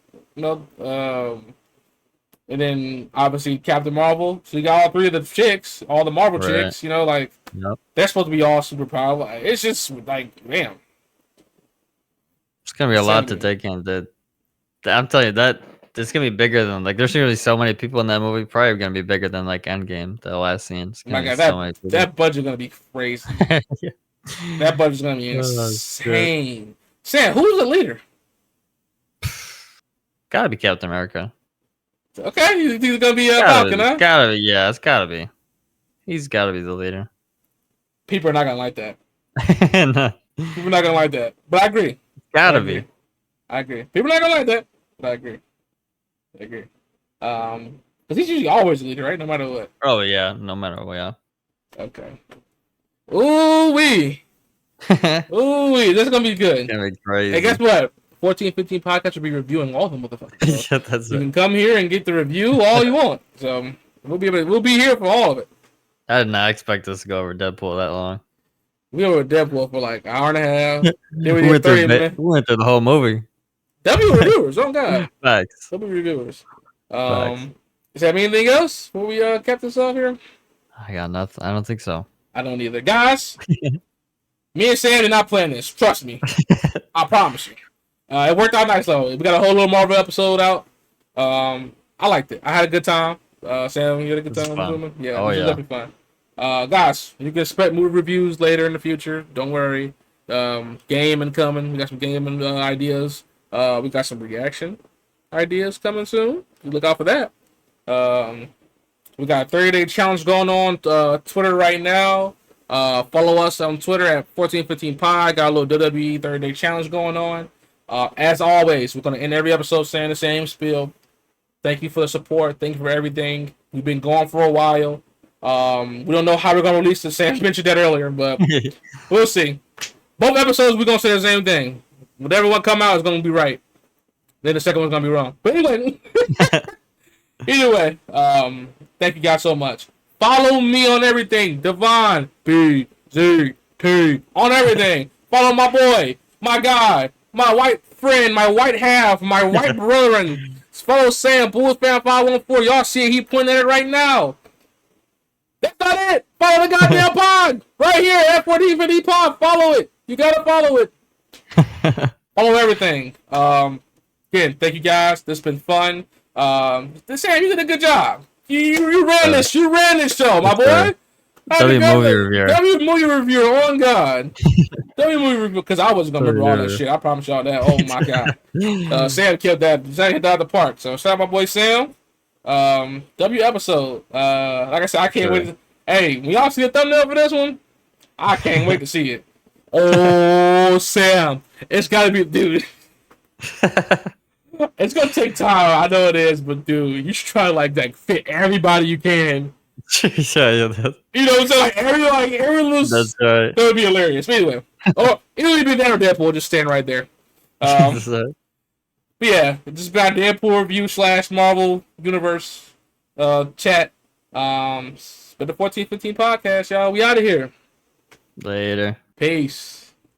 And then obviously Captain Marvel. So you got all three of the chicks, all the Marvel chicks. You know, like they're supposed to be all super powerful. It's just like, damn. It's gonna be a lot to take in. I'm telling you that it's gonna be bigger than like. There's gonna be so many people in that movie. Probably gonna be bigger than like Endgame. The last scene. My God, that budget's gonna be crazy. Yeah. That budget's gonna be insane. Sam, who's the leader? Gotta be Captain America. Okay, you think it's gonna be Falcon, huh? Gotta be, yeah, it's gotta be. He's gotta be the leader. People are not gonna like that. No. People are not gonna like that. But I agree. Gotta be. I agree. People are not gonna like that. But I agree. Because he's usually always the leader, right? No matter what. Oh yeah, no matter what. Yeah. Okay. Ooh wee. Ooh wee. This is gonna be good. It's gonna be crazy. Hey, guess what? 14-15 podcast will be reviewing all of them motherfuckers. So yeah, that's you can come here and get the review all you want. So we'll be here for all of it. I did not expect us to go over Deadpool that long. We were with Deadpool for like an hour and a half. Then we went through the whole movie. W reviewers, oh god. Thanks. W reviewers. Is there anything else before we kept this off here? I got nothing. I don't think so. I don't either. Guys, me and Sam did not plan this. Trust me. I promise you. It worked out nice though. We got a whole little Marvel episode out. I liked it. I had a good time. Sam, you had a good time? Yeah, it was definitely fun. Guys, you can expect movie reviews later in the future. Don't worry. Gaming coming. We got some gaming ideas. We got some reaction ideas coming soon. Look out for that. We got a 30-day challenge going on Twitter right now. Follow us on Twitter at 1415pod. Got a little WWE 30-day challenge going on. As always, we're going to end every episode saying the same spiel. Thank you for the support. Thank you for everything. We've been going for a while. We don't know how we're going to release this. Sam mentioned that earlier, but we'll see. Both episodes, we're going to say the same thing. Whatever one come out is going to be right. Then the second one's going to be wrong. But anyway, either way, thank you guys so much. Follow me on everything. Devon, BZT, on everything. Follow my boy, my guy, my white friend, my white half, my white brethren. Follow Sam, Bulls Fan 514. Y'all see it, he pointing at it right now. That's not it. Follow the goddamn pod. Right here, F1450 pod. Follow it. You gotta follow it. Follow everything. Again, thank you guys. This has been fun. Sam, you did a good job. You ran this. You ran this show, my boy. W movie reviewer. W movie reviewer. On God. W movie reviewer. Because I wasn't gonna remember all that shit. I promise y'all that. Oh my God. Sam killed that. Sam hit that out of the park. So shout out my boy Sam. W episode. Like I said, I can't wait. Hey, when y'all see the thumbnail for this one, I can't wait to see it. Oh, Sam, it's gotta be, dude. It's gonna take time. I know it is, but dude, you should try to like fit everybody you can. yeah. You know what I'm saying? Like every little. That's right. That would be hilarious. But anyway, it would be that or Deadpool just stand right there. But yeah, this has been our Deadpool review / Marvel Universe chat. It's been the 1415 podcast, y'all. We out of here. Later. Peace.